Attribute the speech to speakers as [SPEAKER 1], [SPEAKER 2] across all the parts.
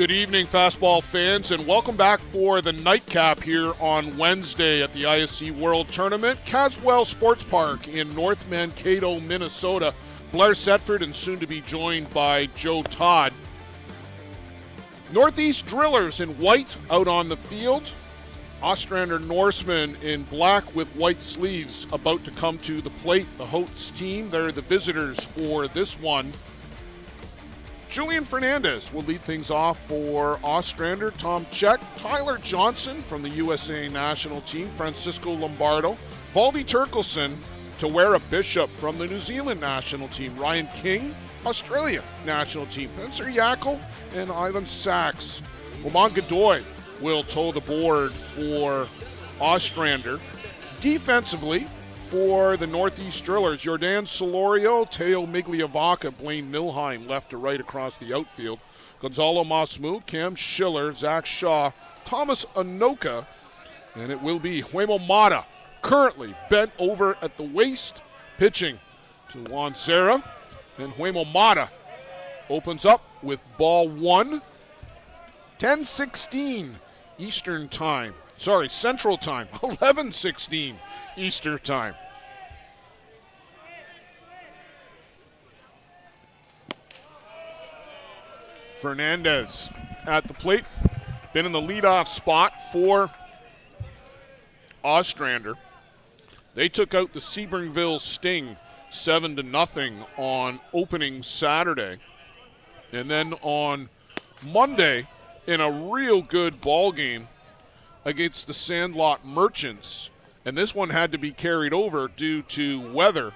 [SPEAKER 1] Good evening, fastball fans, and welcome back for the nightcap here on Wednesday at the ISC World Tournament. Caswell Sports Park in North Mankato, Minnesota. Blair Setford and soon to be joined by Joe Todd. Northeast Drillers in white out on the field. Ostrander Norsemen in black with white sleeves about to come to the plate. The hosts team, they're the visitors for this one. Julian Fernandez will lead things off for Ostrander. Tom Check, Tyler Johnson from the USA national team, Francisco Lombardo, Valdy Turkelson, Tawera Bishop from the New Zealand national team, Ryan King, Australia national team, Spencer Yackel, and Ivan Sachs. Roman Godoy will toe the board for Ostrander. Defensively, for the Northeast Drillers, Jordan Solorio, Teo Migliavaca, Blaine Milheim left to right across the outfield. Gonzalo Masmu, Cam Schiller, Zach Shaw, Thomas Anoka, and it will be Huemo Mata, currently bent over at the waist, pitching to Juan Serra. And Huemo Mata opens up with ball one, 10:16 Eastern time. Central time, 11:16 Eastern time. Fernandez at the plate, been in the leadoff spot for Ostrander. They took out the Sebringville Sting 7-0 on opening Saturday. And then on Monday, in a real good ball game against the Sandlot Merchants, and this one had to be carried over due to weather.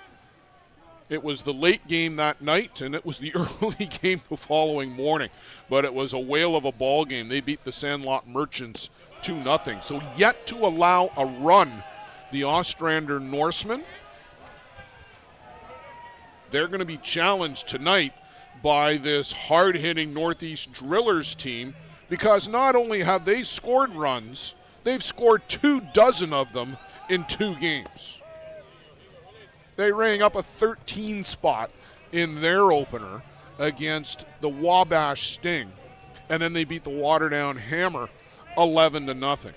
[SPEAKER 1] It was the late game that night, and it was the early game the following morning. But it was a whale of a ball game. They beat the Sandlot Merchants 2-0. So yet to allow a run, the Ostrander Norsemen. They're going to be challenged tonight by this hard-hitting Northeast Drillers team, because not only have they scored runs, they've scored 24 of them in 2 games. They rang up a 13 spot in their opener against the Wabash Sting, and then they beat the Waterdown Hammer 11-0.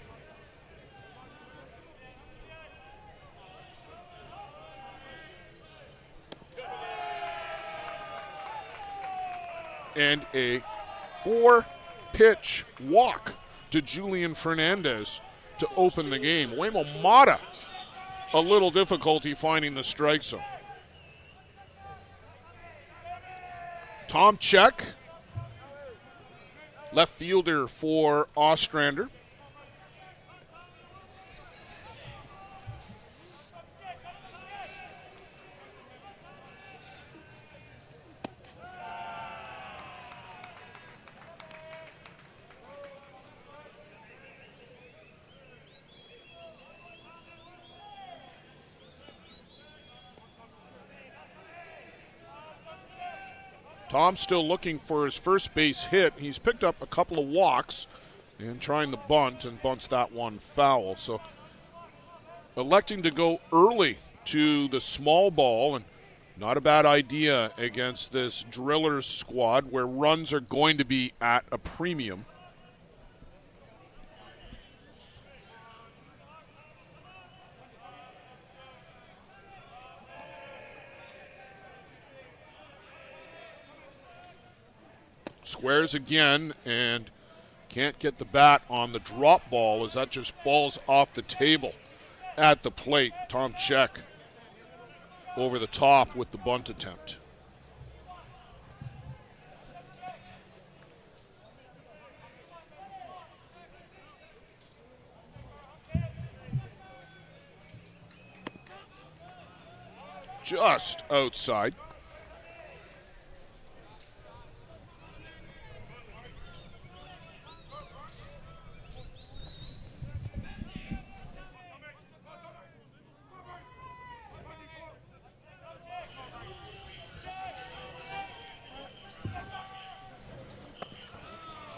[SPEAKER 1] And a 4-pitch walk to Julian Fernandez to open the game. Huemo Mata, a little difficulty finding the strike zone. Tom Check, left fielder for Ostrander. Tom's still looking for his first base hit. He's picked up a couple of walks and trying the bunt, and bunts that one foul. So electing to go early to the small ball, and not a bad idea against this Drillers squad where runs are going to be at a premium. Squares again and can't get the bat on the drop ball as that just falls off the table at the plate. Tom Check over the top with the bunt attempt. Just outside.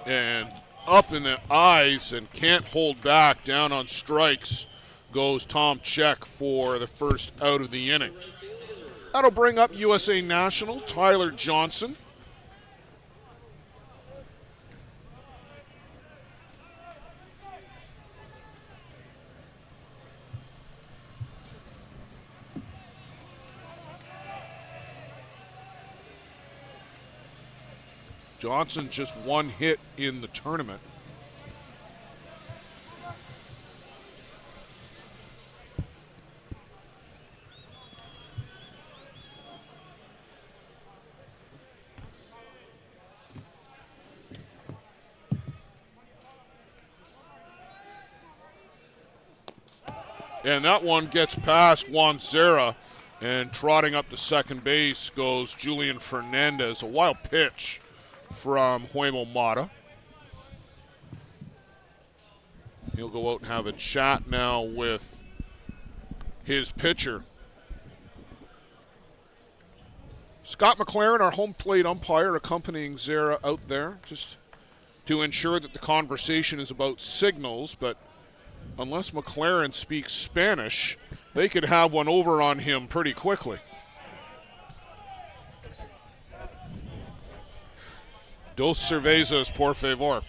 [SPEAKER 1] And up in the eyes and can't hold back, down on strikes goes Tom Check for the first out of the inning. That'll bring up USA national Tyler Johnson. Johnson just one hit in the tournament. And that one gets past Juan Zera, and trotting up to second base goes Julian Fernandez. A wild pitch from Huemo Mata. He'll go out and have a chat now with his pitcher. Scott McLaren, our home plate umpire, accompanying Zera out there just to ensure that the conversation is about signals, but unless McLaren speaks Spanish, they could have one over on him pretty quickly. Dos cervezas, por favor.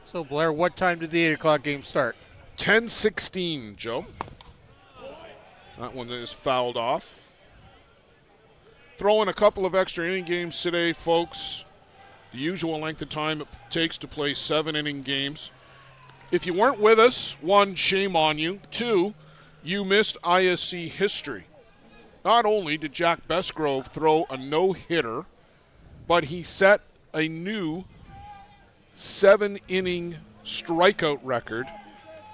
[SPEAKER 2] So, Blair, what time did the 8 o'clock game start?
[SPEAKER 1] 10:16, Joe. That one is fouled off. Throw in a couple of extra inning games today, folks. The usual length of time it takes to play 7-inning games. If you weren't with us, 1, shame on you. 2, you missed ISC history. Not only did Jack Besgrove throw a no-hitter, but he set a new 7-inning strikeout record,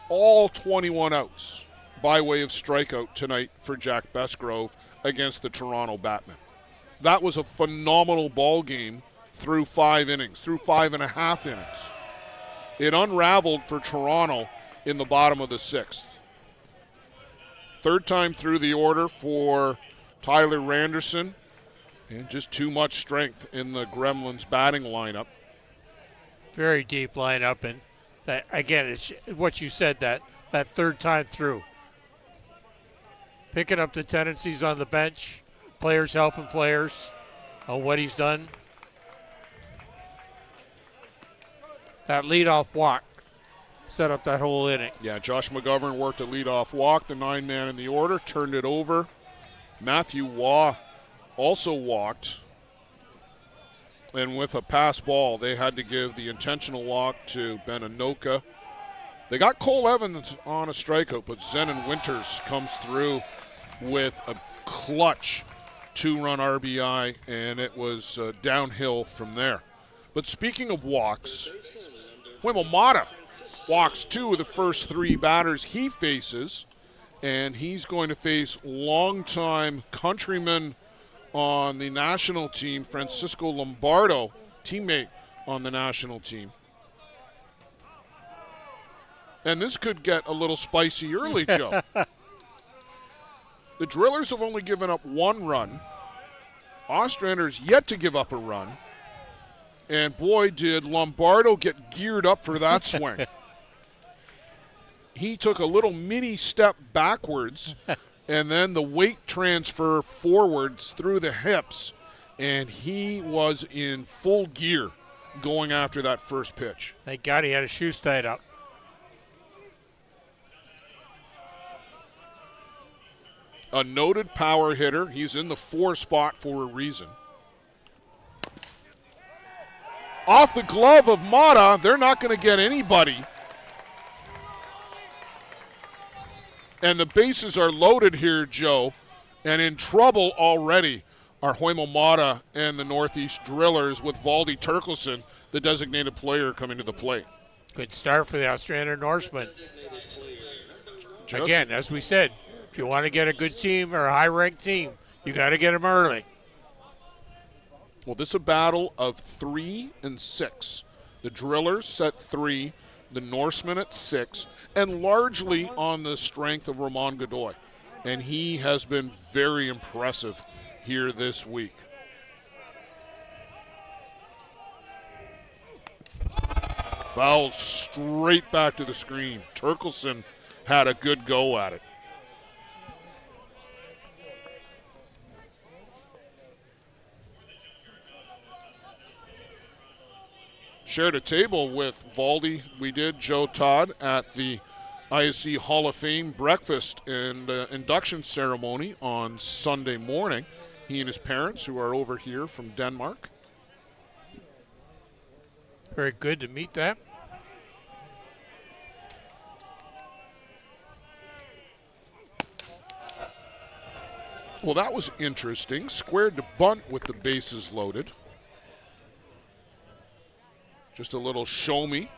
[SPEAKER 1] all 21 outs by way of strikeout tonight for Jack Besgrove against the Toronto Batmen. That was a phenomenal ball game through 5 innings, through 5.5 innings. It unraveled for Toronto in the bottom of the 6th. Third time through the order for Tyler Randerson, and just too much strength in the Gremlins batting lineup.
[SPEAKER 2] Very deep lineup, and that again, it's what you said, that third time through. Picking up the tendencies on the bench, players helping players on what he's done. That leadoff walk set up that whole inning.
[SPEAKER 1] Yeah, Josh McGovern worked a leadoff walk, the 9-man in the order, turned it over. Matthew Waugh also walked. And with a pass ball, they had to give the intentional walk to Ben Anoka. They got Cole Evans on a strikeout, but Zenon Winters comes through with a clutch 2-run RBI, and it was downhill from there. But speaking of walks, Huemo Mata walks 2 of the first 3 batters he faces, and he's going to face longtime countryman on the national team, Francisco Lombardo, teammate on the national team. And this could get a little spicy early, Joe. The Drillers have only given up 1 run. Ostrander's yet to give up a run. And boy, did Lombardo get geared up for that swing. He took a little mini step backwards, and then the weight transfer forwards through the hips, and he was in full gear going after that first pitch.
[SPEAKER 2] Thank God he had his shoes tied up.
[SPEAKER 1] A noted power hitter. He's in the 4 spot for a reason. Off the glove of Mata, they're not going to get anybody. And the bases are loaded here, Joe. And in trouble already are Huemo Mata and the Northeast Drillers with Valdi Turkelson, the designated player, coming to the plate.
[SPEAKER 2] Good start for the Ostrander Norsemen. Again, as we said, if you want to get a good team or a high-ranked team, you got to get them early.
[SPEAKER 1] Well, this is a battle of 3 and 6. The Drillers set 3, the Norsemen at 6, and largely on the strength of Ramon Godoy. And he has been very impressive here this week. Foul straight back to the screen. Turkelson had a good go at it. Shared a table with Valdi. We did, Joe Todd, at the ISC Hall of Fame breakfast and induction ceremony on Sunday morning. he and his parents, who are over here from Denmark.
[SPEAKER 2] Very good to meet them.
[SPEAKER 1] Well, that was interesting. Squared to bunt with the bases loaded. Just a little show me.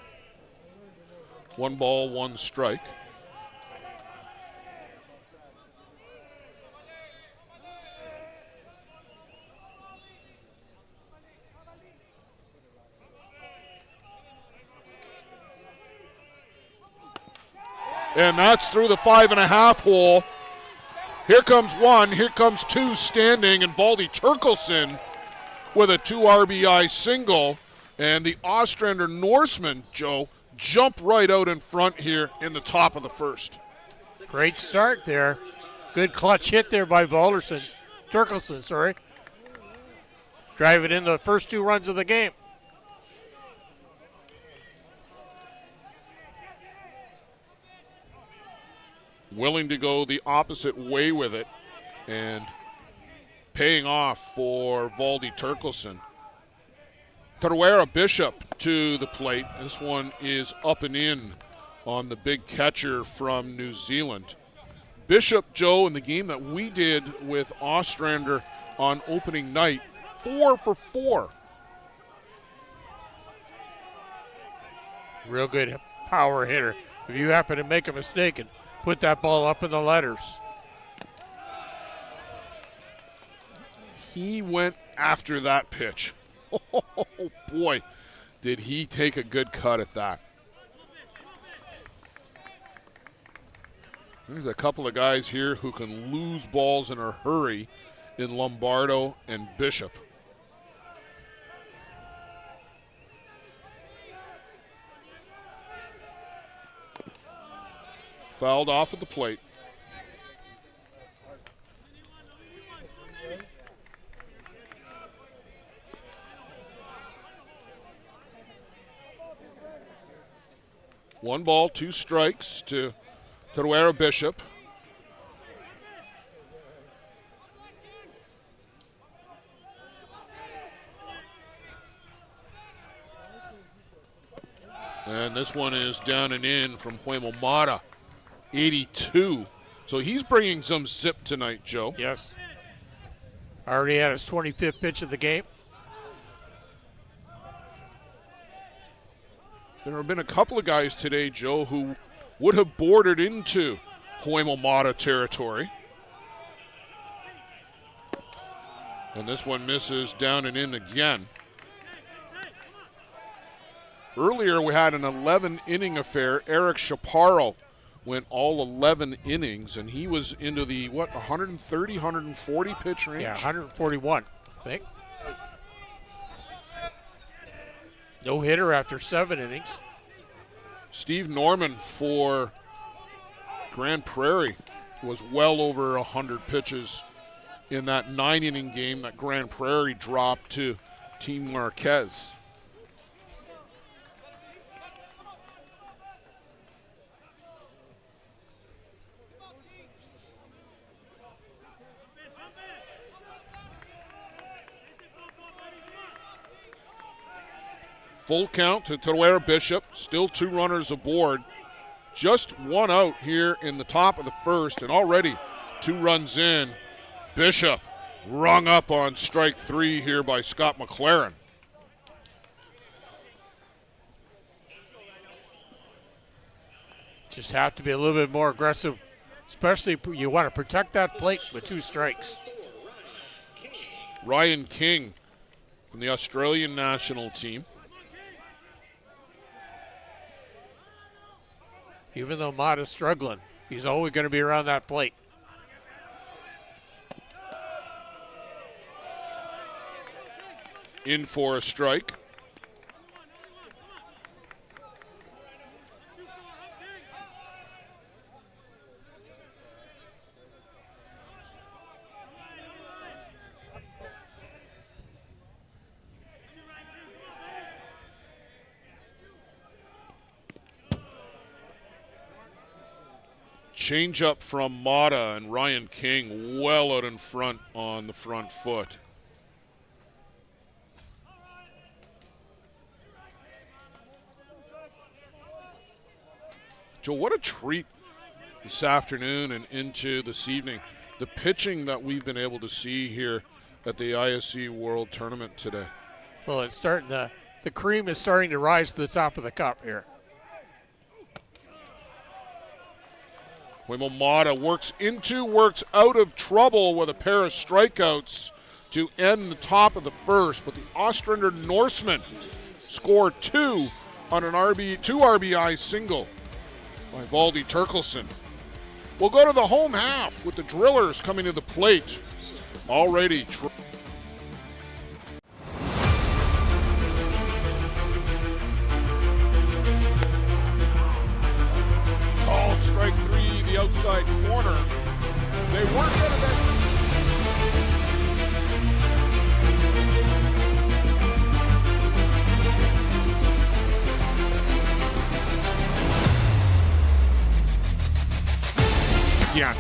[SPEAKER 1] 1 ball, 1 strike. And that's through the 5.5 hole. Here comes 1, here comes 2 standing, and Valdi Turkelson with a 2 RBI single. And the Ostrander Norsemen, Joe, jump right out in front here in the top of the first.
[SPEAKER 2] Great start there. Good clutch hit there by Turkelson, sorry. Driving in the first 2 runs of the game.
[SPEAKER 1] Willing to go the opposite way with it and paying off for Valdi Turkelson. Taruera Bishop to the plate. This one is up and in on the big catcher from New Zealand. Bishop, Joe, in the game that we did with Ostrander on opening night, 4 for 4.
[SPEAKER 2] Real good power hitter. If you happen to make a mistake and put that ball up in the letters.
[SPEAKER 1] He went after that pitch. Oh, boy, did he take a good cut at that. There's a couple of guys here who can lose balls in a hurry in Lombardo and Bishop. Fouled off at the plate. One ball, 2 strikes to Taruera Bishop. And this one is down and in from Huemo Mata, 82. So he's bringing some zip tonight, Joe.
[SPEAKER 2] Yes. Already had his 25th pitch of the game.
[SPEAKER 1] There have been a couple of guys today, Joe, who would have bordered into Huemo Mata territory. And this one misses down and in again. Earlier we had an 11-inning affair. Eric Chaparro went all 11 innings, and he was into the, 130, 140 pitch range?
[SPEAKER 2] Yeah, 141, I think. No hitter after 7 innings.
[SPEAKER 1] Steve Norman for Grand Prairie was well over 100 pitches in that 9-inning game that Grand Prairie dropped to Team Marquez. Full count to Taruera Bishop. Still 2 runners aboard. Just 1 out here in the top of the first, and already 2 runs in. Bishop rung up on strike 3 here by Scott McLaren.
[SPEAKER 2] Just have to be a little bit more aggressive, especially you want to protect that plate with 2 strikes.
[SPEAKER 1] Ryan King from the Australian national team.
[SPEAKER 2] Even though Mata's struggling, he's always going to be around that plate.
[SPEAKER 1] In for a strike. Change-up from Mata, and Ryan King well out in front on the front foot. Joe, what a treat this afternoon and into this evening. The pitching that we've been able to see here at the ISC World Tournament today.
[SPEAKER 2] Well, it's starting the cream is starting to rise to the top of the cup here.
[SPEAKER 1] Mata works out of trouble with a pair of strikeouts to end the top of the first, but the Ostrander Norsemen score 2 on an two RBI single by Valdi Turkelson. We'll go to the home half with the Drillers coming to the plate. Already called strike 3, the outside corner. They weren't out of that. Yeah.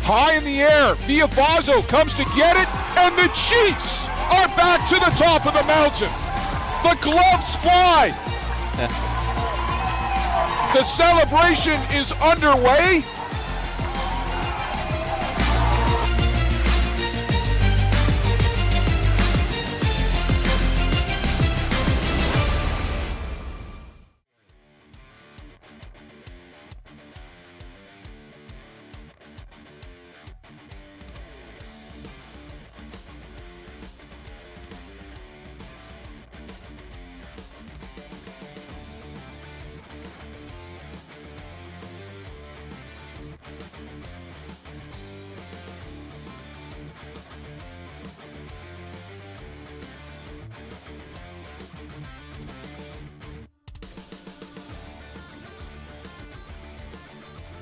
[SPEAKER 1] High in the air, Viavazo comes to get it, and the Chiefs are back to the top of the mountain. The gloves fly. The celebration is underway.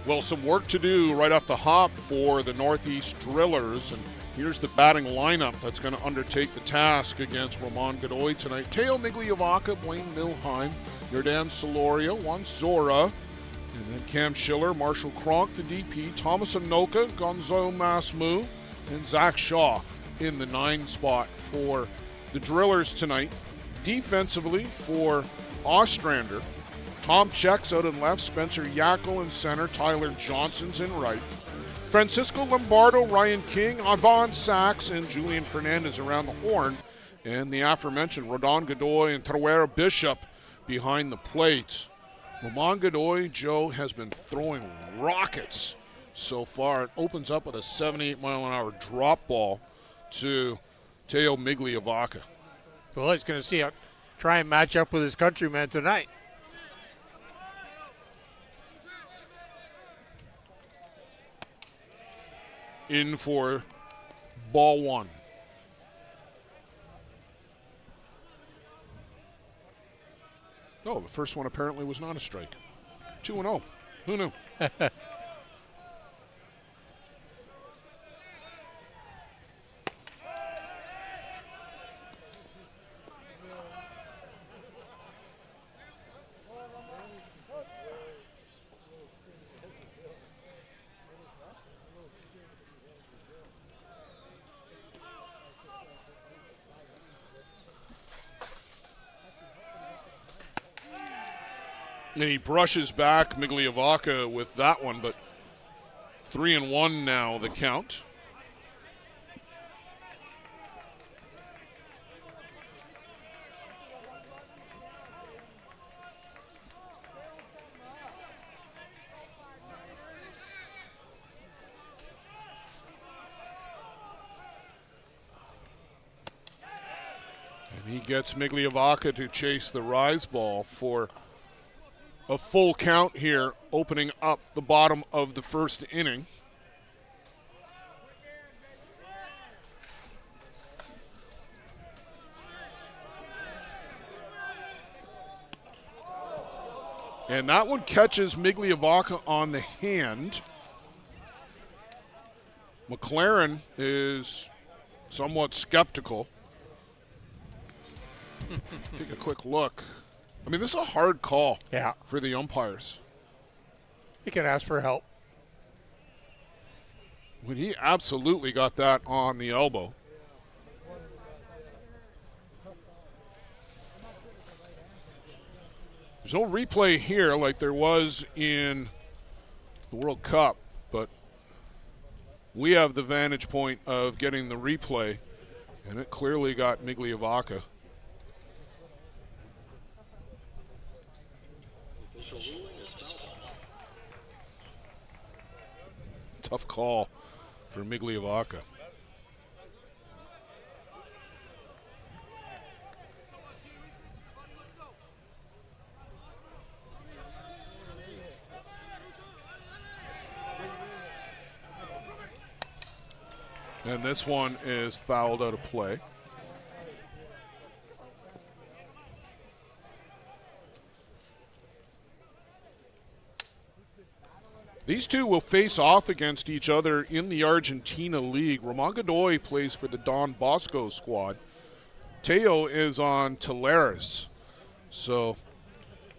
[SPEAKER 1] Well, some work to do right off the hop for the Northeast Drillers, and here's the batting lineup that's going to undertake the task against Roman Godoy tonight. Teo Migliavaca, Blaine Milheim, Jordan Solorio, Juan Zora, and then Cam Schiller, Marshall Kronk, the DP, Thomas Anoka, Gonzo Masmu, and Zach Shaw in the 9 spot for the Drillers tonight. Defensively for Ostrander, Tom Check's out in left, Spencer Yackel in center, Tyler Johnson's in right. Francisco Lombardo, Ryan King, Ivan Sachs, and Julian Fernandez around the horn. And the aforementioned Rodon Godoy and Teruera Bishop behind the plate. Roman Godoy, Joe, has been throwing rockets so far. It opens up with a 78-mile-an-hour drop ball to Teo Migliavaca.
[SPEAKER 2] Well, he's going to try and match up with his countryman tonight.
[SPEAKER 1] In for ball 1. Oh, the first one apparently was not a strike. 2-0. Who knew? And he brushes back Migliavaca with that one, but 3-1 now the count. And he gets Migliavaca to chase the rise ball for a full count here, opening up the bottom of the first inning. And that one catches Migliavaca on the hand. McLaren is somewhat skeptical. Take a quick look. I mean, this is a hard call
[SPEAKER 2] Yeah.
[SPEAKER 1] for the umpires.
[SPEAKER 2] You can ask for help.
[SPEAKER 1] When he absolutely got that on the elbow. There's no replay here like there was in the World Cup, but we have the vantage point of getting the replay, and it clearly got Migliavacca. Tough call for Migliavacca. And this one is fouled out of play. These two will face off against each other in the Argentina League. Roman Godoy plays for the Don Bosco squad. Teo is on Talares. So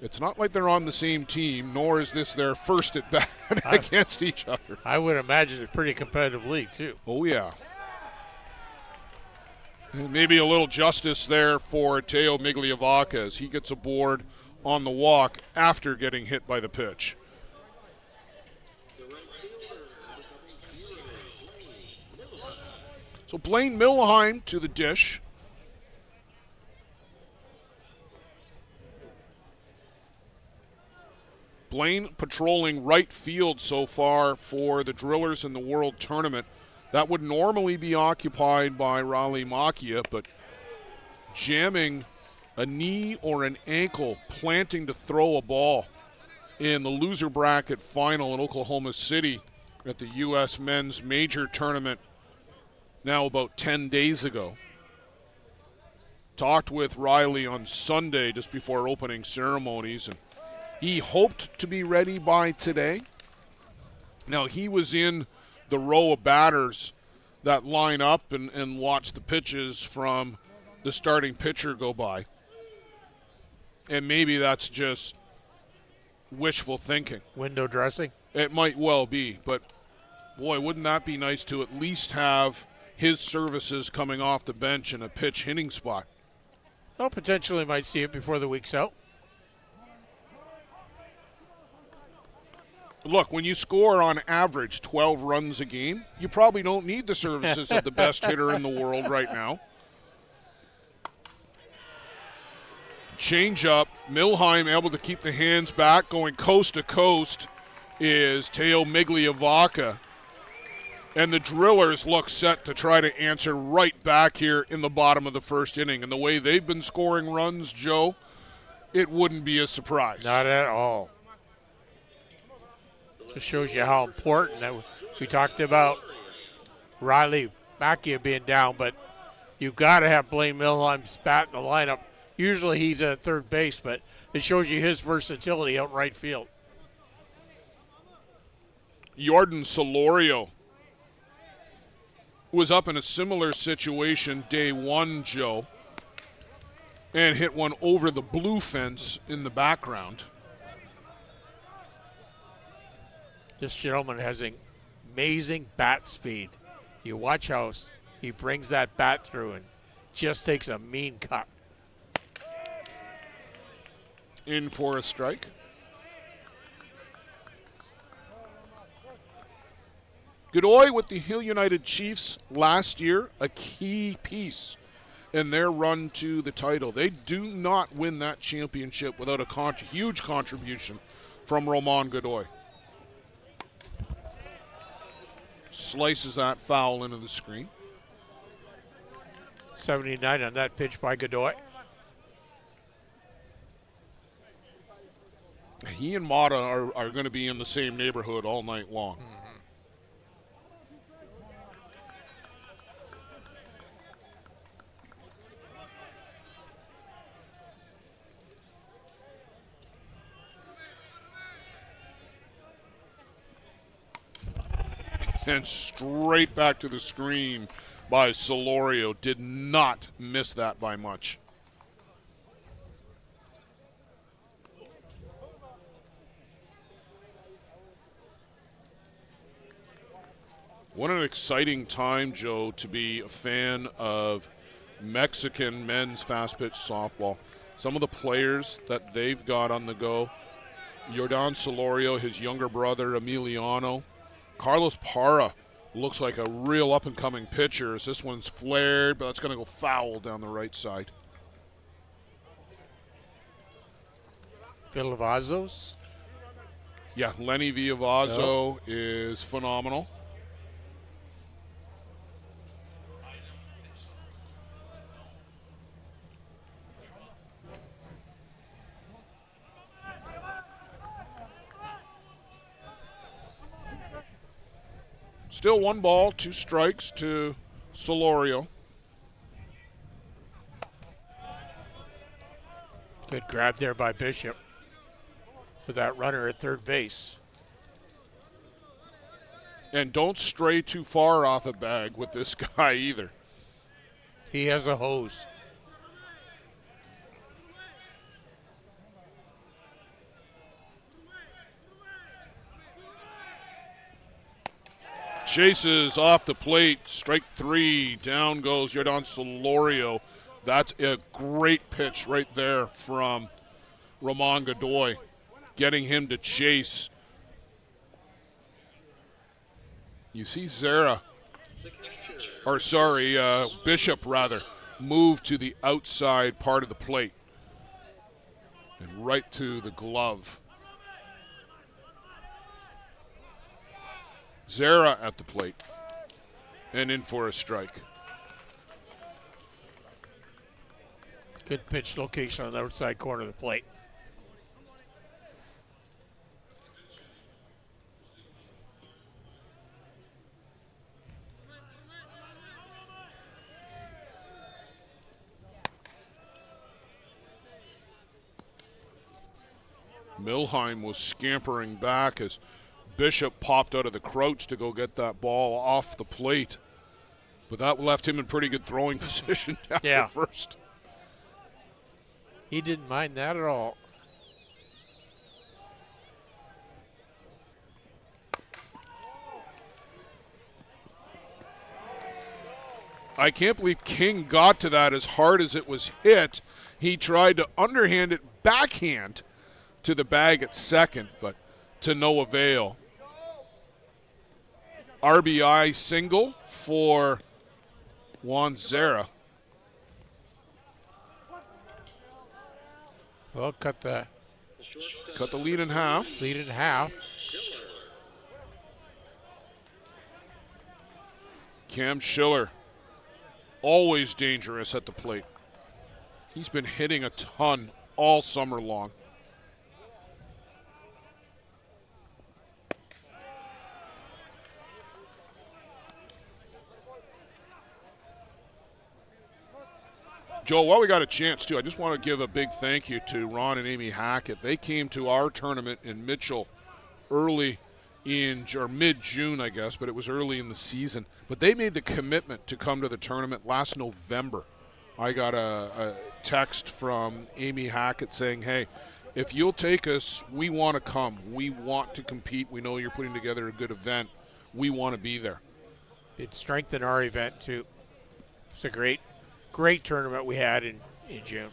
[SPEAKER 1] it's not like they're on the same team, nor is this their first at bat against each other.
[SPEAKER 2] I would imagine it's a pretty competitive league, too.
[SPEAKER 1] Oh, yeah. And maybe a little justice there for Teo Migliavacca as he gets aboard on the walk after getting hit by the pitch. So Blaine Milheim to the dish. Blaine patrolling right field so far for the Drillers in the World Tournament. That would normally be occupied by Raleigh Macchia, but jamming a knee or an ankle, planting to throw a ball in the loser bracket final in Oklahoma City at the U.S. Men's Major Tournament now about 10 days ago. Talked with Riley on Sunday just before opening ceremonies, and he hoped to be ready by today. Now, he was in the row of batters that line up and watch the pitches from the starting pitcher go by. And maybe that's just wishful thinking.
[SPEAKER 2] Window dressing?
[SPEAKER 1] It might well be, but boy, wouldn't that be nice to at least have his services coming off the bench in a pitch hitting spot.
[SPEAKER 2] Well, potentially might see it before the week's out.
[SPEAKER 1] Look, when you score on average 12 runs a game, you probably don't need the services of the best hitter in the world right now. Change up. Milheim able to keep the hands back. Going coast to coast is Teo Migliavacca. And the Drillers look set to try to answer right back here in the bottom of the first inning. And the way they've been scoring runs, Joe, it wouldn't be a surprise.
[SPEAKER 2] Not at all. Just shows you how important that we talked about Riley Macchia being down, but you've got to have Blaine Milheim's bat in the lineup. Usually he's at third base, but it shows you his versatility out in right field.
[SPEAKER 1] Jordan Solorio was up in a similar situation day one, Joe, and hit one over the blue fence in the background.
[SPEAKER 2] This gentleman has amazing bat speed. You watch how he brings that bat through and just takes a mean cut.
[SPEAKER 1] In for a strike. Godoy with the Hill United Chiefs last year, a key piece in their run to the title. They do not win that championship without a huge contribution from Roman Godoy. Slices that foul into the screen.
[SPEAKER 2] 79 on that pitch by Godoy.
[SPEAKER 1] He and Mata are going to be in the same neighborhood all night long. And straight back to the screen by Solorio. Did not miss that by much. What an exciting time, Joe, to be a fan of Mexican men's fast pitch softball. Some of the players that they've got on the go: Yordan Solorio, his younger brother Emiliano. Carlos Parra looks like a real up-and-coming pitcher as this one's flared, but that's going to go foul down the right side.
[SPEAKER 2] Villavazos.
[SPEAKER 1] Yeah, Lenny Villavazzo is phenomenal. Still 1 ball, 2 strikes to Solorio.
[SPEAKER 2] Good grab there by Bishop with that runner at third base.
[SPEAKER 1] And don't stray too far off a bag with this guy either.
[SPEAKER 2] He has a hose.
[SPEAKER 1] Chases off the plate, strike 3. Down goes Yordan Solorio. That's a great pitch right there from Ramon Godoy, getting him to chase. You see Bishop rather, move to the outside part of the plate and right to the glove. Zera at the plate and in for a strike.
[SPEAKER 2] Good pitch location on the outside corner of the plate.
[SPEAKER 1] Milheim was scampering back as Bishop popped out of the crouch to go get that ball off the plate. But that left him in pretty good throwing position after first.
[SPEAKER 2] He didn't mind that at all.
[SPEAKER 1] I can't believe King got to that as hard as it was hit. He tried to underhand it backhand to the bag at second, but to no avail. RBI single for Juan Zera.
[SPEAKER 2] Well, cut the
[SPEAKER 1] lead in half. Cam Schiller, always dangerous at the plate. He's been hitting a ton all summer long. Joe, while we got a chance too, I just want to give a big thank you to Ron and Amy Hackett. They came to our tournament in Mitchell early or mid-June, I guess, but it was early in the season. But they made the commitment to come to the tournament last November. I got a text from Amy Hackett saying, hey, if you'll take us, we want to come. We want to compete. We know you're putting together a good event. We want to be there.
[SPEAKER 2] It strengthened our event, too. It's a great tournament we had in June.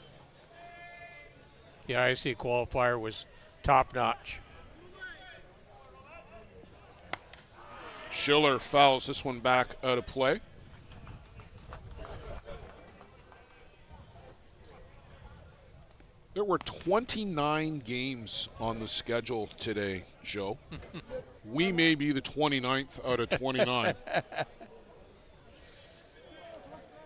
[SPEAKER 2] The ISC qualifier was top-notch.
[SPEAKER 1] Schiller fouls this one back out of play. There were 29 games on the schedule today, Joe. We may be the 29th out of 29.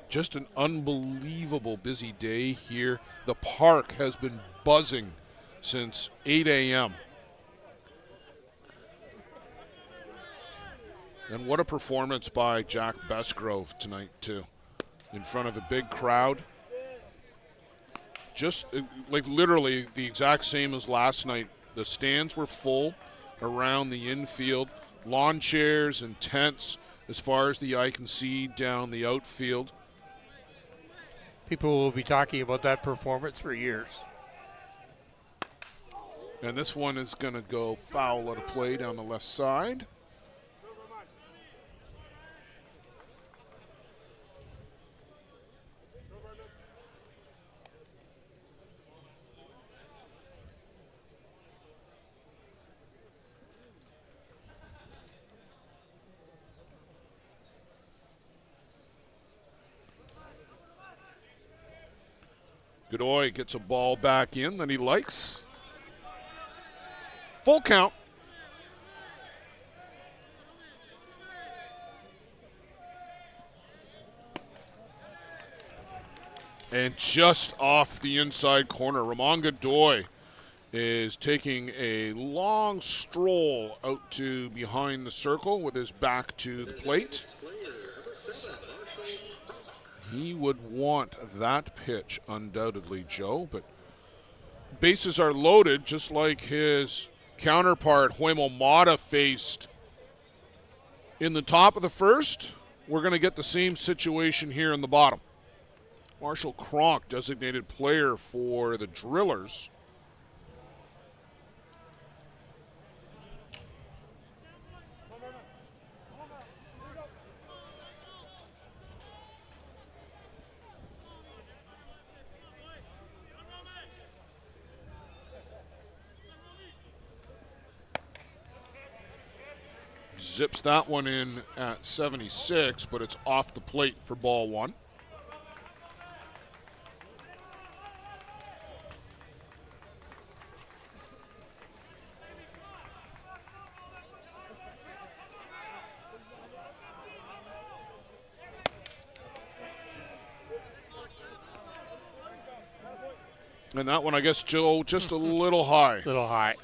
[SPEAKER 1] Just an unbelievable busy day here. The park has been buzzing since 8 a.m. And what a performance by Jack Besgrove tonight, too, in front of a big crowd. Just like literally the exact same as last night. The stands were full around the infield, lawn chairs and tents as far as the eye can see down the outfield.
[SPEAKER 2] People will be talking about that performance for years.
[SPEAKER 1] And this one is going to go foul out of play down the left side. Godoy gets a ball back in that he likes. Full count. And just off the inside corner, Ramon Godoy is taking a long stroll out to behind the circle with his back to the plate. He would want that pitch undoubtedly, Joe, but bases are loaded just like his counterpart, Huemo Mata, faced in the top of the first. We're going to get the same situation here in the bottom. Marshall Kronk, designated player for the Drillers. Zips that one in at 76, but it's off the plate for ball one. And that one, I guess, Joe, just a little high.
[SPEAKER 2] Little high.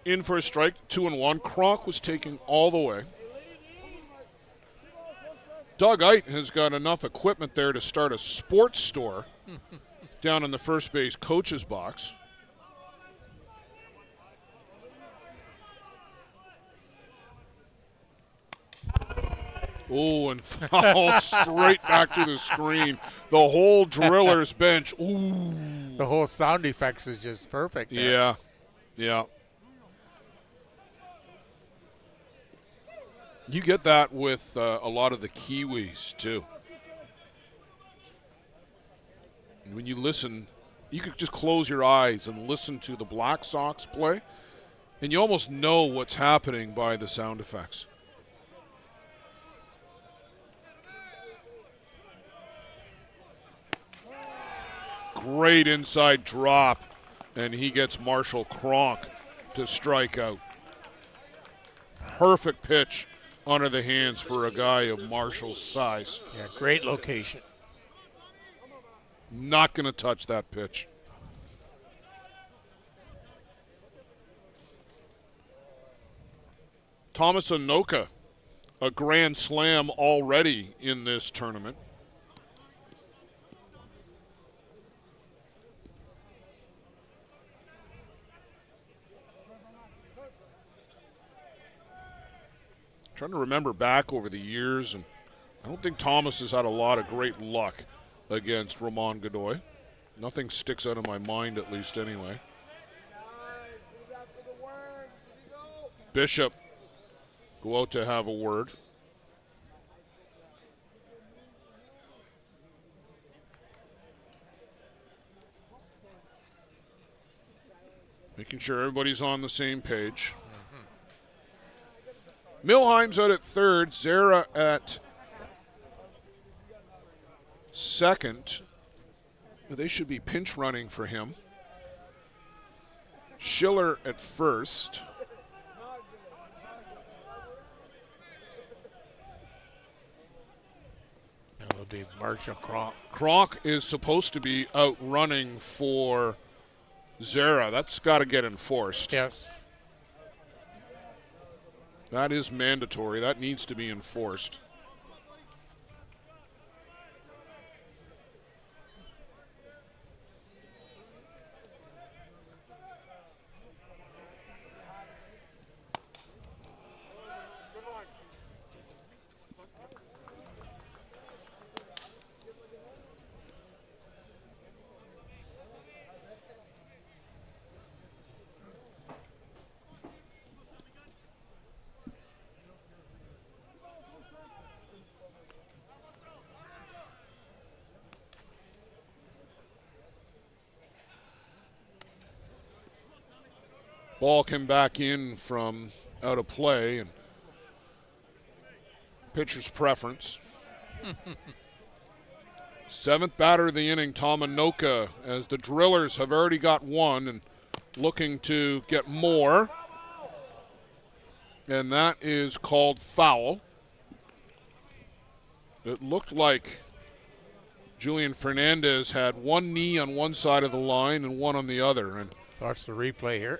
[SPEAKER 1] In for a strike, 2-1. Kronk was taking all the way. Doug Eit has got enough equipment there to start a sports store down in the first base coach's box. Oh, and foul straight back to the screen. The whole Drillers bench. Ooh.
[SPEAKER 2] The whole sound effects is just perfect there.
[SPEAKER 1] Yeah, yeah. You get that with a lot of the Kiwis, too. When you listen, you could just close your eyes and listen to the Black Sox play, and you almost know what's happening by the sound effects. Great inside drop, and he gets Marshall Kronk to strike out. Perfect pitch under the hands for a guy of Marshall's size.
[SPEAKER 2] Yeah, great location.
[SPEAKER 1] Not going to touch that pitch. Thomas Anoka, a grand slam already in this tournament. Trying to remember back over the years, and I don't think Thomas has had a lot of great luck against Ramon Godoy. Nothing sticks out of my mind, at least anyway. Bishop go out to have a word. Making sure everybody's on the same page. Milheim's out at third, Zera at second. They should be pinch running for him. Schiller at first.
[SPEAKER 2] That'll be Marshall Kronk.
[SPEAKER 1] Kronk is supposed to be out running for Zera. That's got to get enforced.
[SPEAKER 2] Yes.
[SPEAKER 1] That is mandatory. That needs to be enforced. Ball came back in from out of play, and pitcher's preference. Seventh batter of the inning, Tomanoka, as the Drillers have already got one and looking to get more. And that is called foul. It looked like Julian Fernandez had one knee on one side of the line and one on the other. And
[SPEAKER 2] watch the replay here.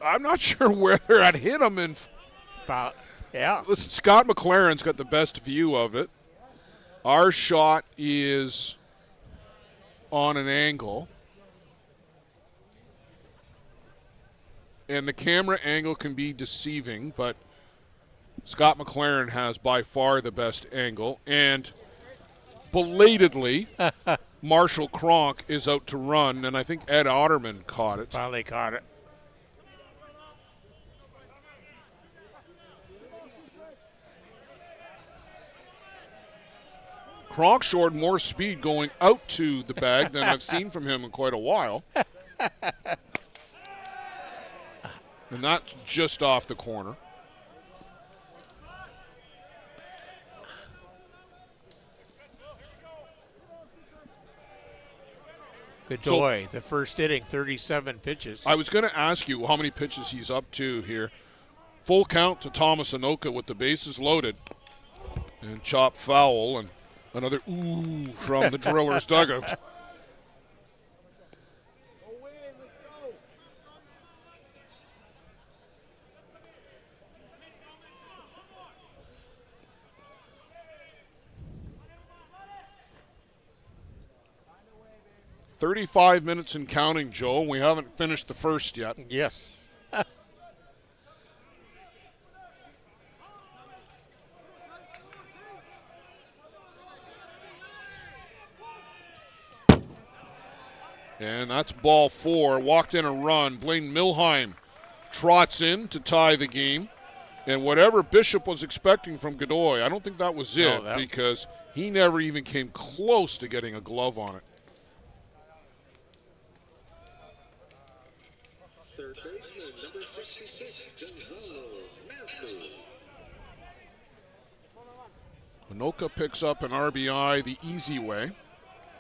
[SPEAKER 1] I'm not sure whether I'd hit him in
[SPEAKER 2] Foul. Yeah.
[SPEAKER 1] Listen, Scott McLaren's got the best view of it. Our shot is on an angle. And the camera angle can be deceiving, but Scott McLaren has by far the best angle. And belatedly, Marshall Cronk is out to run, and I think Ed Otterman caught it.
[SPEAKER 2] Finally caught it.
[SPEAKER 1] Cronk showed more speed going out to the bag than I've seen from him in quite a while. And that's just off the corner.
[SPEAKER 2] Godoy, the first inning, 37 pitches.
[SPEAKER 1] I was going to ask you how many pitches he's up to here. Full count to Thomas Anoka with the bases loaded. And chop foul, and another ooh from the Drillers dugout. "35 minutes and counting, Joe. We haven't finished the first yet."
[SPEAKER 2] Yes.
[SPEAKER 1] And that's ball four. Walked in a run. Blaine Milheim trots in to tie the game. And whatever Bishop was expecting from Godoy, I don't think that was it, because he never even came close to getting a glove on it.
[SPEAKER 3] Third baseman, number 66,
[SPEAKER 1] Anoka picks up an RBI the easy way.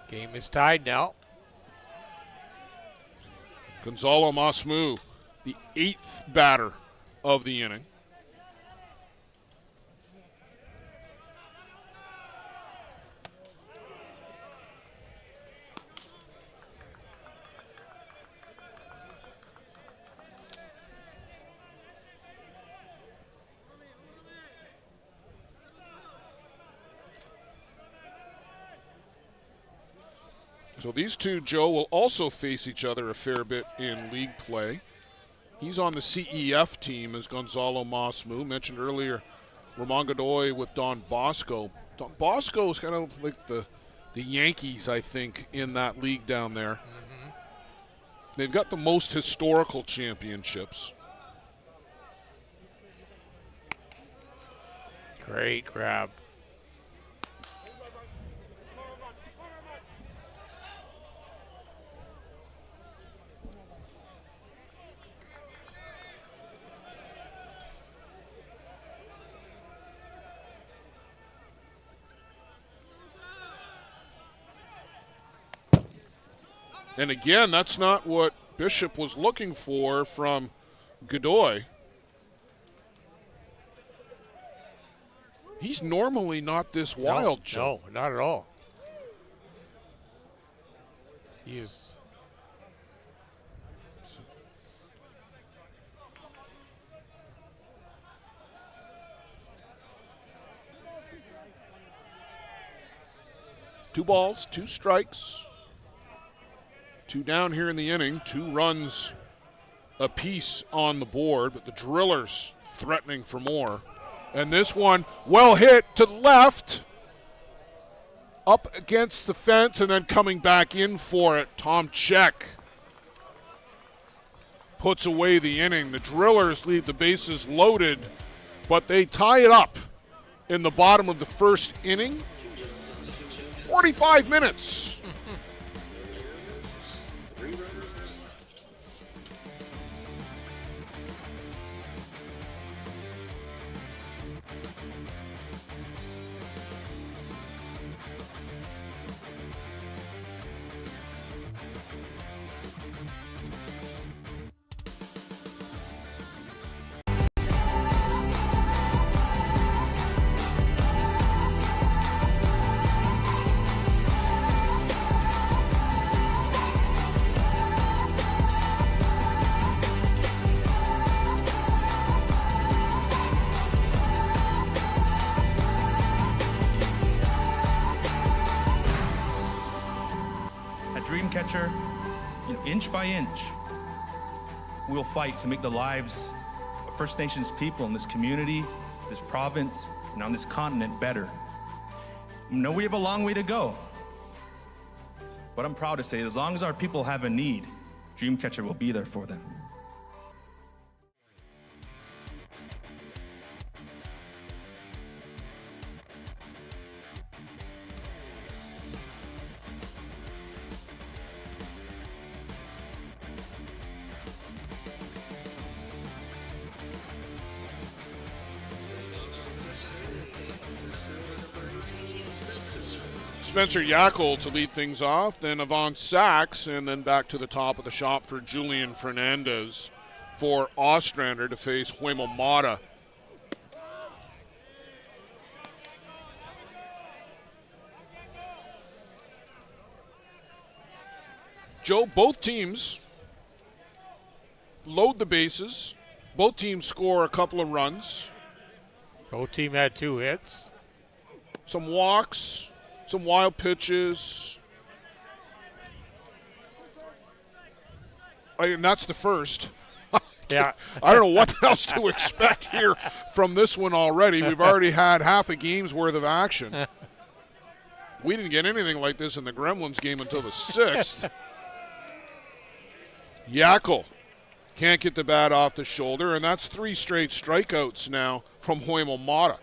[SPEAKER 2] Game is tied now.
[SPEAKER 1] Gonzalo Masmu, the 8th batter of the inning. So these two, Joe, will also face each other a fair bit in league play. He's on the CEF team as Gonzalo Masmu. Mentioned earlier, Ramon Godoy with Don Bosco. Don Bosco is kind of like the Yankees, I think, in that league down there. Mm-hmm. They've got the most historical championships.
[SPEAKER 2] Great grab.
[SPEAKER 1] And again, that's not what Bishop was looking for from Godoy. He's normally not this wild, Joe.
[SPEAKER 2] No, not at all. He is.
[SPEAKER 1] Two balls, two strikes. Two down here in the inning, 2 runs apiece on the board, but the Drillers threatening for more. And this one, well hit to the left, up against the fence, and then coming back in for it. Tom Check puts away the inning. The Drillers leave the bases loaded, but they tie it up in the bottom of the first inning. 45 minutes.
[SPEAKER 4] inch by inch, we'll fight to make the lives of First Nations people in this community, this province, and on this continent better. I know we have a long way to go, but I'm proud to say as long as our people have a need, Dreamcatcher will be there for them.
[SPEAKER 1] Spencer Yackel to lead things off, then Yvonne Sachs, and then back to the top of the shop for Julian Fernandez for Ostrander to face Huemo Mata. Joe, both teams load the bases. Both teams score a couple of runs.
[SPEAKER 2] Both team had 2 hits.
[SPEAKER 1] Some walks. Some wild pitches. And that's the first.
[SPEAKER 2] Yeah.
[SPEAKER 1] I don't know what else to expect here from this one already. We've already had half a game's worth of action. We didn't get anything like this in the Gremlins game until the 6th. Yackel can't get the bat off the shoulder, and that's 3 straight strikeouts now from Huemo Mata.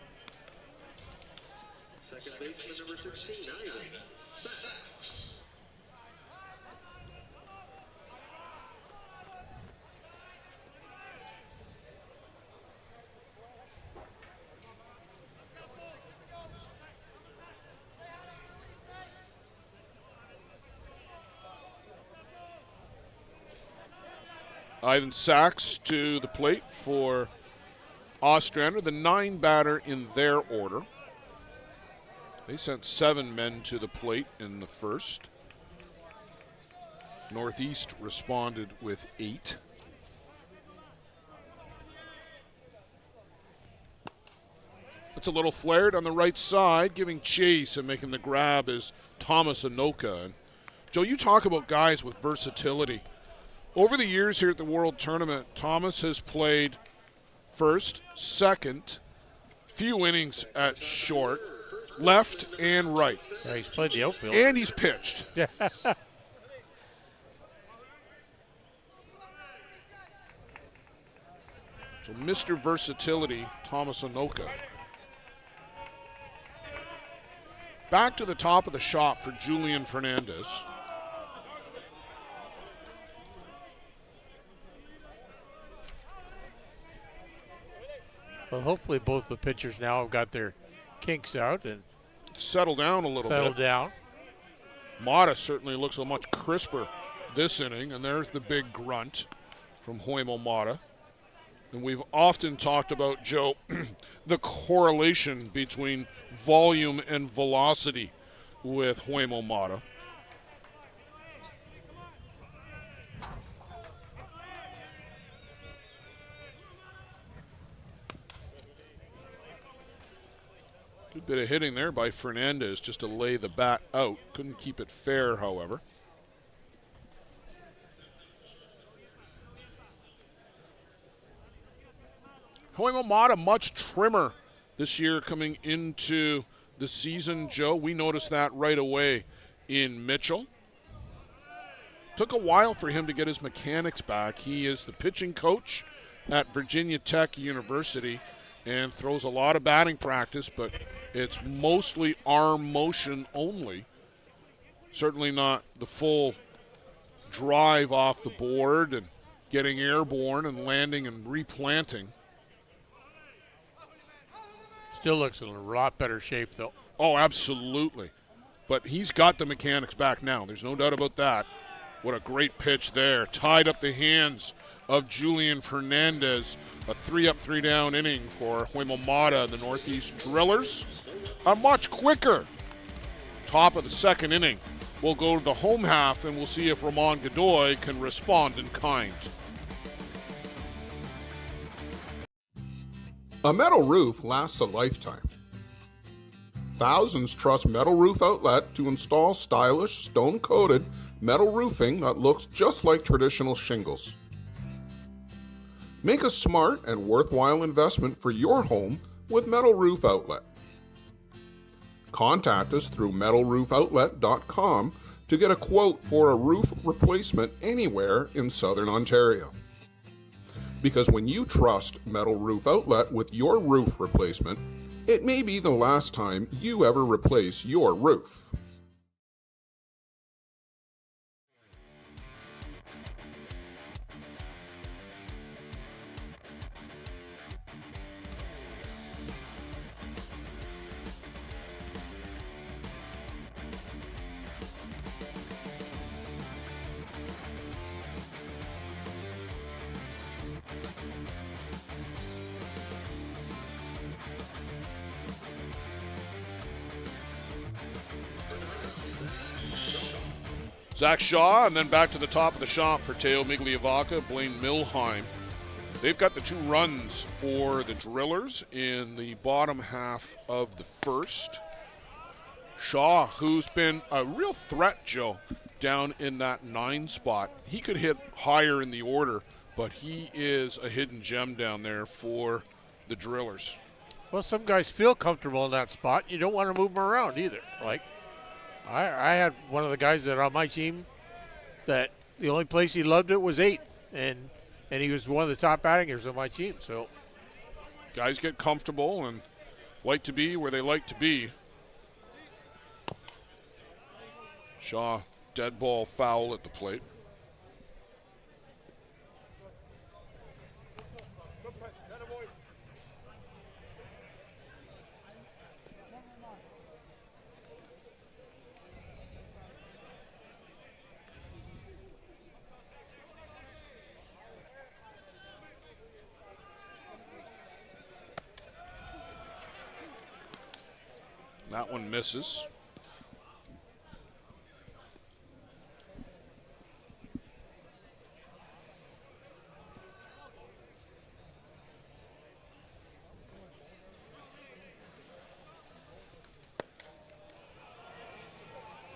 [SPEAKER 3] Second baseman number 16, Sachs.
[SPEAKER 1] Ivan Sachs to the plate for Ostrander, the 9 batter in their order. They sent 7 men to the plate in the first. Northeast responded with 8. It's a little flared on the right side, giving chase, and making the grab is Thomas Anoka. And Joe, you talk about guys with versatility. Over the years here at the World Tournament, Thomas has played first, second, few innings at short, left and right.
[SPEAKER 2] Yeah, he's played the outfield.
[SPEAKER 1] And he's pitched.
[SPEAKER 2] Yeah.
[SPEAKER 1] So Mr. Versatility, Thomas Anoka. Back to the top of the shop for Julian Fernandez.
[SPEAKER 2] Well, hopefully both the pitchers now have got their kinks out and
[SPEAKER 1] settle down a little
[SPEAKER 2] settle
[SPEAKER 1] bit.
[SPEAKER 2] down.
[SPEAKER 1] Mata certainly looks a much crisper this inning, and there's the big grunt from Huemo Mata. And we've often talked about, Joe, the correlation between volume and velocity with Huemo Mata. Good bit of hitting there by Fernandez just to lay the bat out. Couldn't keep it fair, however. Huemo Mata much trimmer this year coming into the season, Joe. We noticed that right away in Mitchell. Took a while for him to get his mechanics back. He is the pitching coach at Virginia Tech University and throws a lot of batting practice, but it's mostly arm motion only. Certainly not the full drive off the board and getting airborne and landing and replanting.
[SPEAKER 2] Still looks in a lot better shape, though.
[SPEAKER 1] Oh, absolutely. But he's got the mechanics back now. There's no doubt about that. What a great pitch there. Tied up the hands of Julian Fernandez. A 3-up, 3-down inning for Huemo Mata, the Northeast Drillers. A much quicker top of the second inning. We'll go to the home half, and we'll see if Ramon Godoy can respond in kind.
[SPEAKER 5] A metal roof lasts a lifetime. Thousands trust Metal Roof Outlet to install stylish, stone-coated metal roofing that looks just like traditional shingles. Make a smart and worthwhile investment for your home with Metal Roof Outlet. Contact us through metalroofoutlet.com to get a quote for a roof replacement anywhere in Southern Ontario. Because when you trust Metal Roof Outlet with your roof replacement, it may be the last time you ever replace your roof.
[SPEAKER 1] Zach Shaw, and then back to the top of the shop for Teo Migliavaca, Blaine Milheim. They've got the 2 runs for the Drillers in the bottom half of the first. Shaw, who's been a real threat, Joe, down in that 9 spot. He could hit higher in the order, but he is a hidden gem down there for the Drillers.
[SPEAKER 2] Well, some guys feel comfortable in that spot. You don't want to move them around either. Like, I had one of the guys that on my team that the only place he loved it was 8th, and he was one of the top batting hitters on my team. So
[SPEAKER 1] guys get comfortable and like to be where they like to be. Shaw, dead ball foul at the plate. That one misses.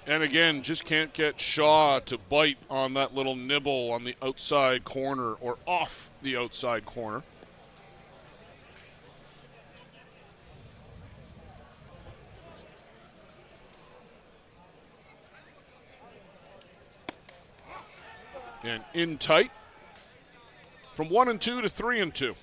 [SPEAKER 1] And again, just can't get Shaw to bite on that little nibble on the outside corner or off the outside corner. And in tight from 1-2 to 3-2.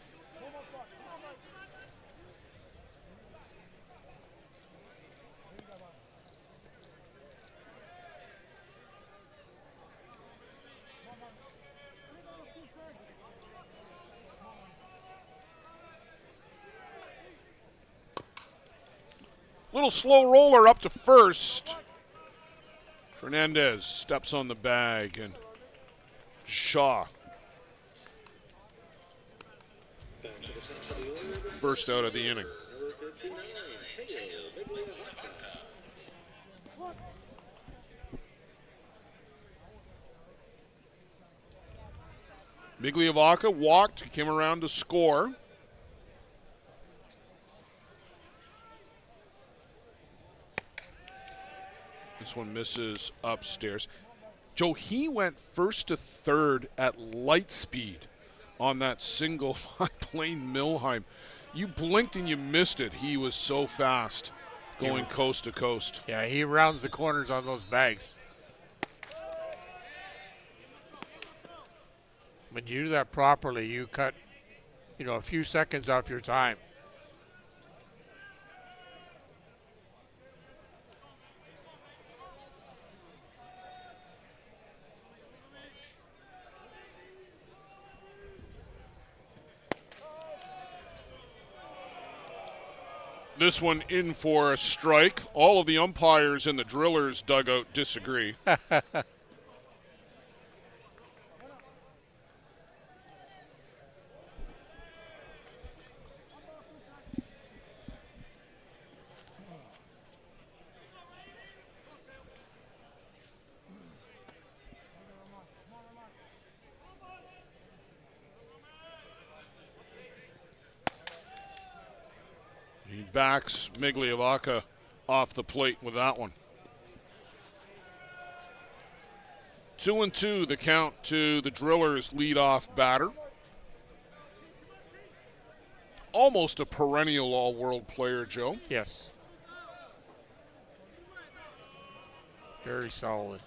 [SPEAKER 1] Little slow roller up to first. Fernandez steps on the bag and Shaw first out of the inning. Migliavaca walked, came around to score. This one misses upstairs. Joe, he went first to third at light speed on that single by Blaine Milheim. You blinked and you missed it. He was so fast going coast to coast.
[SPEAKER 2] yeah, he rounds the corners on those bags. When you do that properly, you cut, a few seconds off your time.
[SPEAKER 1] This one in for a strike. All of the umpires in the Drillers dugout disagree. He backs Migliavaca off the plate with that one. 2-2, the count to the Drillers' leadoff batter. Almost a perennial all-world player, Joe.
[SPEAKER 2] Yes. Very solid.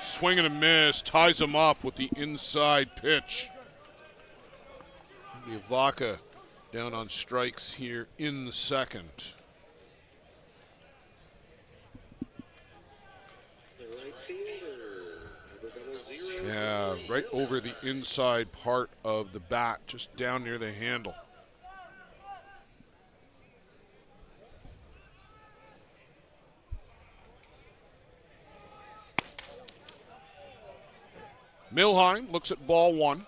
[SPEAKER 1] Swing and a miss, ties him up with the inside pitch. Vaca down on strikes here in the second.
[SPEAKER 3] The right fielder, number 00.
[SPEAKER 1] Yeah, right over the inside part of the bat, just down near the handle. Milheim looks at ball one.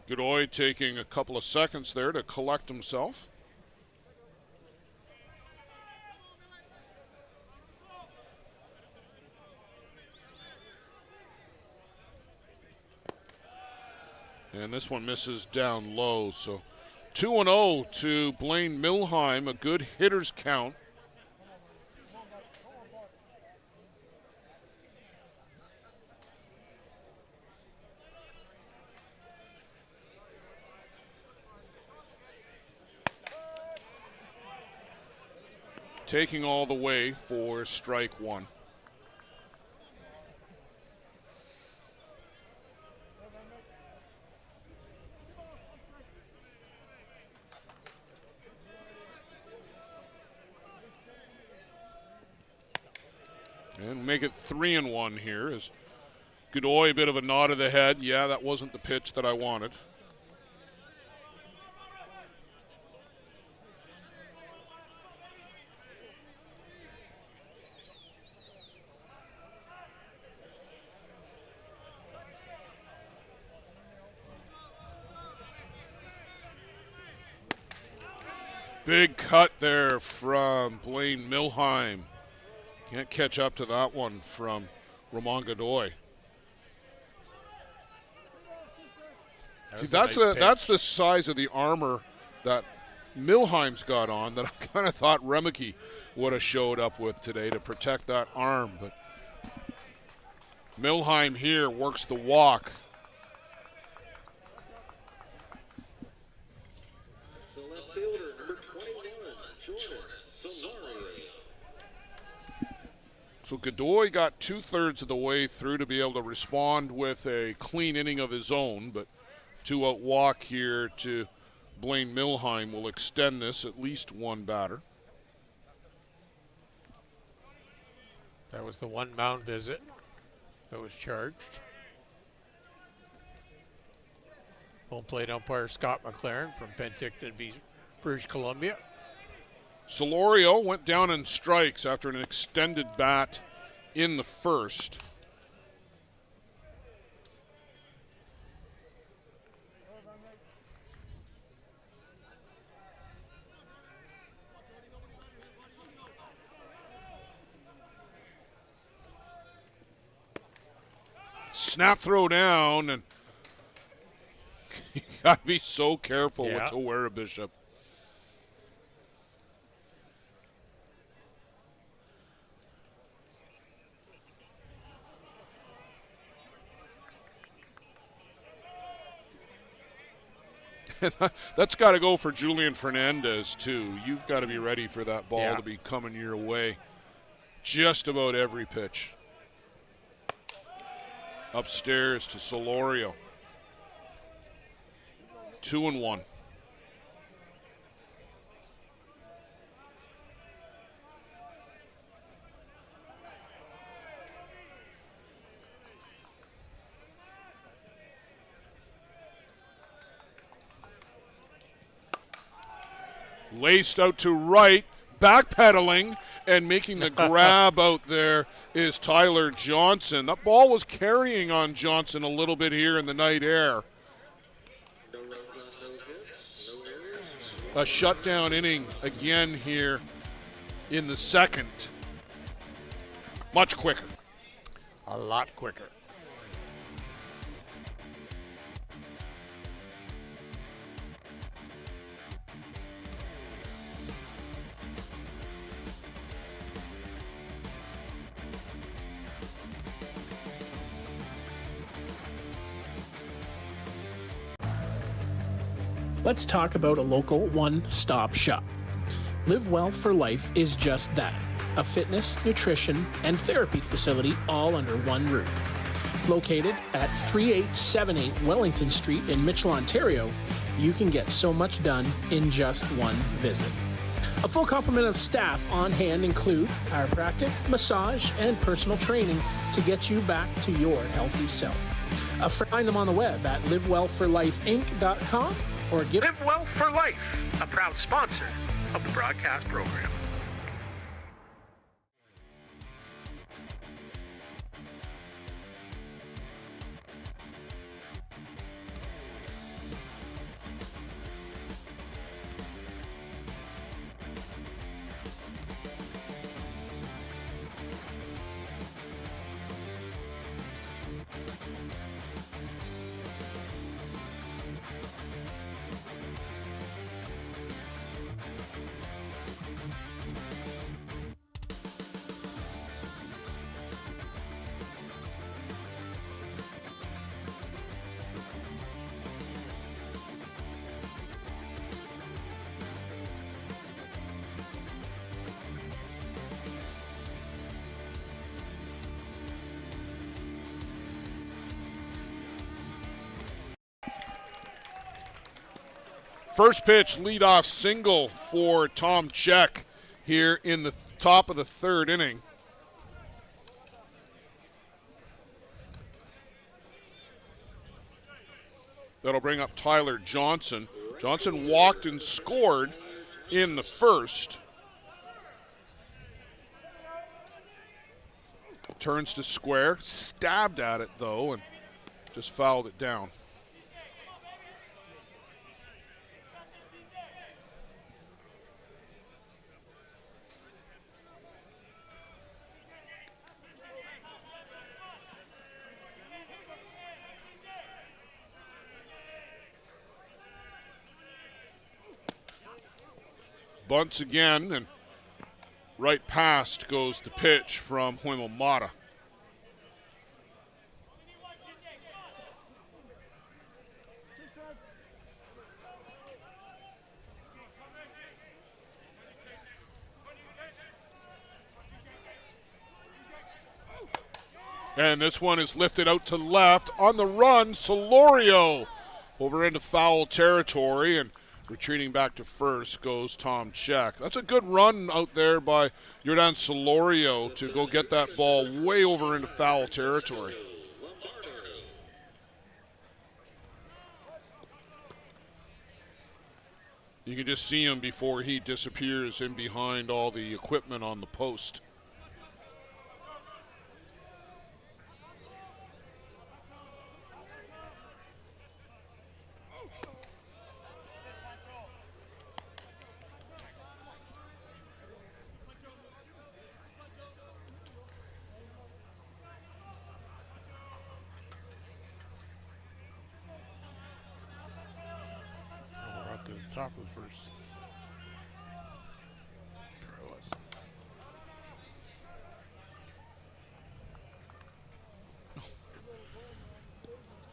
[SPEAKER 1] Godoy taking a couple of seconds there to collect himself. And this one misses down low. So 2-0 to Blaine Milheim, a good hitter's count. Taking all the way for strike one. And make it 3-1 here as Godoy, a bit of a nod of the head. Yeah, that wasn't the pitch that I wanted. Big cut there from Blaine Milheim. Can't catch up to that one from Ramon Godoy. See, that's the size of the armor that Milheim's got on that I kind of thought Remeke would have showed up with today to protect that arm. But Milheim here works the walk.
[SPEAKER 3] The left fielder, number 21, Jordan Solari.
[SPEAKER 1] So Godoy got 2/3 of the way through to be able to respond with a clean inning of his own, but 2-out walk here to Blaine Milheim will extend this at least one batter.
[SPEAKER 2] That was the one mound visit that was charged. Home plate umpire Scott McLaren from Penticton, British Columbia.
[SPEAKER 1] Solorio went down in strikes after an extended bat in the first. Snap throw down, and you got to be so careful with Tawera Bishop. That's got to go for Julian Fernandez, too. You've got to be ready for that ball to be coming your way just about every pitch. Upstairs to Solorio. 2-1. Laced out to right, backpedaling, And making the grab out there is Tyler Johnson. That ball was carrying on Johnson a little bit here in the night air.
[SPEAKER 3] No runs, no hits, no errors.
[SPEAKER 1] A shutdown inning again here in the second. Much quicker.
[SPEAKER 2] A lot quicker.
[SPEAKER 6] Let's talk about a local one-stop shop. Live Well for Life is just that, a fitness, nutrition, and therapy facility all under one roof. Located at 3878 Wellington Street in Mitchell, Ontario, you can get so much done in just one visit. A full complement of staff on hand include chiropractic, massage, and personal training to get you back to your healthy self. Find them on the web at livewellforlifeinc.com or give
[SPEAKER 7] Live Well for Life, a proud sponsor of the broadcast program.
[SPEAKER 1] First pitch, leadoff single for Tom Check here in the top of the third inning. That'll bring up Tyler Johnson. Johnson walked and scored in the first. Turns to square, stabbed at it though, and just fouled it down. Bunts again, and right past goes the pitch from Huimamata. And this one is lifted out to left. On the run, Solorio over into foul territory, and retreating back to first goes Tom Check. That's a good run out there by Jordan Solorio to go get that ball way over into foul territory. You can just see him before he disappears in behind all the equipment on the post.
[SPEAKER 2] Top of the first.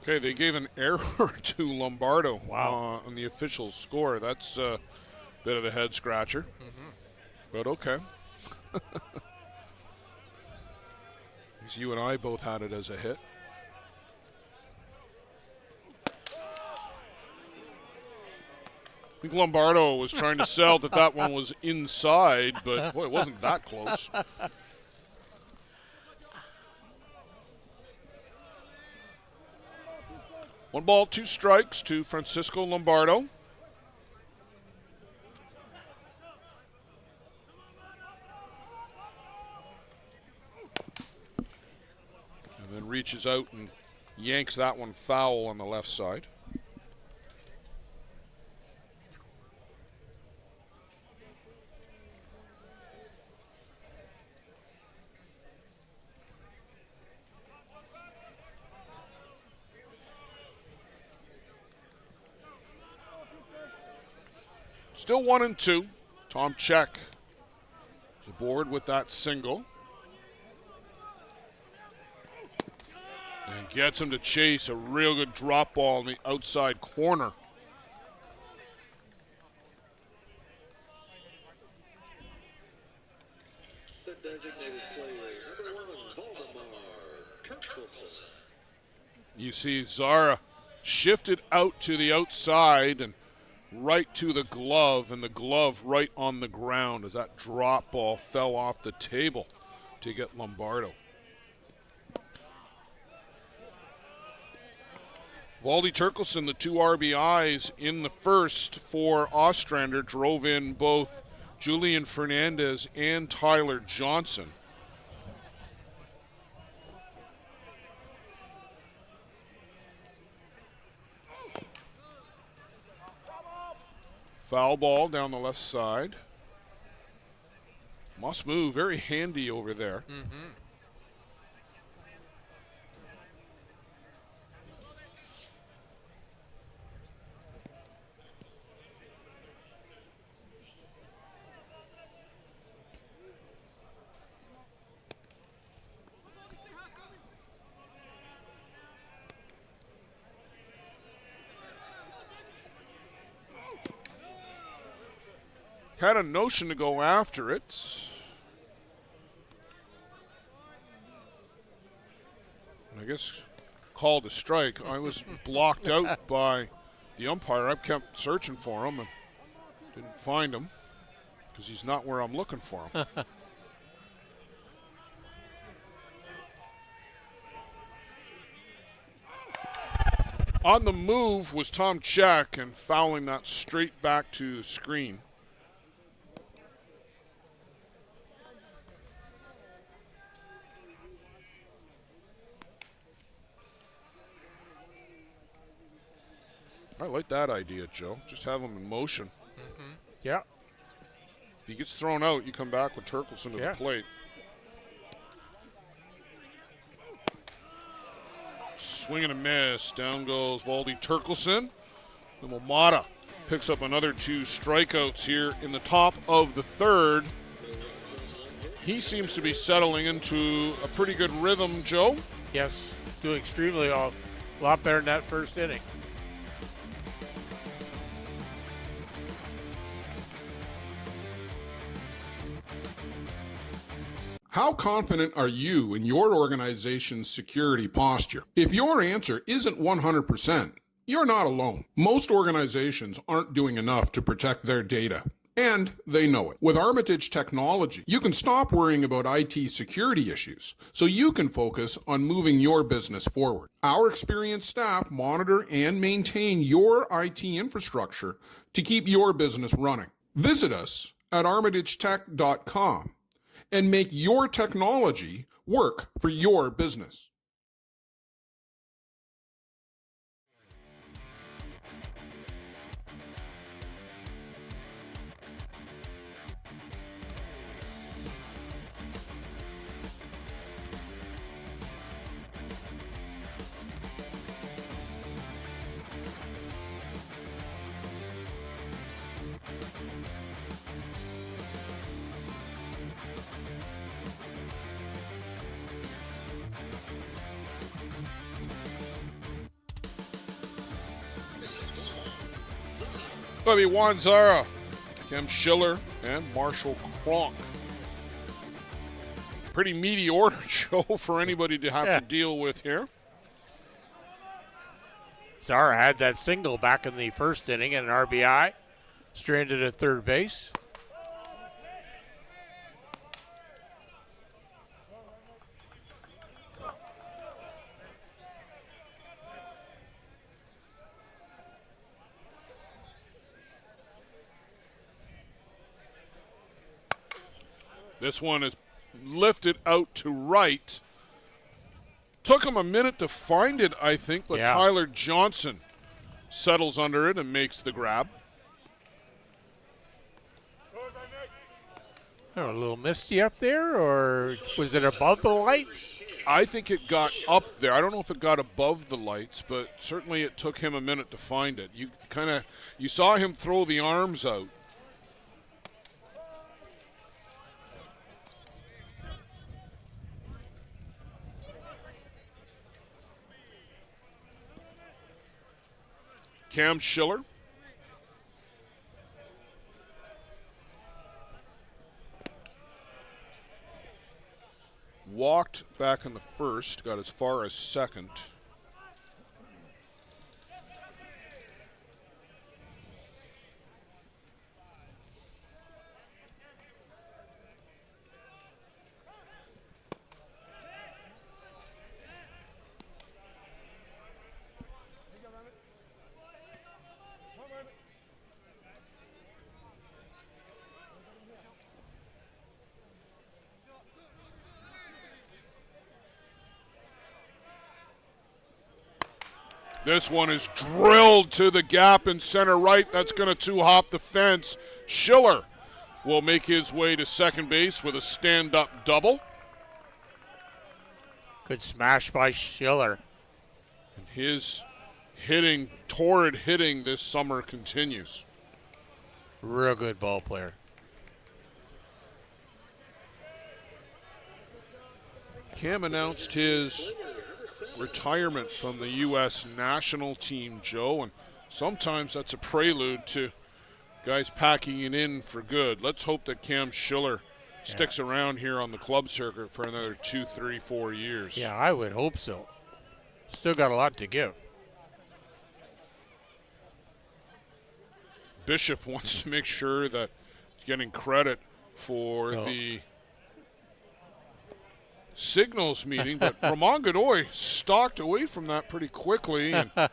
[SPEAKER 1] Okay, they gave an error to Lombardo.
[SPEAKER 2] Wow.
[SPEAKER 1] On the official score. That's a bit of a head scratcher. But okay. Because you and I both had it as a hit. I think Lombardo was trying to sell that one was inside, but boy, it wasn't that close. One ball, two strikes to Francisco Lombardo. reaches out and yanks that one foul on the left side. Still 1-2. Tom Check is aboard with that single. And gets him to chase a real good drop ball in the outside corner.
[SPEAKER 3] The designated player, number 1, Valdemar Turkelson.
[SPEAKER 1] You see Zara shifted out to the outside and right to the glove, and the glove right on the ground as that drop ball fell off the table to get Lombardo. Valdi Turkelson, the 2 RBIs in the first for Ostrander, drove in both Julian Fernandez and Tyler Johnson. Foul ball down the left side. Must move, very handy over there. Had a notion to go after it. I guess called a strike. I was blocked out by the umpire. I kept searching for him and didn't find him because he's not where I'm looking for him. On the move was Tom Check and fouling that straight back to the screen. I like that idea, Joe. Just have him in motion.
[SPEAKER 2] Yeah.
[SPEAKER 1] If he gets thrown out, you come back with Turkelson to the plate. Swing and a miss. Down goes Valdi Turkelson. And Momata picks up another 2 strikeouts here in the top of the third. He seems to be settling into a pretty good rhythm, Joe.
[SPEAKER 2] Yes, doing extremely well. A lot better than that first inning.
[SPEAKER 5] How confident are you in your organization's security posture? If your answer isn't 100%, you're not alone. Most organizations aren't doing enough to protect their data, and they know it. With Armitage Technology, you can stop worrying about IT security issues so you can focus on moving your business forward. Our experienced staff monitor and maintain your IT infrastructure to keep your business running. Visit us at armitagetech.com and make your technology work for your business.
[SPEAKER 1] It'll be Juan Zara, Kem Schiller, and Marshall Kronk. Pretty meaty order, Joe, for anybody to have to deal with here.
[SPEAKER 2] Zara had that single back in the first inning and an RBI. Stranded at third base.
[SPEAKER 1] This one is lifted out to right. Took him a minute to find it, I think, but
[SPEAKER 2] Yeah.
[SPEAKER 1] Tyler Johnson settles under it and makes the grab.
[SPEAKER 2] Oh, a little misty up there, or was it above the lights?
[SPEAKER 1] I think it got up there. I don't know if it got above the lights, but certainly it took him a minute to find it. You saw him throw the arms out. Cam Schiller. Walked back in the first, got as far as second. This one is drilled to the gap in center right. That's going to two-hop the fence. Schiller will make his way to second base with a stand-up double.
[SPEAKER 2] Good smash by Schiller.
[SPEAKER 1] And his hitting, torrid hitting this summer continues.
[SPEAKER 2] Real good ball player.
[SPEAKER 1] Cam announced his retirement from the U.S. national team, Joe, and sometimes that's a prelude to guys packing it in for good. Let's hope that Cam Schiller sticks around here on the club circuit for another 2, 3, 4 years.
[SPEAKER 2] Yeah, I would hope so. Still got a lot to give.
[SPEAKER 1] Bishop wants to make sure that he's getting credit for the signals meeting, but Ramon Godoy stalked away from that pretty quickly, and I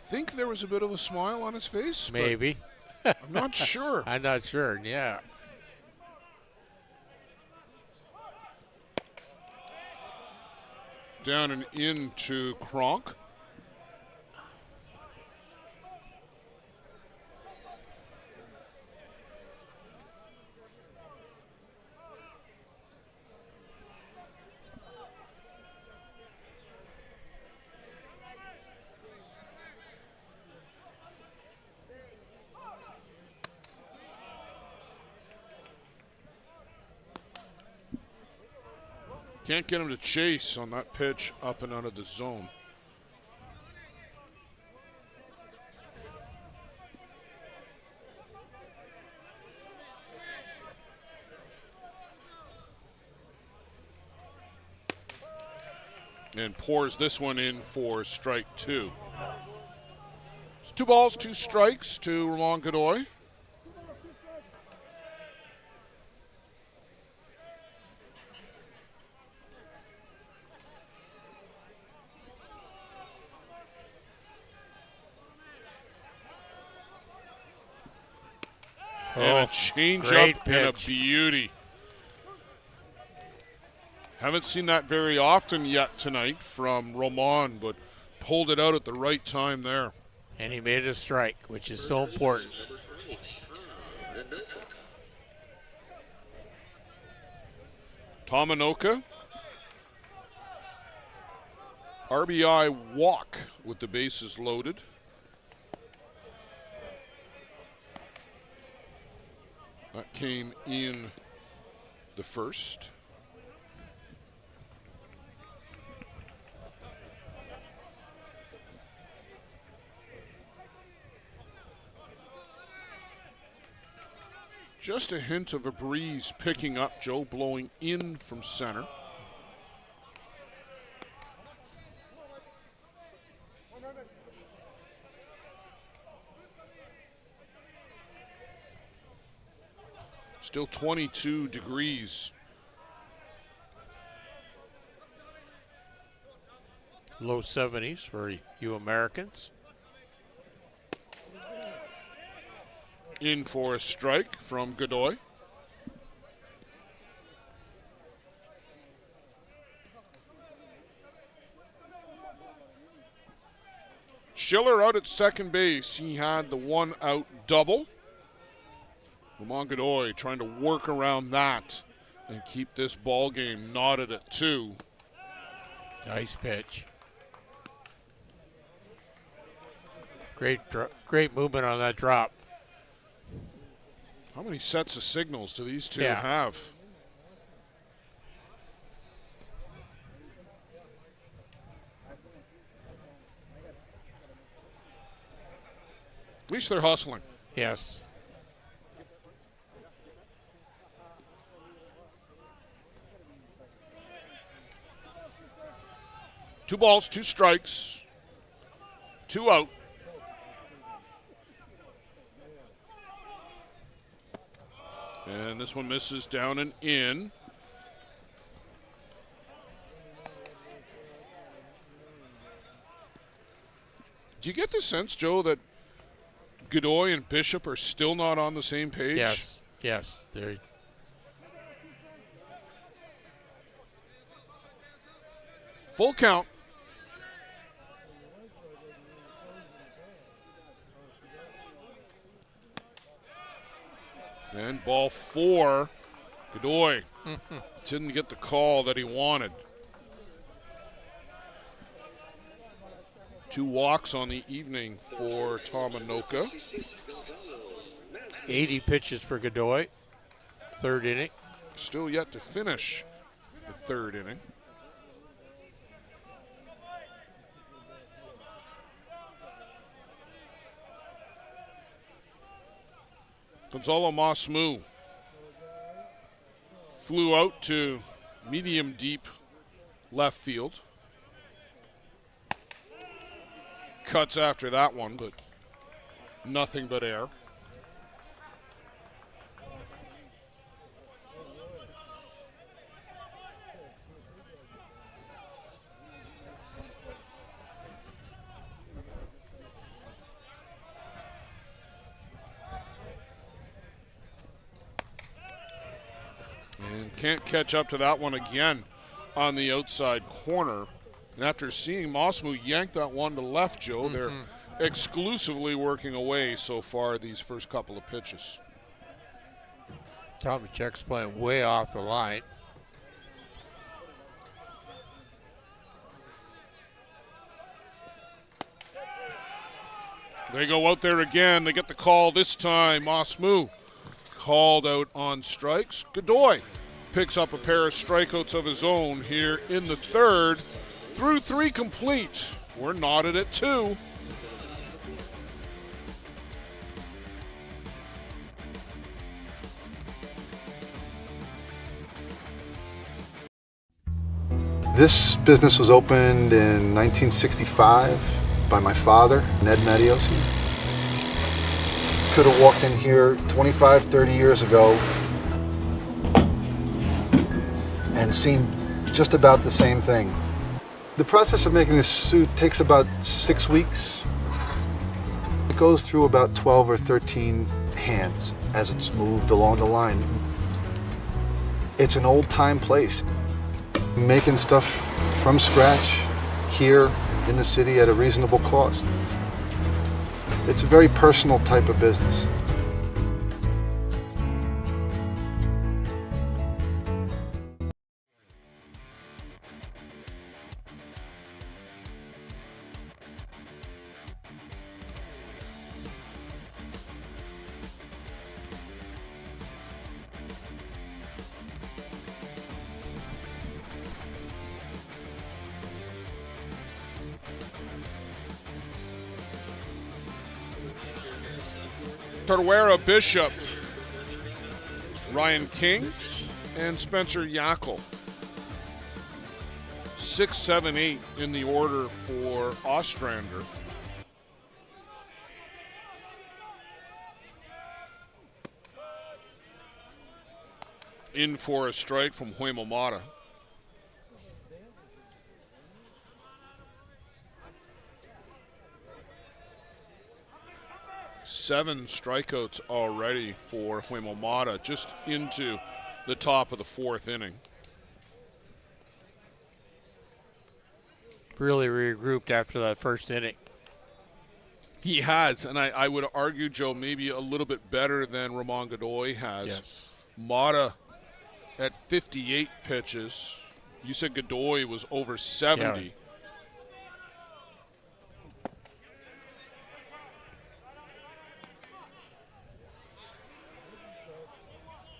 [SPEAKER 1] think there was a bit of a smile on his face.
[SPEAKER 2] Maybe.
[SPEAKER 1] I'm not sure.
[SPEAKER 2] I'm not sure, yeah.
[SPEAKER 1] Down and into Kronk. Can't get him to chase on that pitch up and out of the zone. And pours this one in for strike two. It's 2 balls, 2 strikes to Ramon Godoy. And a change-up and a beauty. Haven't seen that very often yet tonight from Roman, but pulled it out at the right time there.
[SPEAKER 2] And he made a strike, which is so important.
[SPEAKER 1] Tomanoka. RBI walk with the bases loaded. That came in the first. Just a hint of a breeze picking up, Joe, blowing in from center. Still 22 degrees.
[SPEAKER 2] Low 70s for you Americans.
[SPEAKER 1] In for a strike from Godoy. Schiller out at second base. He had the one out double. Lamont Godoy trying to work around that and keep this ball game knotted at 2.
[SPEAKER 2] Nice pitch. Great movement on that drop.
[SPEAKER 1] How many sets of signals do these two
[SPEAKER 2] Yeah.
[SPEAKER 1] have? At least they're hustling.
[SPEAKER 2] Yes.
[SPEAKER 1] Two balls, 2 strikes, 2 out. And this one misses down and in. Do you get the sense, Joe, that Godoy and Bishop are still not on the same page?
[SPEAKER 2] Yes. Yes. They're
[SPEAKER 1] Full count. And ball 4. Godoy didn't get the call that he wanted. 2 walks on the evening for Tomanoka.
[SPEAKER 2] 80 pitches for Godoy. 3rd inning.
[SPEAKER 1] Still yet to finish the 3rd inning. Gonzalo Masmu flew out to medium deep left field. Cuts after that one, but nothing but air. And can't catch up to that one again on the outside corner. And after seeing Masmu yank that one to left, Joe, they're exclusively working away so far these first couple of pitches.
[SPEAKER 2] Tomachek's playing way off the line.
[SPEAKER 1] They go out there again. They get the call this time. Masmu called out on strikes. Godoy picks up a pair of strikeouts of his own here in the 3rd. Through 3 complete. We're knotted at 2.
[SPEAKER 8] This business was opened in 1965 by my father, Ned Matiosi. Could have walked in here 25, 30 years ago and seen just about the same thing. The process of making this suit takes about 6 weeks. It goes through about 12 or 13 hands as it's moved along the line. It's an old-time place. Making stuff from scratch here in the city at a reasonable cost. It's a very personal type of business.
[SPEAKER 1] Tortuera, Bishop, Ryan King, and Spencer Yackel. 6, 7, 8 in the order for Ostrander. In for a strike from Huemomata. Seven strikeouts already for Huemomata, just into the top of the 4th inning.
[SPEAKER 2] Really regrouped after that 1st inning.
[SPEAKER 1] He has, and I would argue, Joe, maybe a little bit better than Ramon Godoy has.
[SPEAKER 2] Yes.
[SPEAKER 1] Mata at 58 pitches. You said Godoy was over 70.
[SPEAKER 2] Yeah.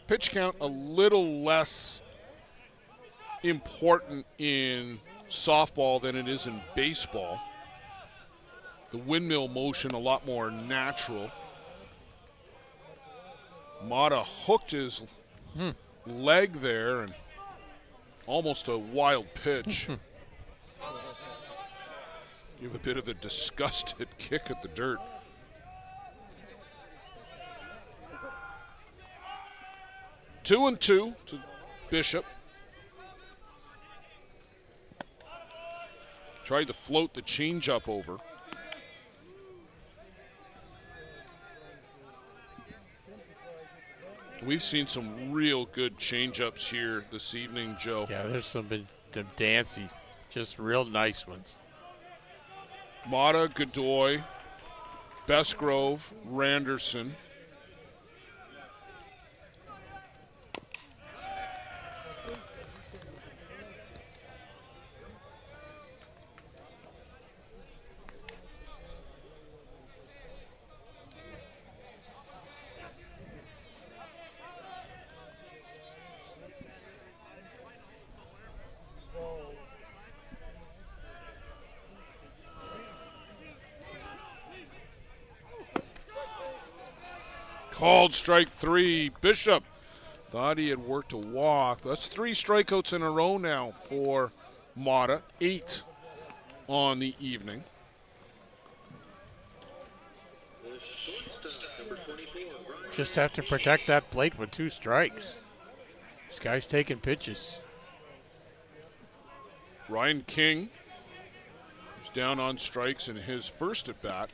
[SPEAKER 1] Pitch count a little less important in softball than it is in baseball. The windmill motion a lot more natural. Mata hooked his leg there and almost a wild pitch. Give a bit of a disgusted kick at the dirt. Two and two to Bishop. Tried to float the changeup over. We've seen some real good changeups here this evening, Joe.
[SPEAKER 2] Yeah, there's some dancy, just real nice ones.
[SPEAKER 1] Mata, Godoy, Bestgrove, Randerson. Called strike three. Bishop thought he had worked a walk. That's 3 strikeouts in a row now for Mata. 8 on the evening.
[SPEAKER 2] Just have to protect that plate with 2 strikes. This guy's taking pitches.
[SPEAKER 1] Ryan King is down on strikes in his first at bat.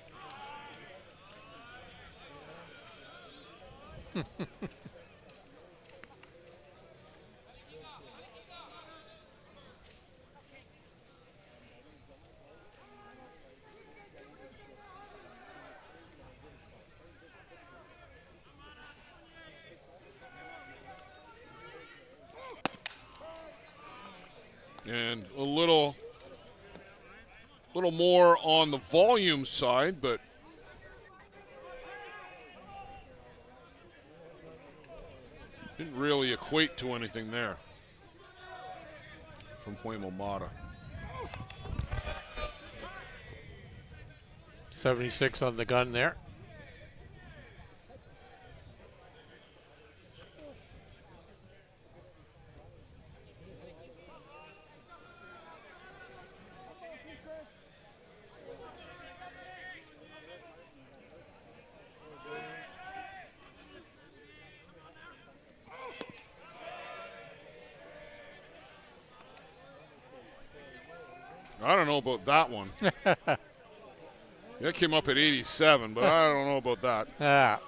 [SPEAKER 1] And a little more on the volume side, but didn't really equate to anything there from Huemo Mata.
[SPEAKER 2] 76 on the gun there.
[SPEAKER 1] I don't know about that one. That came up at 87, but I don't know about that.
[SPEAKER 2] Ah.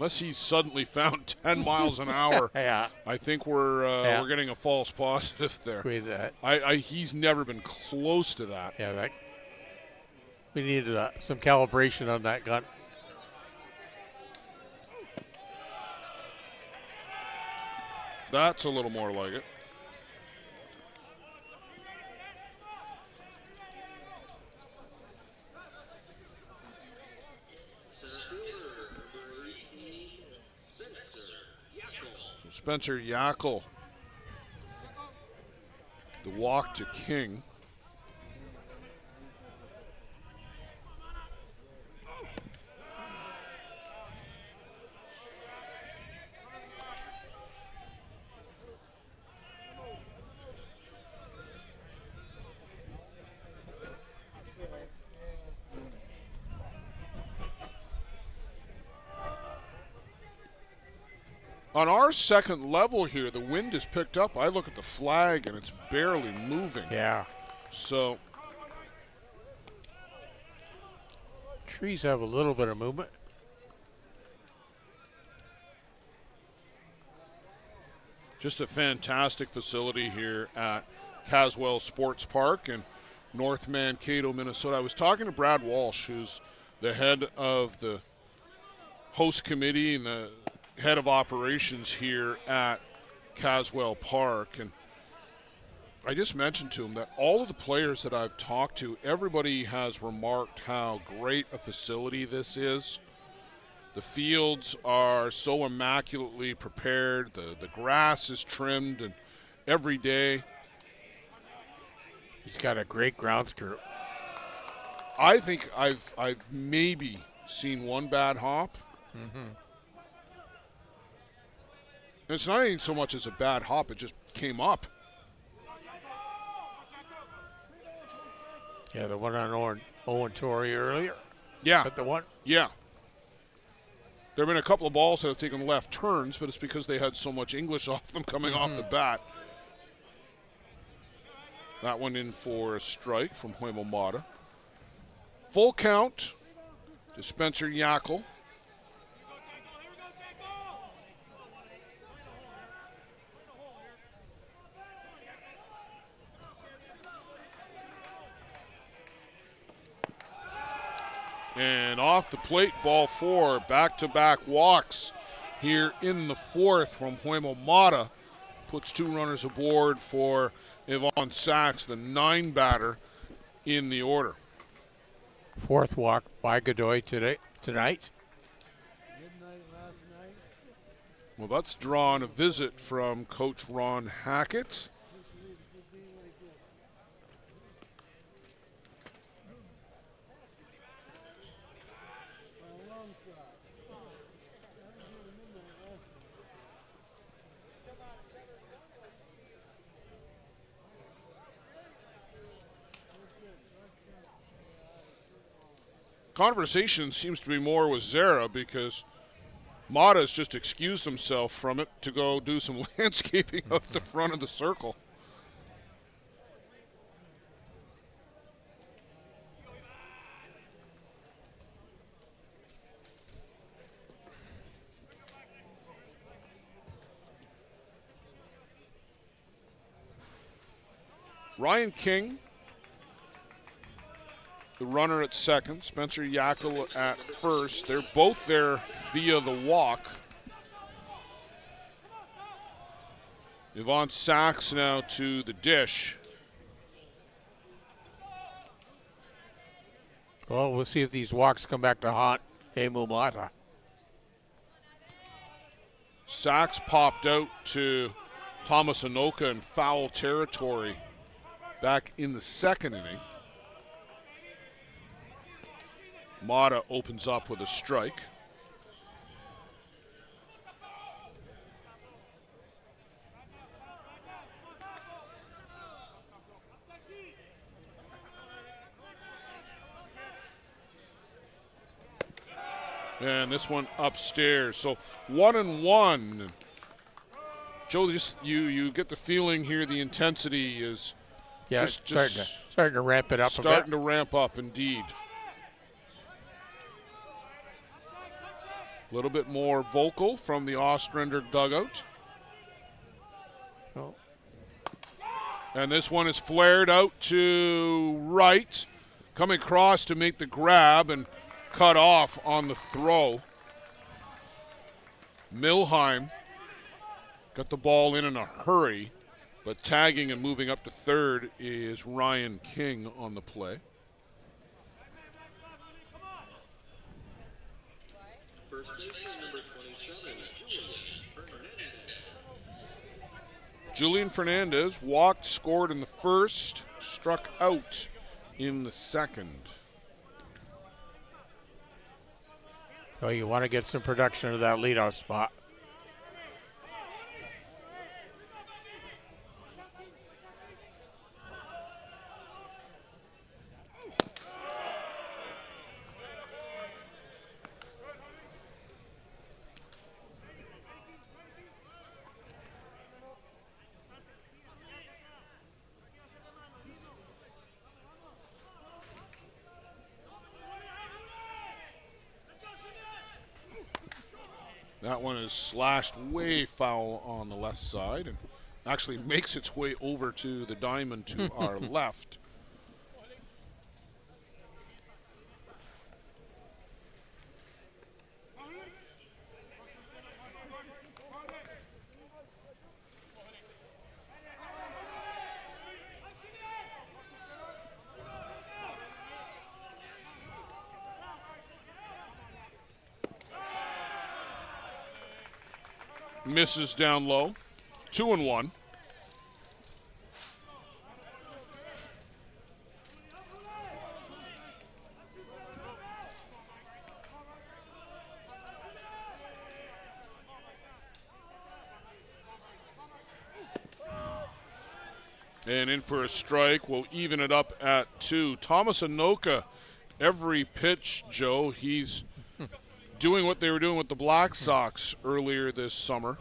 [SPEAKER 1] Unless he's suddenly found 10 miles an hour,
[SPEAKER 2] Yeah.
[SPEAKER 1] I think we're getting a false positive there.
[SPEAKER 2] Agree with that.
[SPEAKER 1] He's never been close to that.
[SPEAKER 2] Yeah, that. We needed some calibration on that gun.
[SPEAKER 1] That's a little more like it. So Spencer Yackel, the walk to King. On our second level here, the wind is picked up. I look at the flag and it's barely moving.
[SPEAKER 2] Yeah.
[SPEAKER 1] So
[SPEAKER 2] Trees have a little bit of movement.
[SPEAKER 1] just a fantastic facility here at Caswell Sports Park in North Mankato, Minnesota. I was talking to Brad Walsh, who's the head of the host committee and the head of operations here at Caswell Park, and I just mentioned to him that all of the players that I've talked to, everybody has remarked how great a facility this is. The fields are so immaculately prepared. The grass is trimmed and every day.
[SPEAKER 2] He's got a great grounds crew.
[SPEAKER 1] I think I've maybe seen one bad hop.
[SPEAKER 2] Mm-hmm.
[SPEAKER 1] It's not even so much as a bad hop, it just came up.
[SPEAKER 2] Yeah, the one on Owen Torrey earlier.
[SPEAKER 1] Yeah.
[SPEAKER 2] But the one.
[SPEAKER 1] Yeah. There have been a couple of balls that have taken left turns, but it's because they had so much English off them coming off the bat. That one in for a strike from Hoimo Mata. Full count to Spencer Yackel. And off the plate, ball four, back-to-back walks here in the fourth from Hoimo Mata. Puts two runners aboard for Yvonne Sachs, the 9 batter in the order.
[SPEAKER 2] Fourth walk by Godoy tonight.
[SPEAKER 1] Well, that's drawn a visit from Coach Ron Hackett. Conversation seems to be more with Zara because Mata's just excused himself from it to go do some landscaping out the front of the circle. Ryan King, the runner at second, Spencer Yackel at first. They're both there via the walk. Yvonne Sachs now to the dish.
[SPEAKER 2] Well, we'll see if these walks come back to haunt Hoimo Mata.
[SPEAKER 1] Sachs popped out to Thomas Anoka in foul territory back in the second inning. Mata opens up with a strike. And this one upstairs. So 1-1. Joe, just you get the feeling here the intensity is
[SPEAKER 2] starting to ramp it up a bit.
[SPEAKER 1] Starting to ramp up indeed. A little bit more vocal from the Ostrander dugout.
[SPEAKER 2] Oh.
[SPEAKER 1] And this one is flared out to right. Coming across to make the grab and cut off on the throw. Milheim got the ball in a hurry, but tagging and moving up to third is Ryan King on the play.
[SPEAKER 3] First baseman number 27,
[SPEAKER 1] Julian Fernandez walked, scored in the first, struck out in the second.
[SPEAKER 2] Oh, you want to get some production of that leadoff spot.
[SPEAKER 1] That one is slashed way foul on the left side and actually makes its way over to the diamond to our left. Misses down low. 2-1. And in for a strike. We'll even it up at 2. Thomas Anoka, every pitch, Joe, he's doing what they were doing with the Black Sox earlier this summer.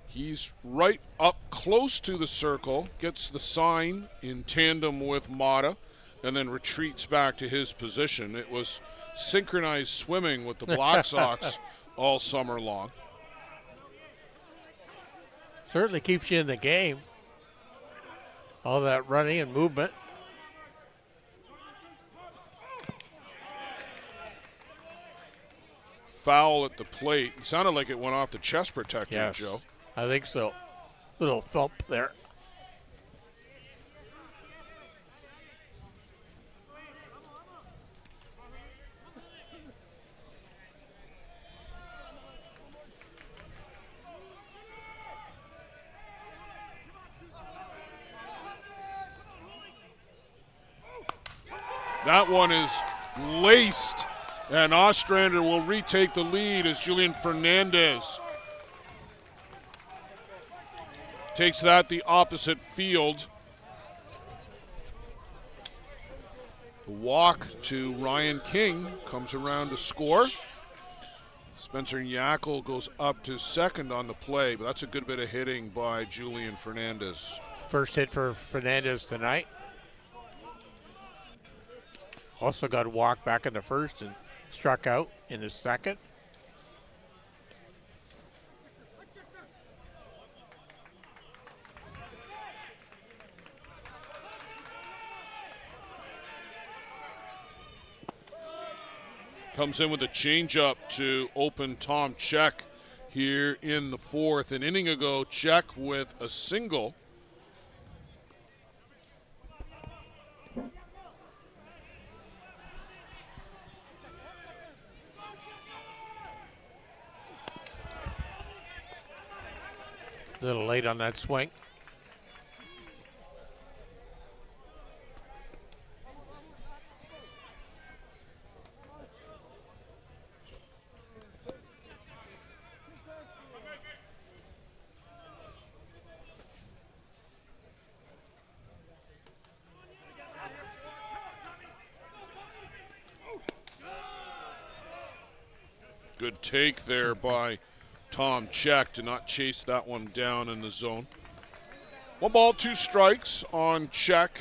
[SPEAKER 1] He's right up close to the circle, gets the sign in tandem with Mata, and then retreats back to his position. It was synchronized swimming with the Black Sox all summer long.
[SPEAKER 2] Certainly keeps you in the game. All that running and movement.
[SPEAKER 1] Foul at the plate. It sounded like it went off the chest protector,
[SPEAKER 2] Yes,
[SPEAKER 1] Joe.
[SPEAKER 2] I think so. Little thump there.
[SPEAKER 1] That one is laced, and Ostrander will retake the lead as Julian Fernandez takes that the opposite field. The walk to Ryan King comes around to score. Spencer Yackel goes up to second on the play, but that's a good bit of hitting by Julian Fernandez.
[SPEAKER 2] First hit for Fernandez tonight. Also got a walk back in the first and struck out in the second.
[SPEAKER 1] Comes in with a changeup to open Tom Check here in the fourth. An inning ago, Check with a single.
[SPEAKER 2] A little late on that swing.
[SPEAKER 1] Good take there by Tom Check to not chase that one down in the zone. 1 ball, 2 strikes on Check.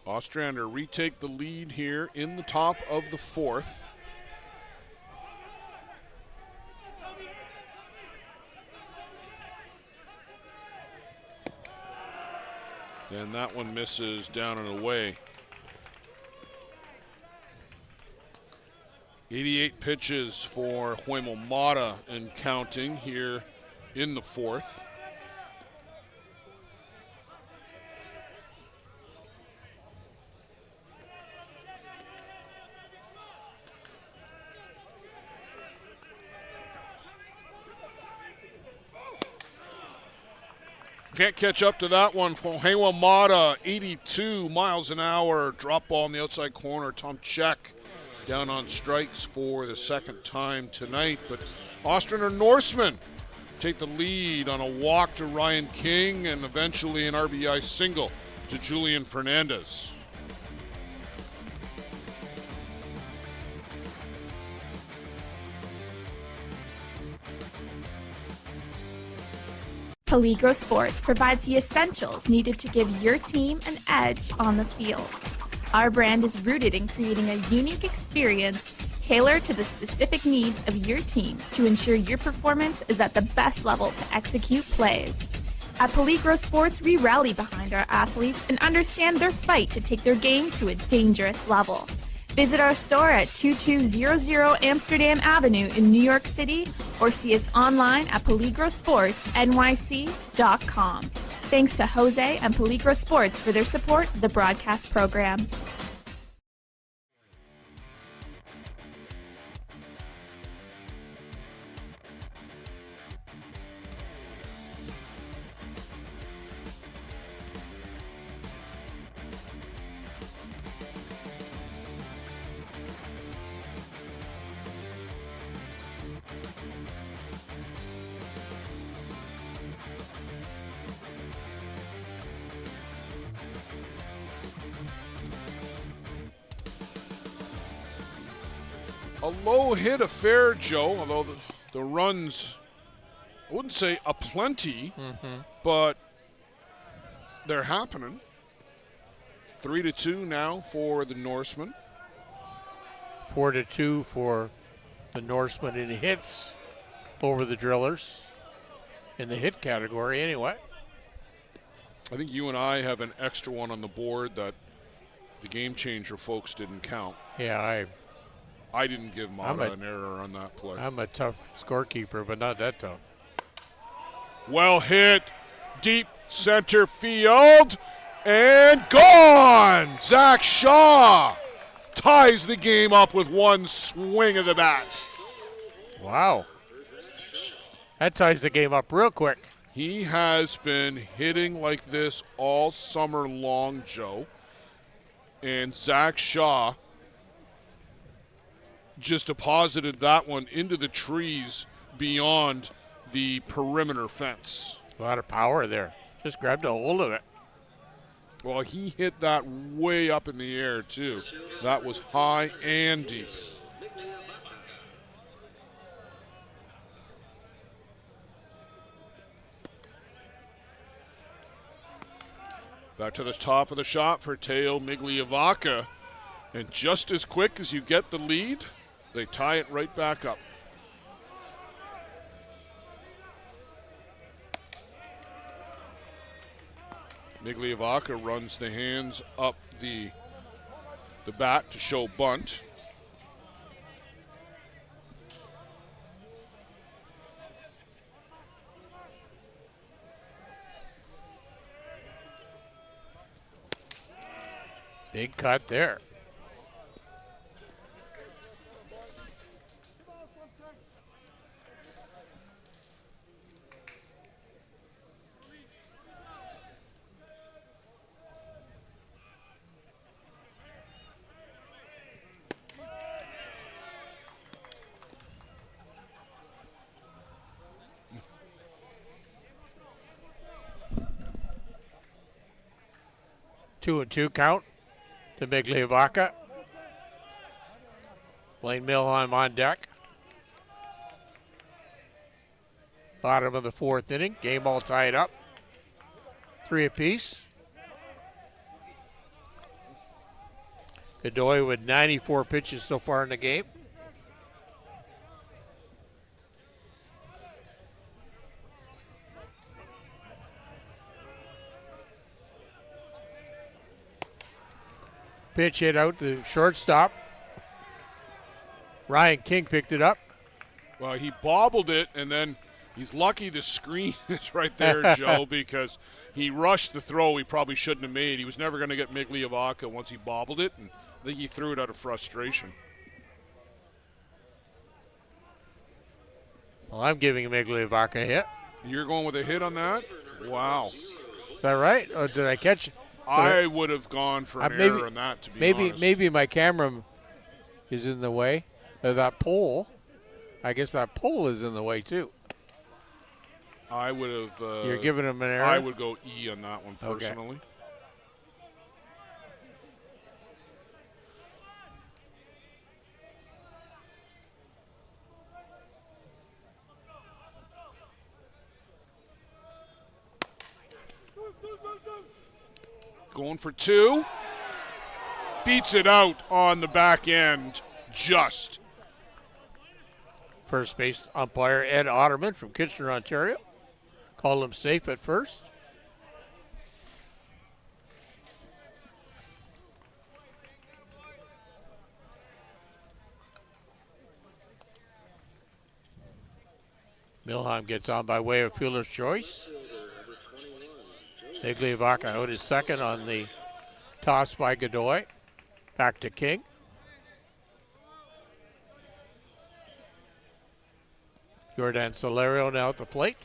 [SPEAKER 1] Ostrander retake the lead here in the top of the fourth. And that one misses down and away. 88 pitches for Huemo Mata and counting here in the fourth. Can't catch up to that one from Huemo Mata, 82 miles an hour. Drop ball in the outside corner. Tom Check down on strikes for the second time tonight. But Ostrander Norsemen take the lead on a walk to Ryan King and eventually an RBI single to Julian Fernandez.
[SPEAKER 9] Peligro Sports provides the essentials needed to give your team an edge on the field. Our brand is rooted in creating a unique experience tailored to the specific needs of your team to ensure your performance is at the best level to execute plays. At Peligro Sports, we rally behind our athletes and understand their fight to take their game to a dangerous level. Visit our store at 2200 Amsterdam Avenue in New York City or see us online at peligrosportsnyc.com. Thanks to Jose and Peligro Sports for their support of the broadcast program.
[SPEAKER 1] A low hit affair, Joe, although the runs, I wouldn't say aplenty, but they're happening. 3-2 now for the Norsemen.
[SPEAKER 2] 4-2 for the Norsemen in hits over the Drillers, in the hit category anyway.
[SPEAKER 1] I think you and I have an extra one on the board that the Game Changer folks didn't count.
[SPEAKER 2] Yeah,
[SPEAKER 1] I didn't give Mata an error on that play.
[SPEAKER 2] I'm a tough scorekeeper, but not that tough.
[SPEAKER 1] Well hit, deep center field, and gone! Zach Shaw ties the game up with one swing of the bat.
[SPEAKER 2] Wow. That ties the game up real quick.
[SPEAKER 1] He has been hitting like this all summer long, Joe. And Zach Shaw just deposited that one into the trees beyond the perimeter fence.
[SPEAKER 2] A lot of power there. Just grabbed a hold of it.
[SPEAKER 1] Well, he hit that way up in the air, too. That was high and deep. Back to the top of the shot for Teo Migliavaca. And just as quick as you get the lead, they tie it right back up. Migliavaca runs the hands up the bat to show bunt.
[SPEAKER 2] Big cut there. Two and two count to Migliavaca. Blaine Milheim on deck. Bottom of the fourth inning. Game all tied up. 3 apiece. Godoy with 94 pitches so far in the game. Pitch hit out the shortstop. Ryan King picked it up.
[SPEAKER 1] Well, he bobbled it, and then he's lucky the screen is right there, Joe, because he rushed the throw he probably shouldn't have made. He was never going to get Migliavaca once he bobbled it, and I think he threw it out of frustration.
[SPEAKER 2] Well, I'm giving Migliavaca a hit.
[SPEAKER 1] You're going with a hit on that? Wow.
[SPEAKER 2] Is that right? Or did I catch it?
[SPEAKER 1] I would have gone for an error on that, to be honest.
[SPEAKER 2] Maybe my camera is in the way. That pole, I guess that pole is in the way too.
[SPEAKER 1] I would have.
[SPEAKER 2] You're giving him an error?
[SPEAKER 1] I would go E on that one personally.
[SPEAKER 2] Okay.
[SPEAKER 1] Going for two. Beats it out on the back end just.
[SPEAKER 2] First base umpire Ed Otterman from Kitchener, Ontario. Called him safe at first. Milheim gets on by way of fielder's choice. Igliavaca out his second on the toss by Godoy. Back to King. Jordan Solario now at the plate.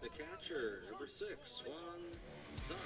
[SPEAKER 3] The catcher, number 6, Swan Zan.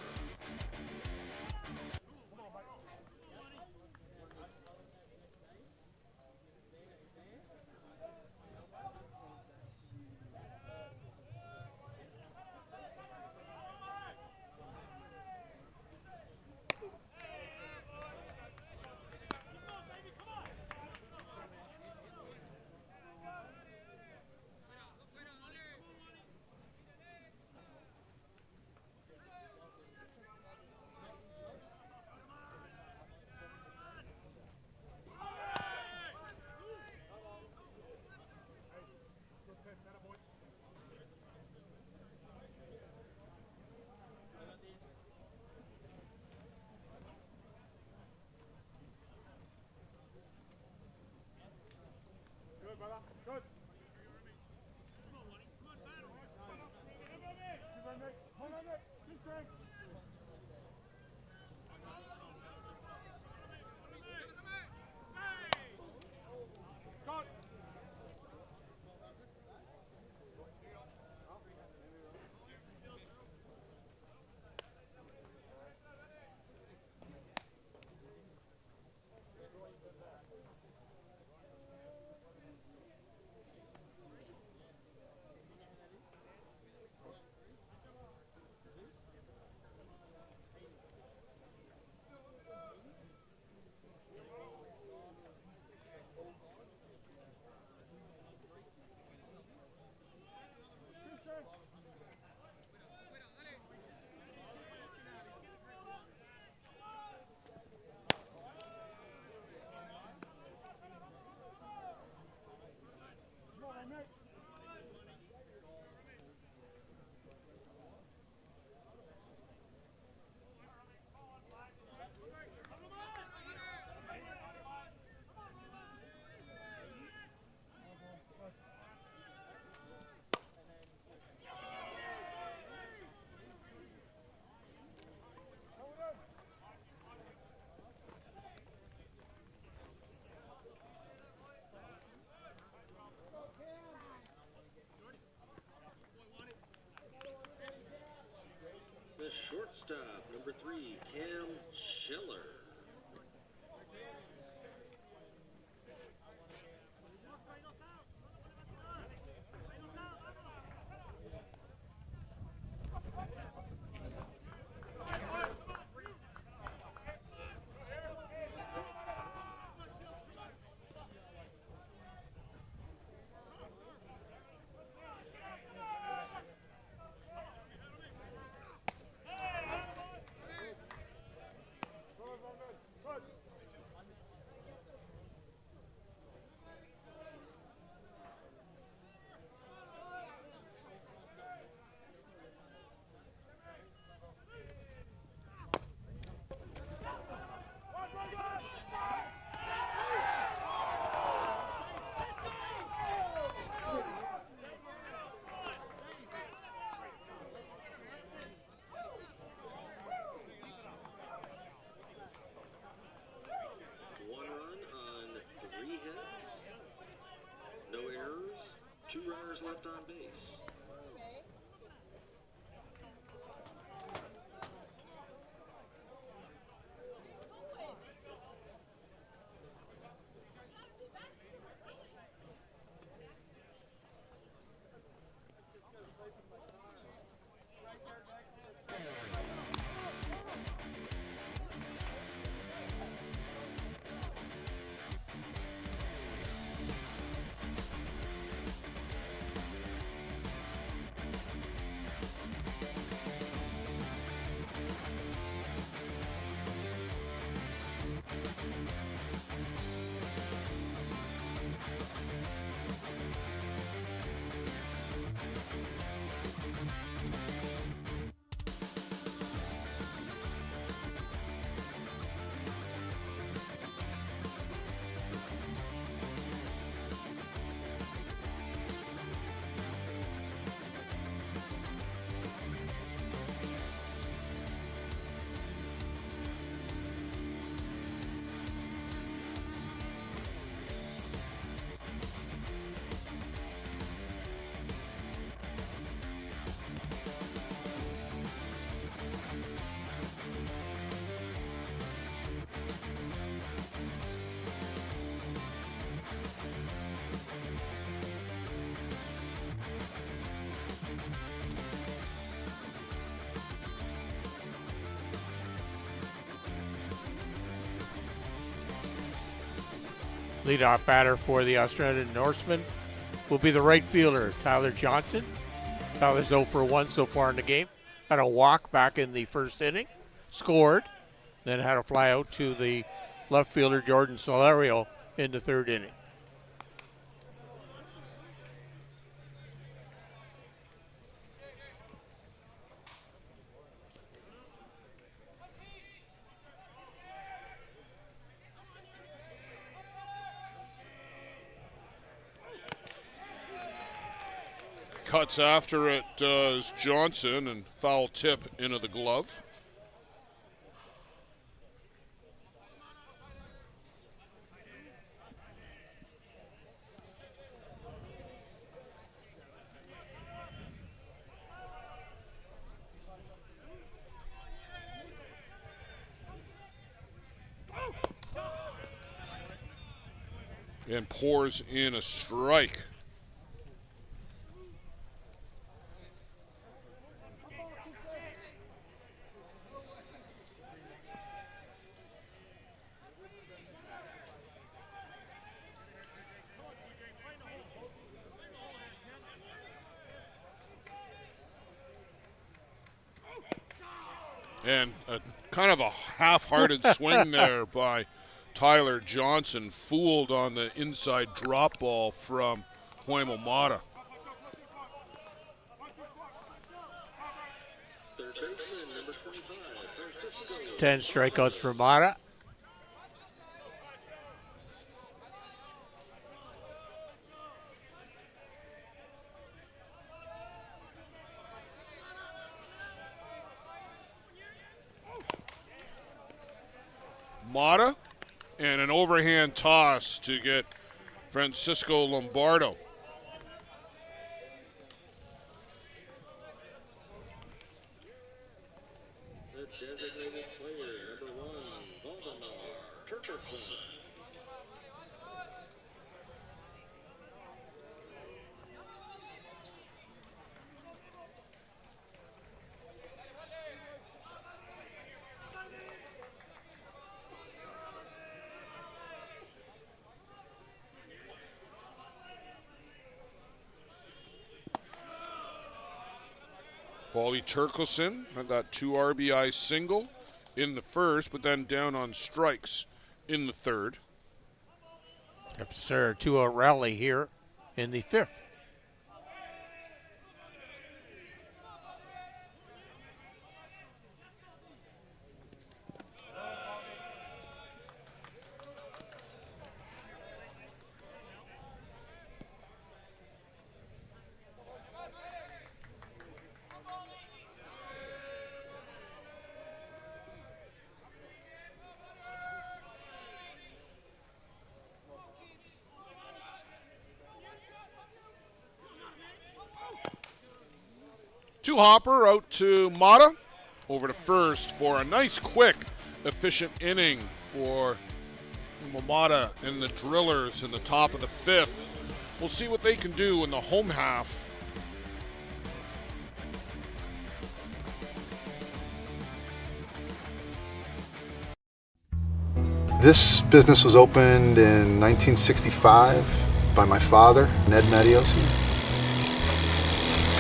[SPEAKER 3] The shortstop, number 3, Cam Schiller. 2 runners left on base.
[SPEAKER 2] Leadoff batter for the Ostrander Norsemen will be the right fielder, Tyler Johnson. Tyler's 0 for 1 so far in the game. Had a walk back in the first inning, scored, then had a fly out to the left fielder, Jordan Solario, in the third inning.
[SPEAKER 1] Cuts after it does Johnson, and foul tip into the glove. And pours in a strike. And a kind of a half-hearted swing there by Tyler Johnson, fooled on the inside drop ball from Huemo Mata.
[SPEAKER 3] Third baseman, number 25, Francisco.
[SPEAKER 2] 10 strikeouts for Mata.
[SPEAKER 1] Mata, and an overhand toss to get Francisco Lombardo.
[SPEAKER 3] The designated player, number 1, Valdemar Turtelson.
[SPEAKER 1] Paulie Turkelson had that 2 RBI single in the first, but then down on strikes in the third.
[SPEAKER 2] After a 2-out rally here in the fifth.
[SPEAKER 1] To Hopper, out to Mata. Over to first for a nice, quick, efficient inning for Mata and the Drillers in the top of the fifth. We'll see what they can do in the home half.
[SPEAKER 8] This business was opened in 1965 by my father, Ned Matiosi.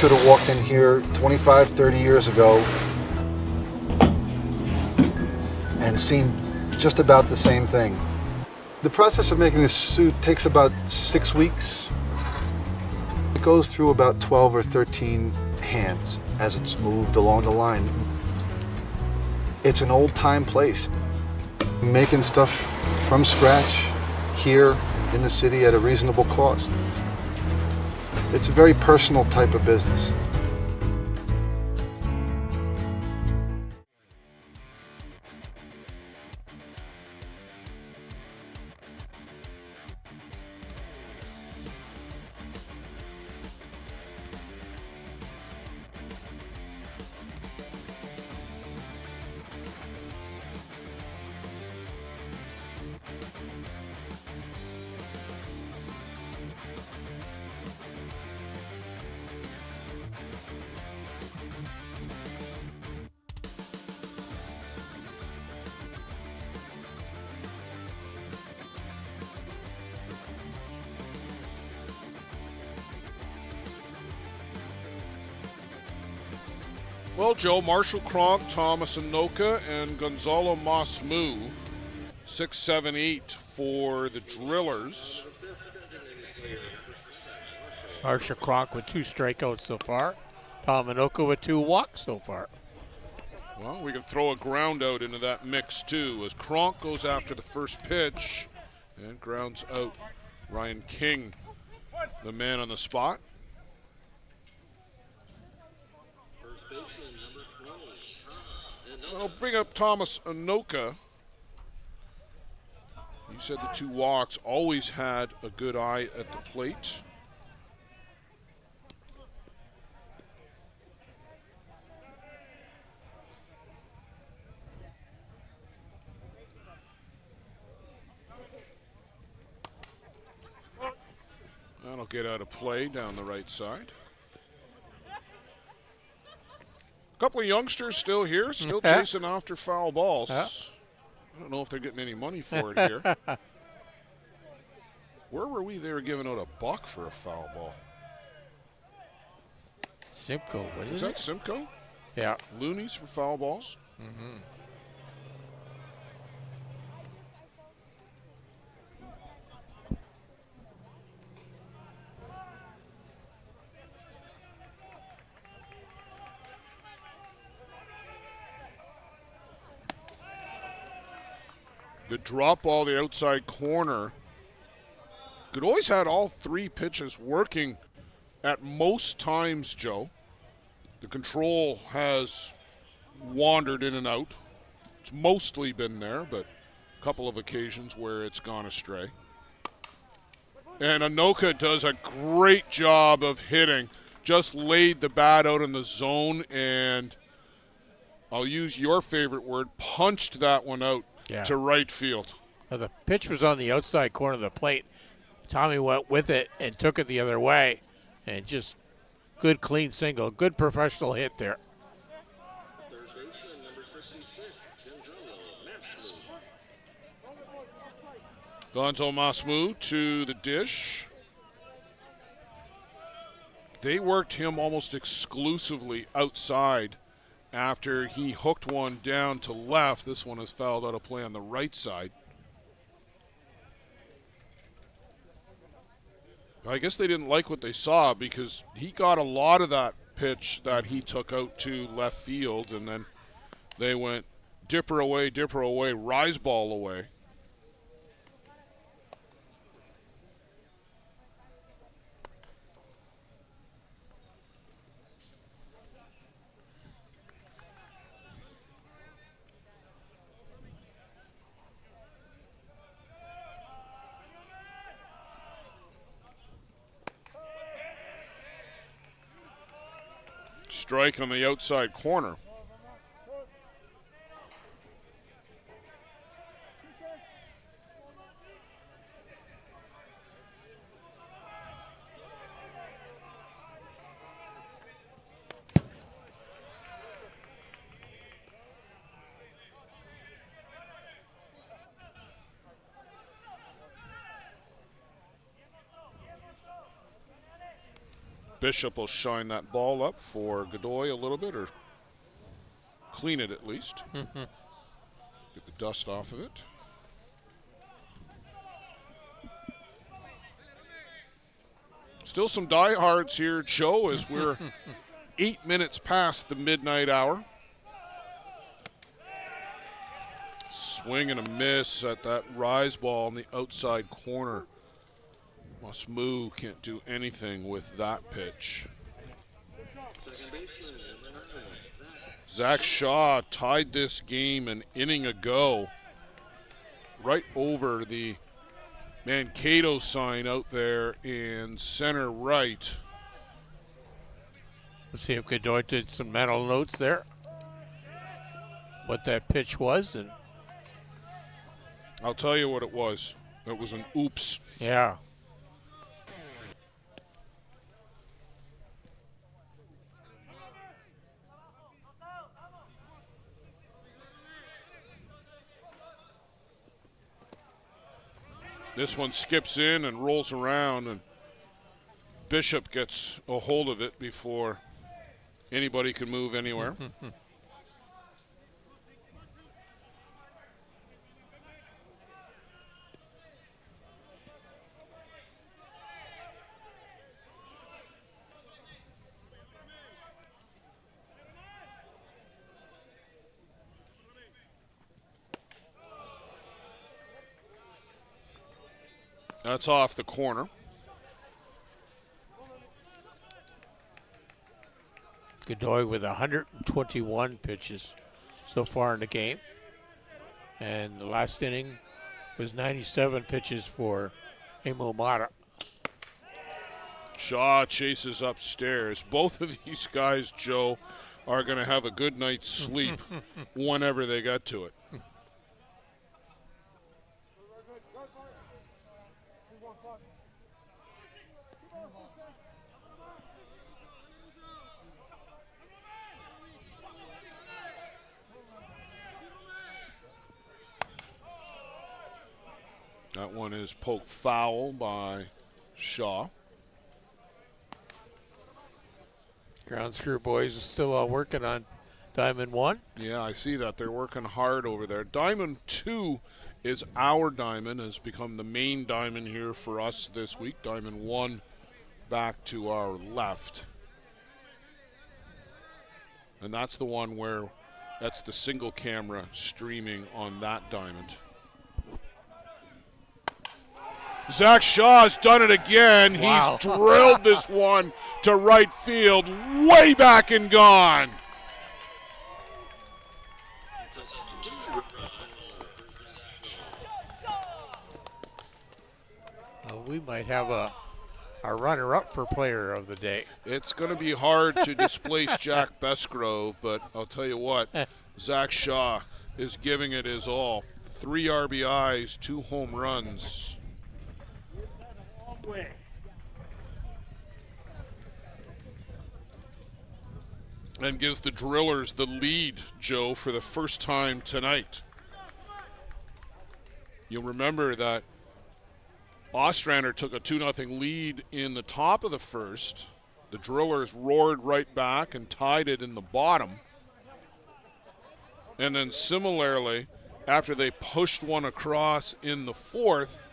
[SPEAKER 8] Could have walked in here 25, 30 years ago and seen just about the same thing. The process of making this suit takes about 6 weeks. It goes through about 12 or 13 hands as it's moved along the line. It's an old-time place. Making stuff from scratch here in the city at a reasonable cost. It's a very personal type of business.
[SPEAKER 1] Well, Joe, Marshall Kronk, Thomas Anoka, and Gonzalo Masmu, 6, 7, 8 for the Drillers.
[SPEAKER 2] Marshall Kronk with 2 strikeouts so far. Tom Anoka with 2 walks so far.
[SPEAKER 1] Well, we can throw a ground out into that mix, too, as Kronk goes after the first pitch and grounds out Ryan King, the man on the spot. I'll bring up Thomas Anoka. You said the 2 walks, always had a good eye at the plate. That'll get out of play down the right side. A couple of youngsters still here, still chasing after foul balls. I don't know if they're getting any money for it here. Where were we? They were giving out $1 for a foul ball.
[SPEAKER 2] Simcoe, wasn't it?
[SPEAKER 1] Is that Simcoe?
[SPEAKER 2] Yeah.
[SPEAKER 1] Loonies for foul balls.
[SPEAKER 2] Mm-hmm.
[SPEAKER 1] The drop ball, the outside corner. Good always had all 3 pitches working at most times, Joe. The control has wandered in and out. It's mostly been there, but a couple of occasions where it's gone astray. And Anoka does a great job of hitting. Just laid the bat out in the zone, and I'll use your favorite word, punched that one out.
[SPEAKER 2] Yeah.
[SPEAKER 1] To right field.
[SPEAKER 2] Well, the pitch was on the outside corner of the plate. Tommy went with it and took it the other way. And just good, clean single. Good professional hit there.
[SPEAKER 1] Gonzo Masmu to the dish. They worked him almost exclusively outside. After he hooked one down to left, this one is fouled out of play on the right side. I guess they didn't like what they saw because he got a lot of that pitch that he took out to left field, and then they went dipper away, rise ball away. Strike on the outside corner. Bishop will shine that ball up for Godoy a little bit, or clean it at least. Get the dust off of it. Still some diehards here, Joe, as we're 8 minutes past the midnight hour. Swing and a miss at that rise ball in the outside corner. Masmu can't do anything with that pitch. Zach Shaw tied this game an inning ago, right over the Mankato sign out there in center right.
[SPEAKER 2] Let's see if Godoy did some mental notes there, what that pitch was, and
[SPEAKER 1] I'll tell you what it was. It was an oops.
[SPEAKER 2] yeah.
[SPEAKER 1] This one skips in and rolls around, and Bishop gets a hold of it before anybody can move anywhere. That's off the corner.
[SPEAKER 2] Godoy with 121 pitches so far in the game. And the last inning was 97 pitches for Emo Mata.
[SPEAKER 1] Shaw chases upstairs. Both of these guys, Joe, are going to have a good night's sleep whenever they get to it. That one is poked foul by Shaw.
[SPEAKER 2] Ground Screw boys are still working on Diamond 1.
[SPEAKER 1] Yeah, I see that. They're working hard over there. Diamond 2 is our diamond, has become the main diamond here for us this week. Diamond 1 back to our left. And that's the one where that's the single camera streaming on that diamond. Zach Shaw's done it again.
[SPEAKER 2] Wow.
[SPEAKER 1] He's drilled this one to right field, way back and gone.
[SPEAKER 2] We might have a runner-up for player of the day.
[SPEAKER 1] It's going to be hard to displace Jack Besgrove, but I'll tell you what, Zach Shaw is giving it his all. 3 RBIs, 2 home runs. And gives the Drillers the lead, Joe, for the first time tonight. You'll remember that Ostrander took a 2-0 lead in the top of the first. The Drillers roared right back and tied it in the bottom. And then similarly, after they pushed one across in the fourth,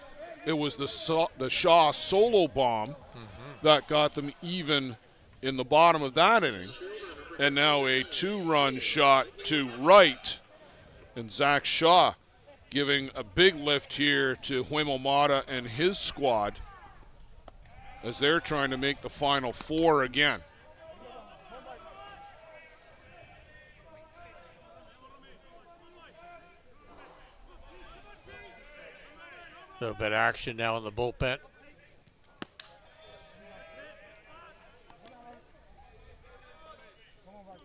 [SPEAKER 1] it was the Shaw solo bomb that got them even in the bottom of that inning. And now a 2-run shot to right. And Zach Shaw giving a big lift here to Huemo Mata and his squad as they're trying to make the Final Four again.
[SPEAKER 2] A little bit of action now in the bullpen.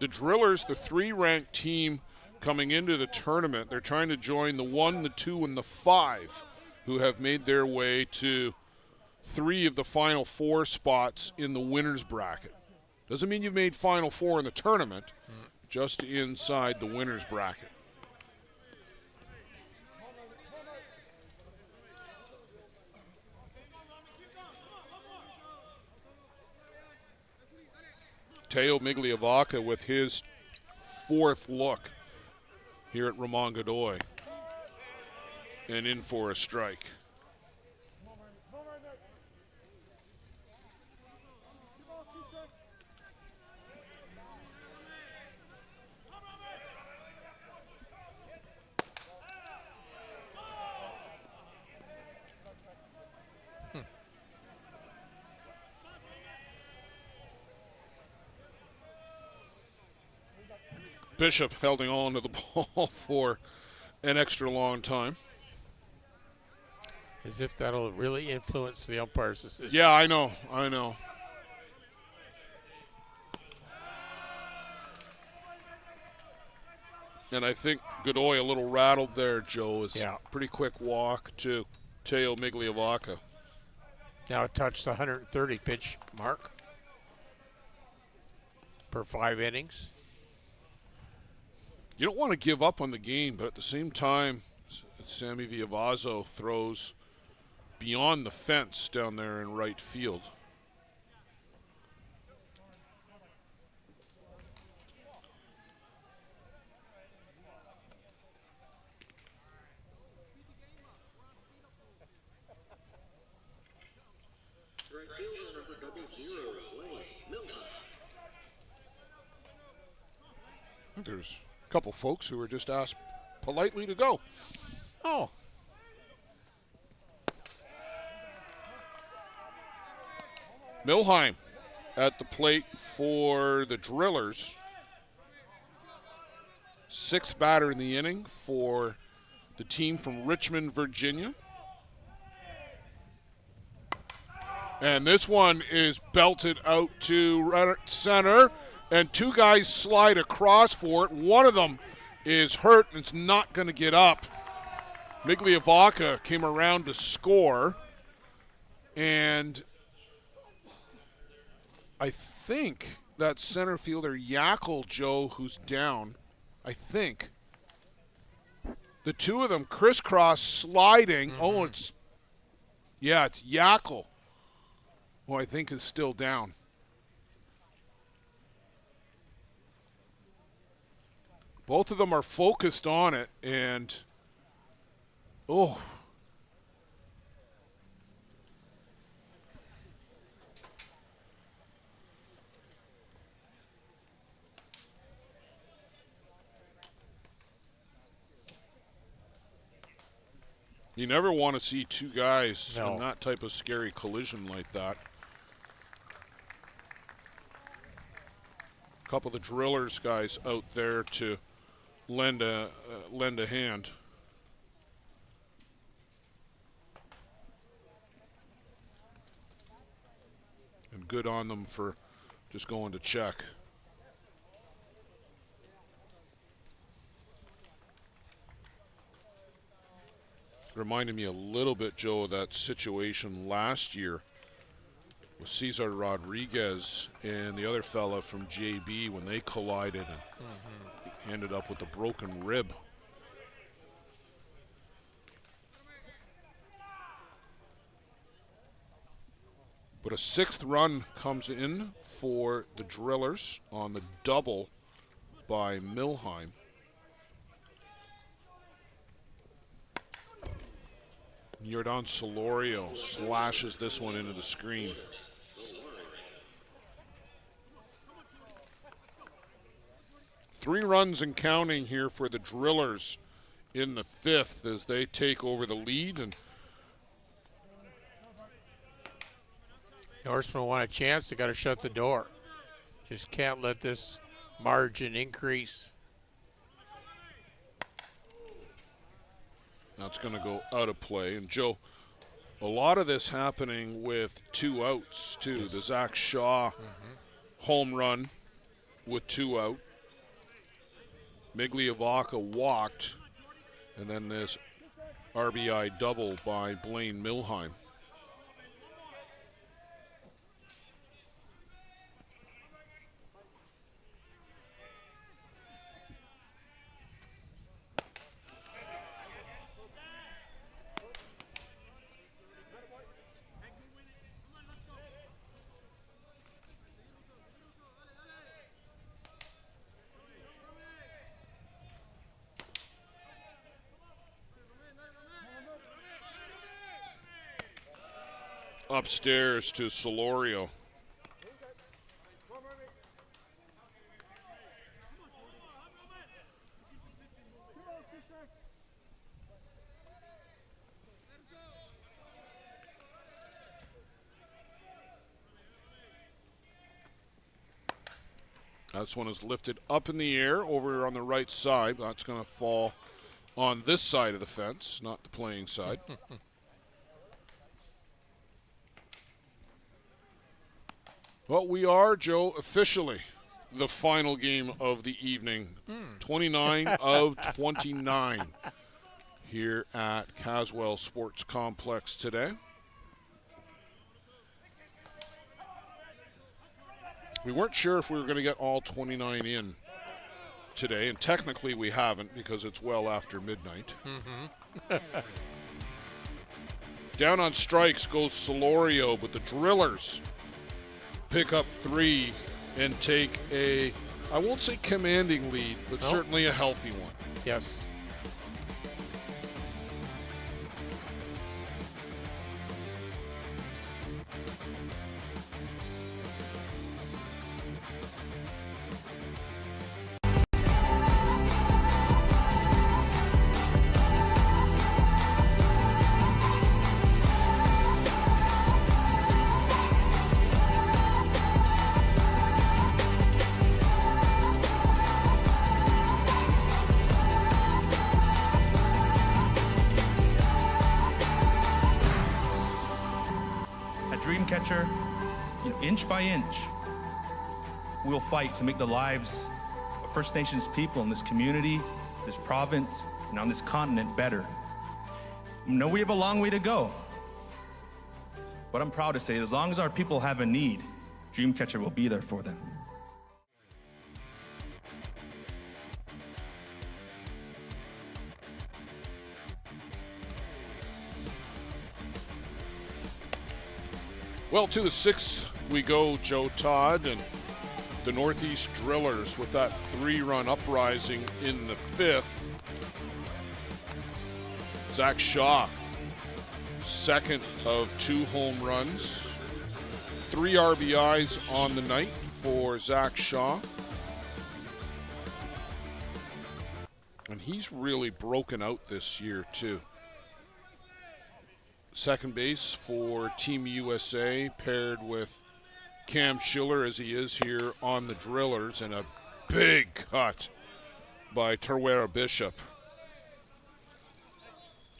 [SPEAKER 1] The Drillers, the 3-ranked team coming into the tournament, they're trying to join the 1, the 2, and the 5 who have made their way to 3 of the final 4 spots in the winner's bracket. Doesn't mean you've made Final 4 in the tournament, just inside the winner's bracket. Teo Migliavaca with his 4th look here at Ramon Godoy. And in for a strike. Bishop holding on to the ball for an extra long time.
[SPEAKER 2] As if that'll really influence the umpire's decision.
[SPEAKER 1] Yeah, I know. And I think Godoy a little rattled there, Joe. Is pretty quick walk to Teo Migliavaca.
[SPEAKER 2] Now it touched the 130 pitch mark per 5 innings.
[SPEAKER 1] You don't want to give up on the game, but at the same time, Sammy Viavazzo throws beyond the fence down there in right field.
[SPEAKER 3] Right fielder number 0, Milton.
[SPEAKER 1] There's a couple folks who were just asked politely to go.
[SPEAKER 2] Oh.
[SPEAKER 1] Milheim at the plate for the Drillers. 6th batter in the inning for the team from Richmond, Virginia. And this one is belted out to right center, and 2 guys slide across for it. One of them is hurt and it's not going to get up. Migliavaca came around to score, and I think that center fielder Yackel, Joe, who's down, I think. The 2 of them crisscross sliding. Oh, it's Yackel, who I think is still down. Both of them are focused on it, and you never want to see 2 guys in that type of scary collision like that. A couple of the Drillers guys out there to lend a hand. And good on them for just going to check. Reminded me a little bit, Joe, of that situation last year with Cesar Rodriguez and the other fella from JB when they collided and ended up with a broken rib. But a 6th run comes in for the Drillers on the double by Milheim. Jordan Solorio slashes this one into the screen. Three runs and counting here for the Drillers in the 5th as they take over the lead. And
[SPEAKER 2] Norsemen want a chance. They got to shut the door. Just can't let this margin increase.
[SPEAKER 1] That's going to go out of play. And Joe, a lot of this happening with 2 outs too. The Zach Shaw home run with 2 out. Migliavaca walked, and then this RBI double by Blaine Milheim. Upstairs to Solorio. This one is lifted up in the air over on the right side. That's going to fall on this side of the fence, not the playing side. Well, we are, Joe, officially the final game of the evening. 29 of 29 here at Caswell Sports Complex today. We weren't sure if we were going to get all 29 in today, and technically we haven't because it's well after midnight. Down on strikes goes Solorio, but the Drillers pick up 3 and take a, I won't say commanding lead, but certainly a healthy one.
[SPEAKER 2] Yes.
[SPEAKER 4] Dreamcatcher, inch by inch, we'll fight to make the lives of First Nations people in this community, this province, and on this continent better. I know we have a long way to go, but I'm proud to say as long as our people have a need, Dreamcatcher will be there for them.
[SPEAKER 1] Well, to the 6th we go, Joe Todd, and the Northeast Drillers with that 3-run uprising in the 5th. Zach Shaw, second of 2 home runs. 3 RBIs on the night for Zach Shaw. And he's really broken out this year, too. Second base for Team USA, paired with Cam Schiller as he is here on the Drillers, and a big cut by Terwera Bishop.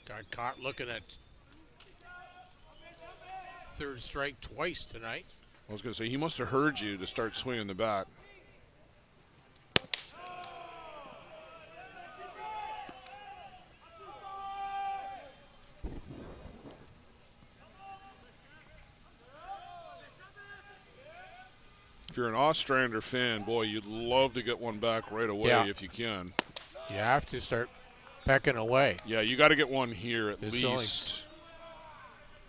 [SPEAKER 2] Got caught looking at third strike twice tonight.
[SPEAKER 1] I was going to say, he must have heard you to start swinging the bat. If you're an Ostrander fan, boy, you'd love to get one back right away if you can.
[SPEAKER 2] You have to start pecking away.
[SPEAKER 1] Yeah, you got to get one here at
[SPEAKER 2] There's
[SPEAKER 1] least.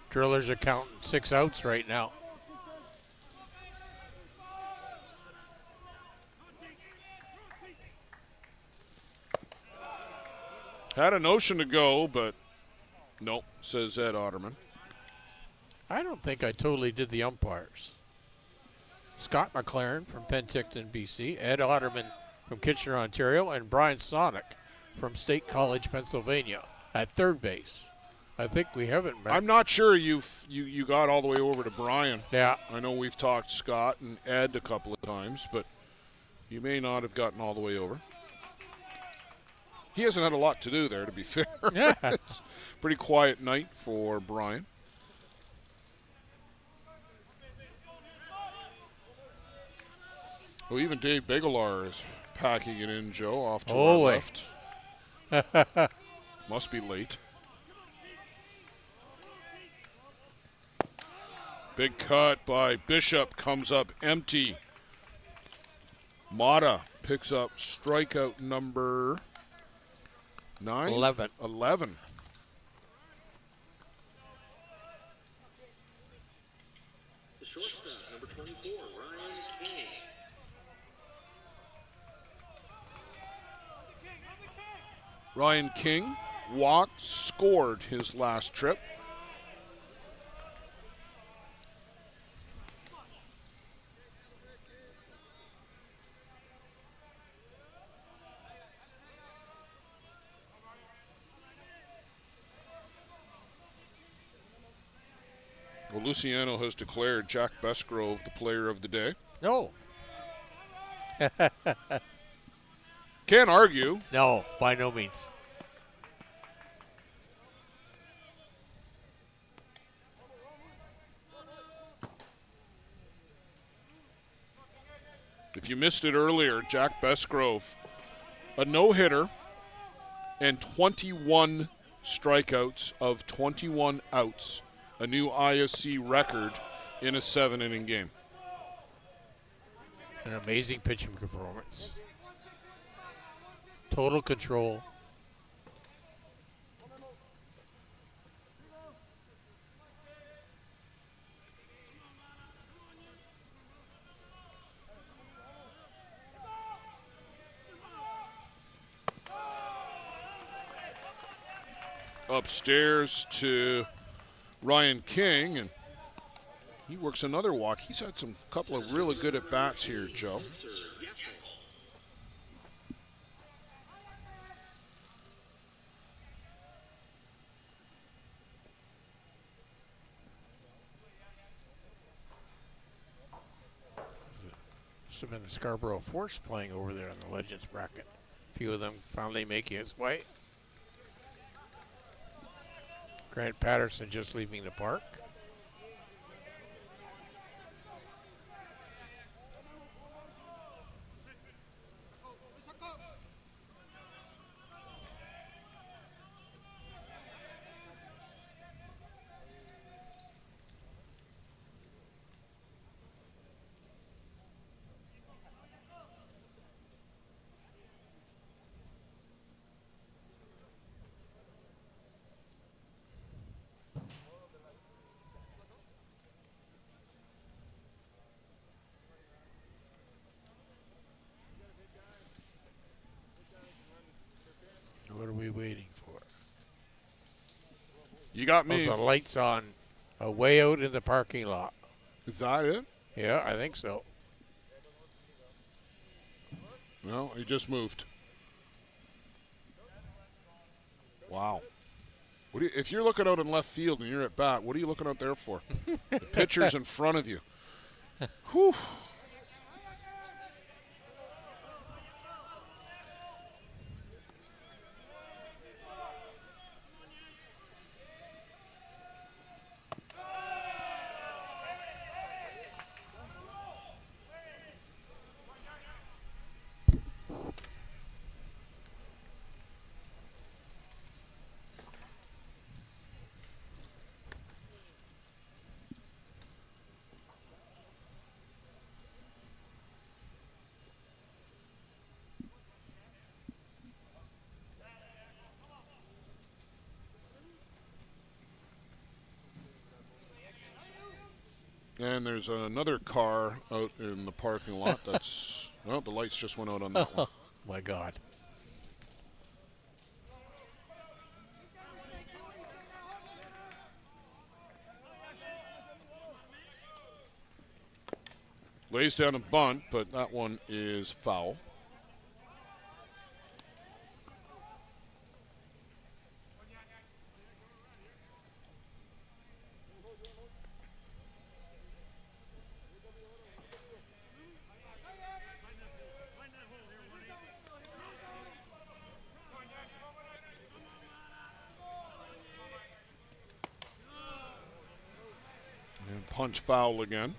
[SPEAKER 2] Drillers are counting 6 outs right now.
[SPEAKER 1] Had a notion to go, but nope, says Ed Otterman.
[SPEAKER 2] I don't think I totally did the umpires. Scott McLaren from Penticton, BC, Ed Otterman from Kitchener, Ontario, and Brian Sonic from State College, Pennsylvania at third base. I think we haven't met.
[SPEAKER 1] I'm not sure you got all the way over to Brian.
[SPEAKER 2] Yeah.
[SPEAKER 1] I know we've talked Scott and Ed a couple of times, but you may not have gotten all the way over. He hasn't had a lot to do there, to be fair.
[SPEAKER 2] Yeah.
[SPEAKER 1] It's a pretty quiet night for Brian. Well, even Dave Begelar is packing it in, Joe, off to
[SPEAKER 2] Oh,
[SPEAKER 1] our
[SPEAKER 2] wait.
[SPEAKER 1] left. Must be late. Big cut by Bishop, comes up empty. Mata picks up strikeout number 9?
[SPEAKER 2] 11.
[SPEAKER 1] 11.
[SPEAKER 3] The shortstop, number 24, Ryan King.
[SPEAKER 1] Ryan King walked, scored his last trip. Well, Luciano has declared Jack Besgrove the player of the day.
[SPEAKER 2] No.
[SPEAKER 1] Can't argue.
[SPEAKER 2] No, by no means.
[SPEAKER 1] If you missed it earlier, Jack Besgrove, a no-hitter and 21 strikeouts of 21 outs, a new ISC record in a 7-inning game.
[SPEAKER 2] An amazing pitching performance. Total control.
[SPEAKER 1] Upstairs to Ryan King, and he works another walk. He's had some couple of really good at-bats here, Joe.
[SPEAKER 2] Must have been the Scarborough Force playing over there in the Legends bracket. A few of them finally making its way. Grant Patterson just leaving the park. What are we waiting for?
[SPEAKER 1] You got me.
[SPEAKER 2] Oh, the lights on, way out in the parking lot.
[SPEAKER 1] Is that it?
[SPEAKER 2] Yeah, I think so.
[SPEAKER 1] No, he just moved. Wow. What do you, if you're looking out in left field and you're at bat, what are you looking out there for? The pitcher's in front of you. Whew. And there's another car out in the parking lot. That's, well, the lights just went out on that one.
[SPEAKER 2] My God.
[SPEAKER 1] Lays down a bunt, but that one is foul. And punch foul again.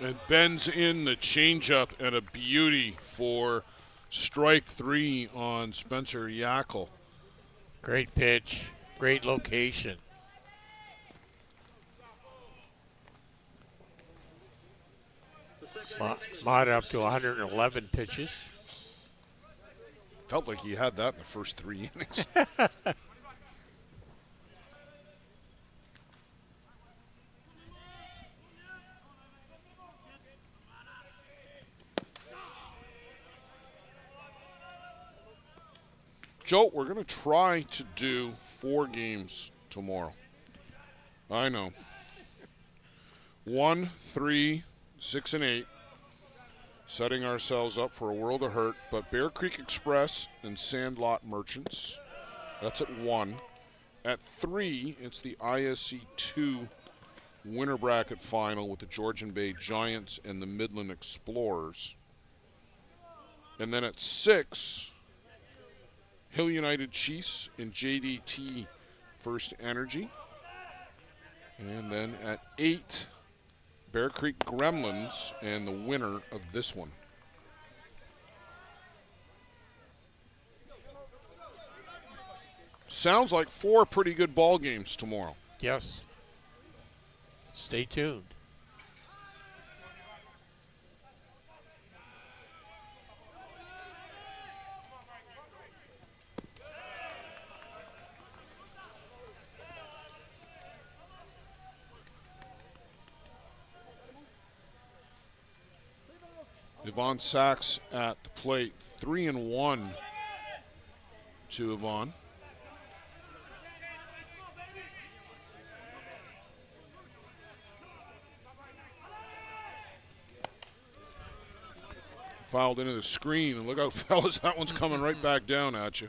[SPEAKER 1] And bends in the changeup, and a beauty for strike 3 on Spencer Yackel.
[SPEAKER 2] Great pitch, great location. Mott up to 111 pitches.
[SPEAKER 1] Felt like he had that in the first 3 innings. Joe, we're going to try to do 4 games tomorrow. I know. 1, 3, 6, and 8. Setting ourselves up for a world of hurt. But Bear Creek Express and Sandlot Merchants. That's at 1. At 3, it's the ISC 2 winter bracket final with the Georgian Bay Giants and the Midland Explorers. And then at 6, Hill United Chiefs and JDT First Energy. And then at 8, Bear Creek Gremlins and the winner of this one. Sounds like 4 pretty good ball games tomorrow.
[SPEAKER 2] Yes. Stay tuned.
[SPEAKER 1] Yvonne Sachs at the plate, 3-1 to Yvonne. Fouled into the screen, and look out, fellas, that one's coming right back down at you.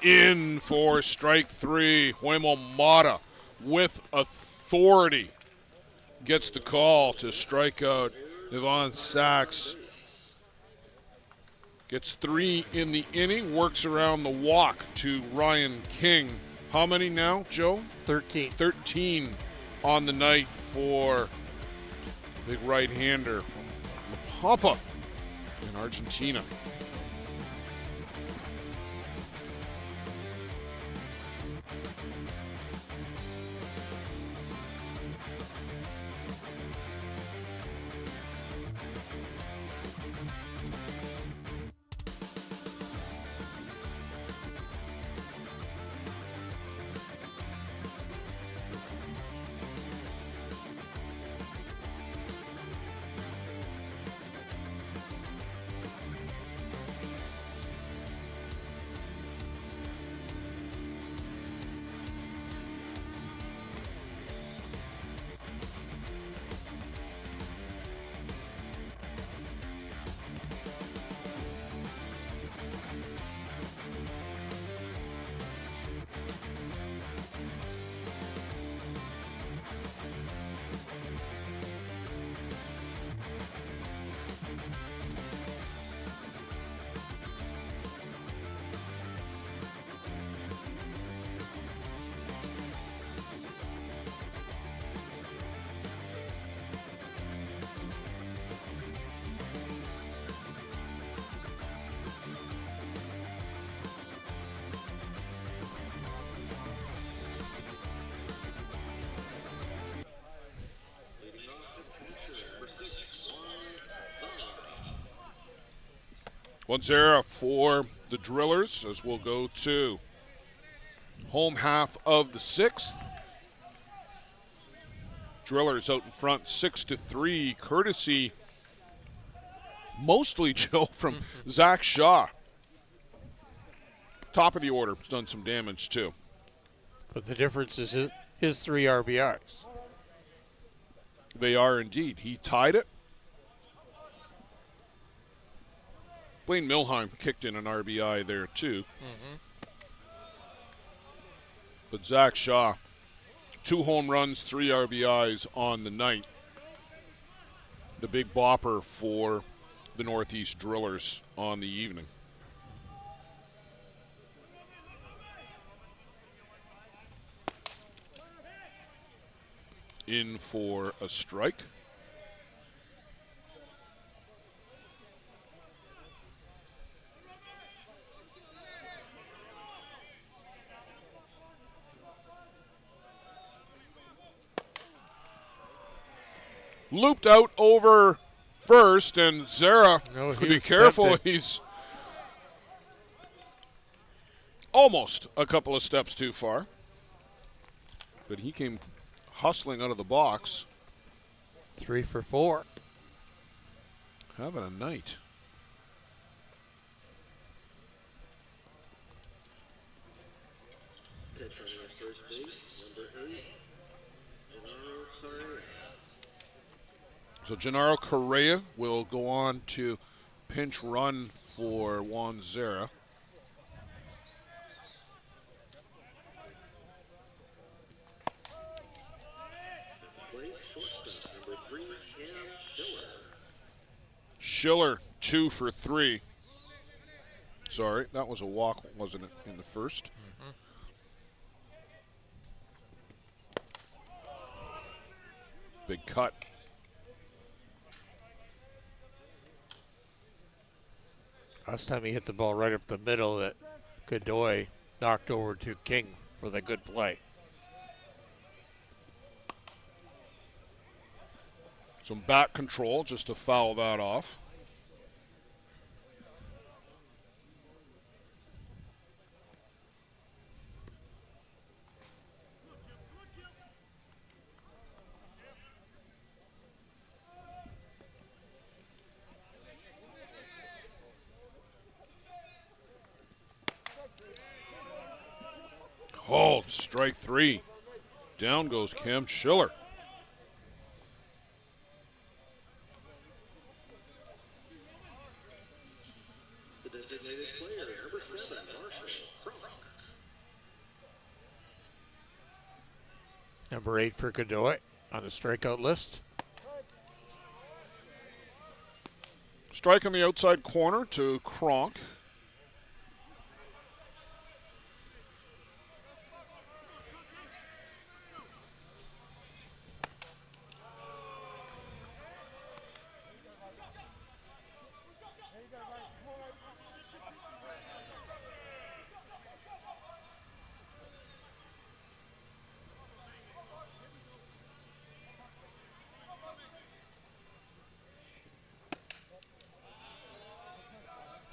[SPEAKER 1] In for strike 3. Huemo Mata with authority gets the call to strike out Yvonne Sachs. Gets 3 in the inning, works around the walk to Ryan King. How many now, Joe?
[SPEAKER 2] 13.
[SPEAKER 1] 13 on the night for big right-hander from La Pampa in Argentina. One zero for the Drillers as we'll go to home half of the 6th. Drillers out in front 6-3, courtesy mostly, Joe, from Zach Shaw. Top of the order, has done some damage too.
[SPEAKER 2] But the difference is his 3 RBIs.
[SPEAKER 1] They are indeed. He tied it. Blaine Milheim kicked in an RBI there too. But Zach Shaw, 2 home runs, 3 RBIs on the night. The big bopper for the Northeast Drillers on the evening. In for a strike. Looped out over first, and Zara could be careful.
[SPEAKER 2] Tempted.
[SPEAKER 1] He's almost a couple of steps too far. But he came hustling out of the box.
[SPEAKER 2] 3 for 4.
[SPEAKER 1] Having a night.
[SPEAKER 3] Pitch on the first base, number 8, Gennaro Correa.
[SPEAKER 1] So Gennaro Correa will go on to pinch run for Juan Zara.
[SPEAKER 3] Plate shortstop, number 3, Cam Schiller.
[SPEAKER 1] Schiller, 2 for 3. Sorry, that was a walk, wasn't it, in the first? Big cut.
[SPEAKER 2] Last time he hit the ball right up the middle that Godoy knocked over to King for the good play.
[SPEAKER 1] Some bat control just to foul that off. Called strike 3. Down goes Cam Schiller.
[SPEAKER 3] The designated player, number 7, Marshall Crump.
[SPEAKER 2] Number 8 for Godoy on the strikeout list.
[SPEAKER 1] Strike on the outside corner to Kronk.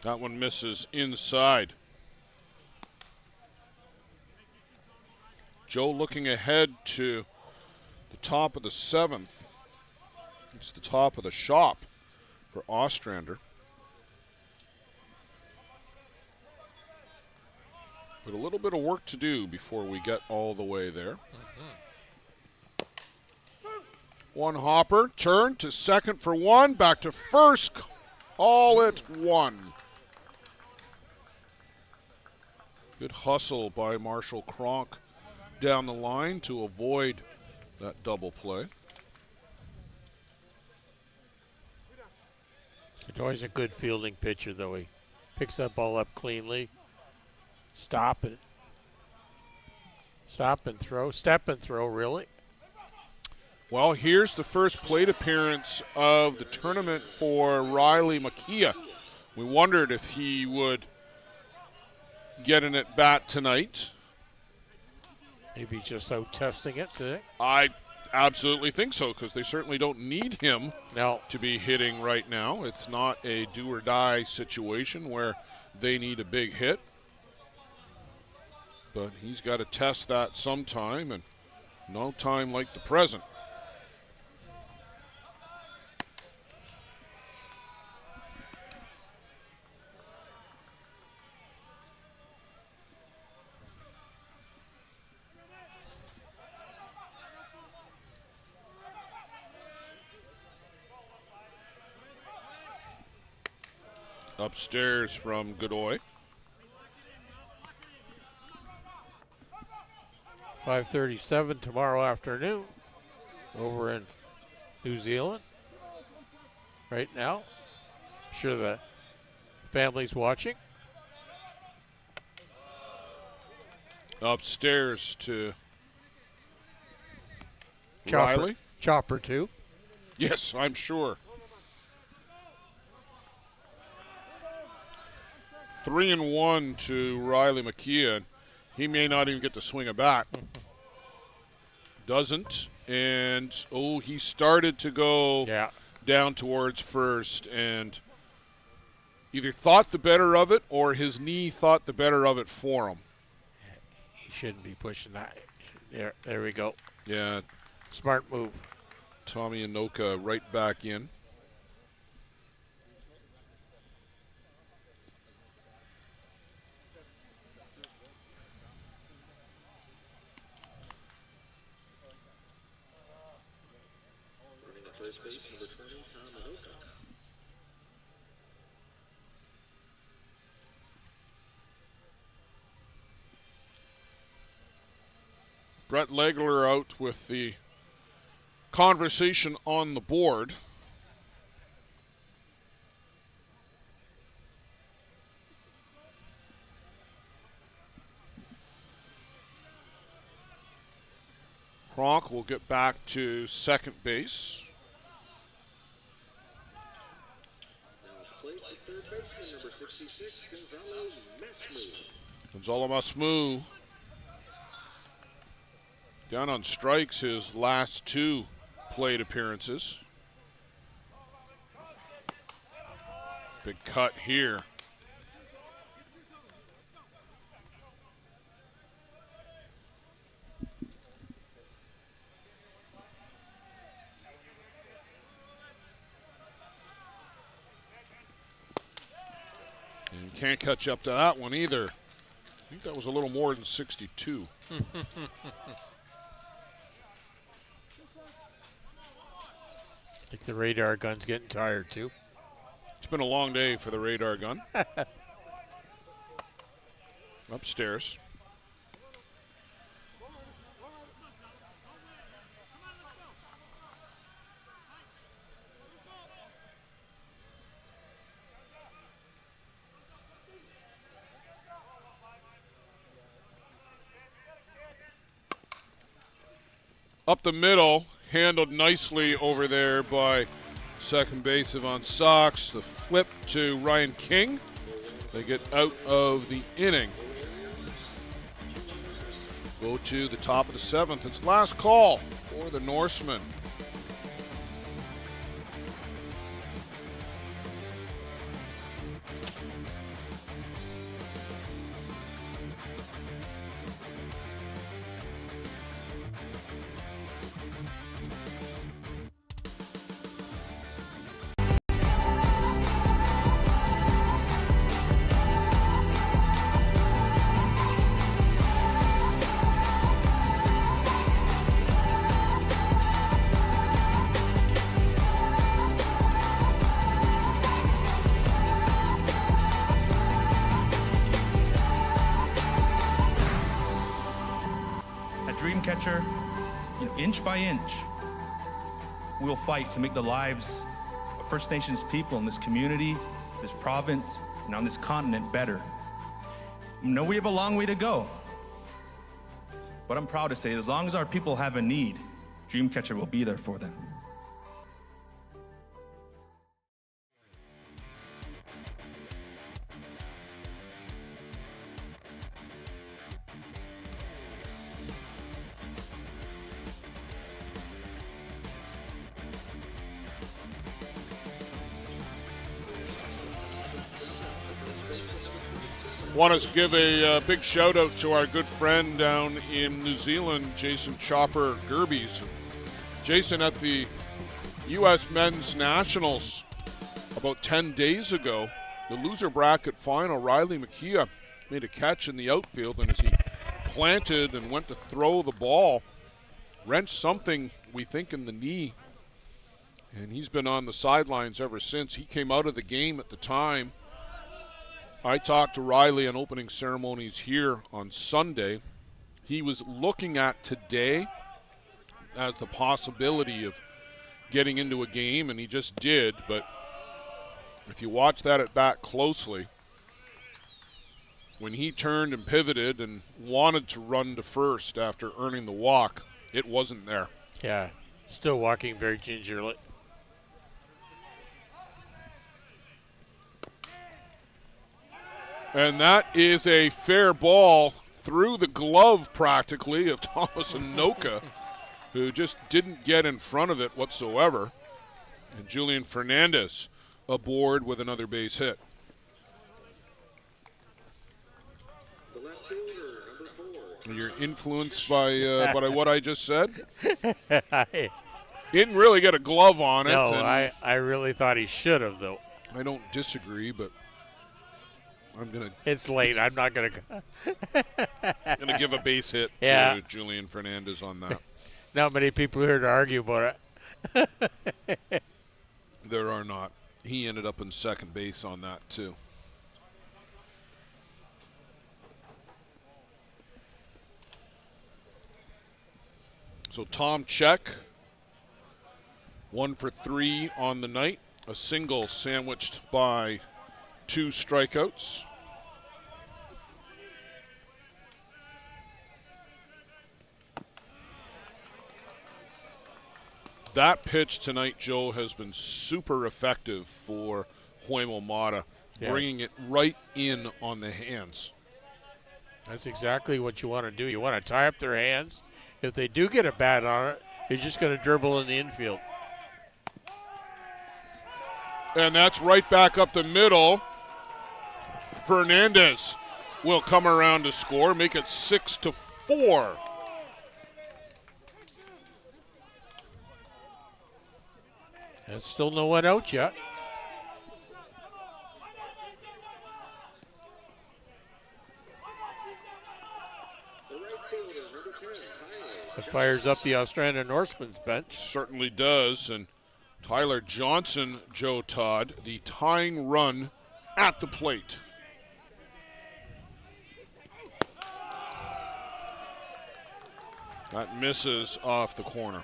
[SPEAKER 1] That one misses inside. Joe looking ahead to the top of the 7th. It's the top of the shop for Ostrander. But a little bit of work to do before we get all the way there. One hopper, turn to second for 1, back to first, all at 1. Good hustle by Marshall Kronk down the line to avoid that double play.
[SPEAKER 2] Godoy's a good fielding pitcher, though. He picks that ball up cleanly. Stop and throw. Step and throw, really.
[SPEAKER 1] Well, here's the first plate appearance of the tournament for Riley Makia. We wondered if he would get an at-bat tonight.
[SPEAKER 2] Maybe just out testing it today.
[SPEAKER 1] I absolutely think so, because they certainly don't need him
[SPEAKER 2] No.
[SPEAKER 1] to be hitting right now. It's not a do-or-die situation where they need a big hit. But he's got to test that sometime, and no time like the present. Upstairs from Godoy.
[SPEAKER 2] 5:37 tomorrow afternoon over in New Zealand. Right now, I'm sure the family's watching.
[SPEAKER 1] Upstairs to
[SPEAKER 2] Chopper,
[SPEAKER 1] Riley.
[SPEAKER 2] Chopper too.
[SPEAKER 1] Yes, I'm sure. 3-1 to Riley McKeon. He may not even get to swing a bat. Doesn't. And, he started to go down towards first and either thought the better of it or his knee thought the better of it for him.
[SPEAKER 2] He shouldn't be pushing that. There we go.
[SPEAKER 1] Yeah.
[SPEAKER 2] Smart move.
[SPEAKER 1] Tommy Anoka right back in.
[SPEAKER 3] Running at first base, number 20, Tom Anoka.
[SPEAKER 1] Brett Legler out with the conversation on the board. Kronk will get back to second base.
[SPEAKER 3] Now placed at third baseman, number 66, Gonzalo Masmu.
[SPEAKER 1] Gonzalo Masmu down on strikes his last two plate appearances. Big cut here. And you can't catch up to that one either. I think that was a little more than 62.
[SPEAKER 2] I think the radar gun's getting tired too.
[SPEAKER 1] It's been a long day for the radar gun. Upstairs. Up the middle, handled nicely over there by second base Ivan Sox. The flip to Ryan King. They get out of the inning. Go to the top of the seventh. It's last call for the Norsemen.
[SPEAKER 4] Dreamcatcher, inch by inch, we'll fight to make the lives of First Nations people in this community, this province, and on this continent better. I know we have a long way to go, but I'm proud to say as long as our people have a need, Dreamcatcher will be there for them.
[SPEAKER 1] Want to give a big shout out to our good friend down in New Zealand, Jason Chopper Gerbies. Jason, at the U.S. Men's Nationals about 10 days ago, the loser bracket final, Riley McKeon made a catch in the outfield, and as he planted and went to throw the ball, wrenched something, we think, in the knee. And he's been on the sidelines ever since. He came out of the game at the time I talked to Riley on opening ceremonies here on Sunday. He was looking at today as the possibility of getting into a game, and he just did. But if you watch that at bat closely, when he turned and pivoted and wanted to run to first after earning the walk, it wasn't there.
[SPEAKER 2] Yeah, still walking very gingerly.
[SPEAKER 1] And that is a fair ball through the glove practically of Thomas Anoka, who just didn't get in front of it whatsoever. And Julian Fernandez aboard with another base hit.
[SPEAKER 3] The left fielder, number 4.
[SPEAKER 1] You're influenced by what I just said?
[SPEAKER 2] He
[SPEAKER 1] Didn't really get a glove on it.
[SPEAKER 2] No,
[SPEAKER 1] and
[SPEAKER 2] I really thought he should have, though.
[SPEAKER 1] I don't disagree, but I'm going
[SPEAKER 2] It's late. I'm not going
[SPEAKER 1] to give a base hit
[SPEAKER 2] Yeah.
[SPEAKER 1] to Julian Fernandez on that.
[SPEAKER 2] Not many people here to argue about it.
[SPEAKER 1] There are not. He ended up in second base on that, too. So Tom Check, 1 for 3 on the night. A single sandwiched by 2 strikeouts. That pitch tonight, Joe, has been super effective for Hoimo Mata, bringing it right in on the hands.
[SPEAKER 2] That's exactly what you want to do. You want to tie up their hands. If they do get a bat on it, you're just going to dribble in the infield.
[SPEAKER 1] And that's right back up the middle. Fernandez will come around to score, make it 6-4.
[SPEAKER 2] There's still no one out yet.
[SPEAKER 3] The right fielder, number 10, Tyler.
[SPEAKER 2] It fires up the Ostrander Norsemen's bench.
[SPEAKER 1] Certainly does. And Tyler Johnson, Joe Todd, the tying run at the plate. That misses off the corner.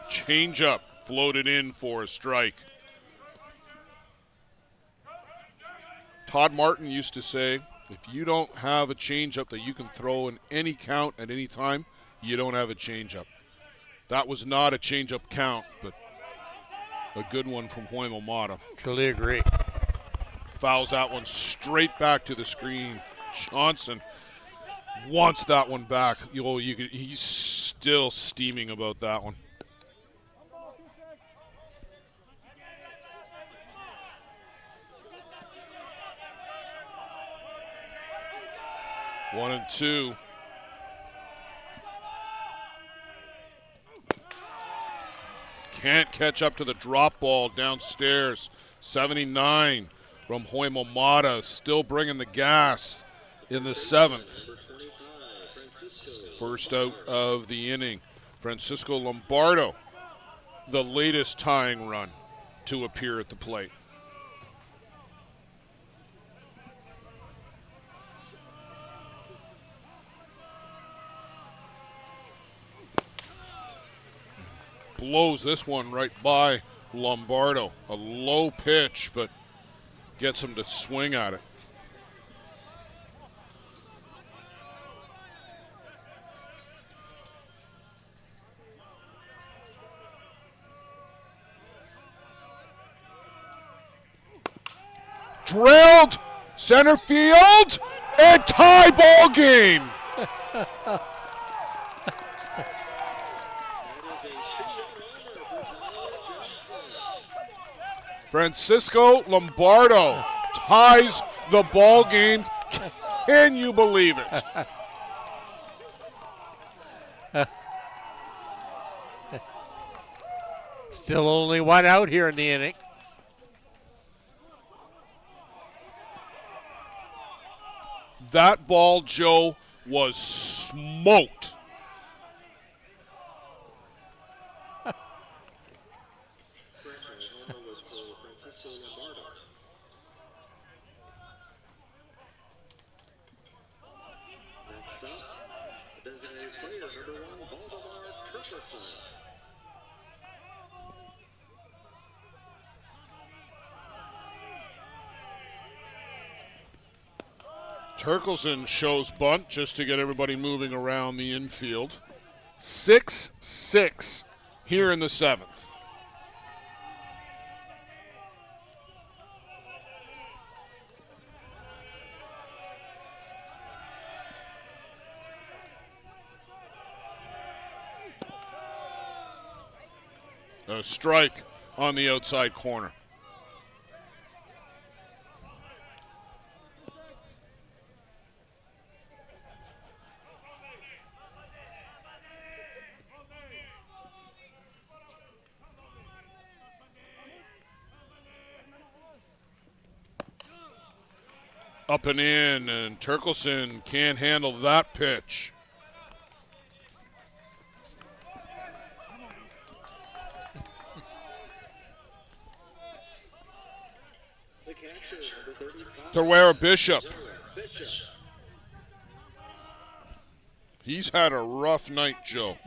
[SPEAKER 1] Changeup floated in for a strike. Todd Martin used to say, if you don't have a changeup that you can throw in any count at any time, you don't have a changeup. That was not a changeup count, but a good one from Hoimo Mata.
[SPEAKER 2] Truly agree.
[SPEAKER 1] Fouls that one straight back to the screen. Johnson wants that one back. He's still steaming about that one. One and two. Can't catch up to the drop ball downstairs. 79 from Hoimo Mata, still bringing the gas in the 7th. First out of the inning. Francisco Lombardo, the latest tying run to appear at the plate. Blows this one right by Lombardo. A low pitch, but gets him to swing at it. Drilled center field and tie ball game. Francisco Lombardo ties the ball game. Can you believe it?
[SPEAKER 2] Still only one out here in the inning.
[SPEAKER 1] That ball, Joe, was smoked.
[SPEAKER 3] Designated player number 1, Valdemar Turkerson.
[SPEAKER 1] Turkelson shows bunt just to get everybody moving around the infield. 6-6 here in the 7th. A strike on the outside corner. Up and in, and Turkelson can't handle that pitch.
[SPEAKER 3] The catcher, number 35.
[SPEAKER 1] Terwera Bishop. He's had a rough night, Joe.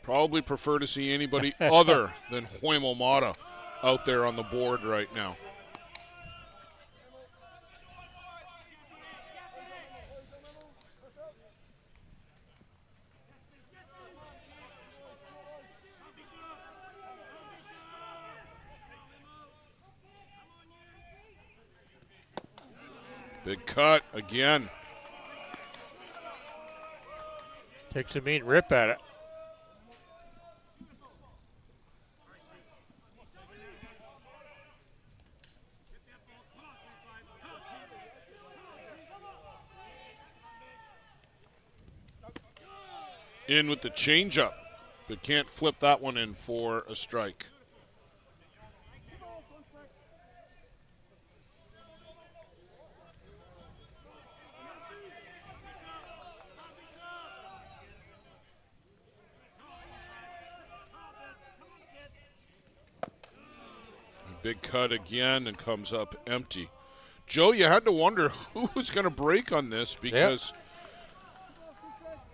[SPEAKER 1] Probably prefer to see anybody other than Huemo Mata out there on the board right now. Big cut again.
[SPEAKER 2] Takes a mean rip at it.
[SPEAKER 1] In with the changeup, but can't flip that one in for a strike. Big cut again and comes up empty. Joe, you had to wonder who was going to break on this because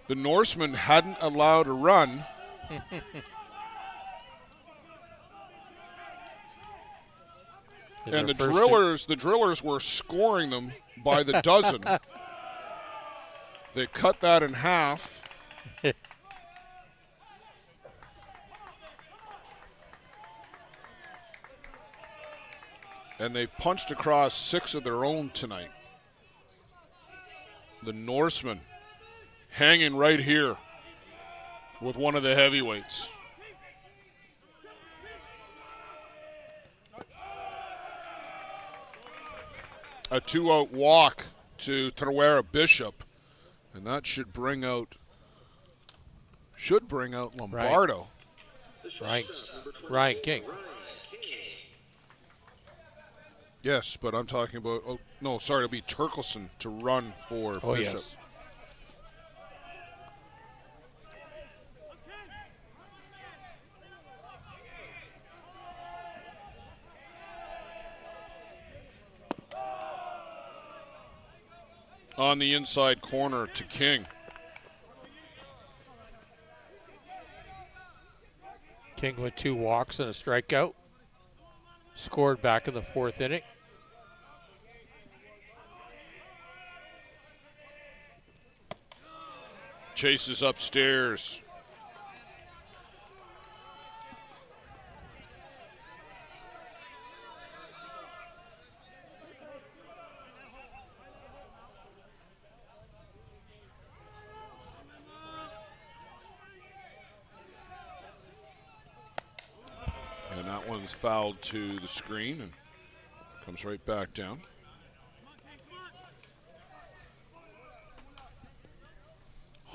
[SPEAKER 1] the Norsemen hadn't allowed a run. And the drillers were scoring them by the dozen. They cut that in half. And they've punched across 6 of their own tonight. The Norsemen hanging right here with one of the heavyweights. A 2-out walk to Terwera Bishop, and that should bring out Lombardo.
[SPEAKER 2] Ryan King.
[SPEAKER 1] Yes, but I'm talking about, it'll be Turkelson to run for Bishop.
[SPEAKER 2] Yes.
[SPEAKER 1] On the inside corner to King.
[SPEAKER 2] King with 2 walks and a strikeout. Scored back in the 4th inning.
[SPEAKER 1] Chases upstairs. And that one's fouled to the screen and comes right back down.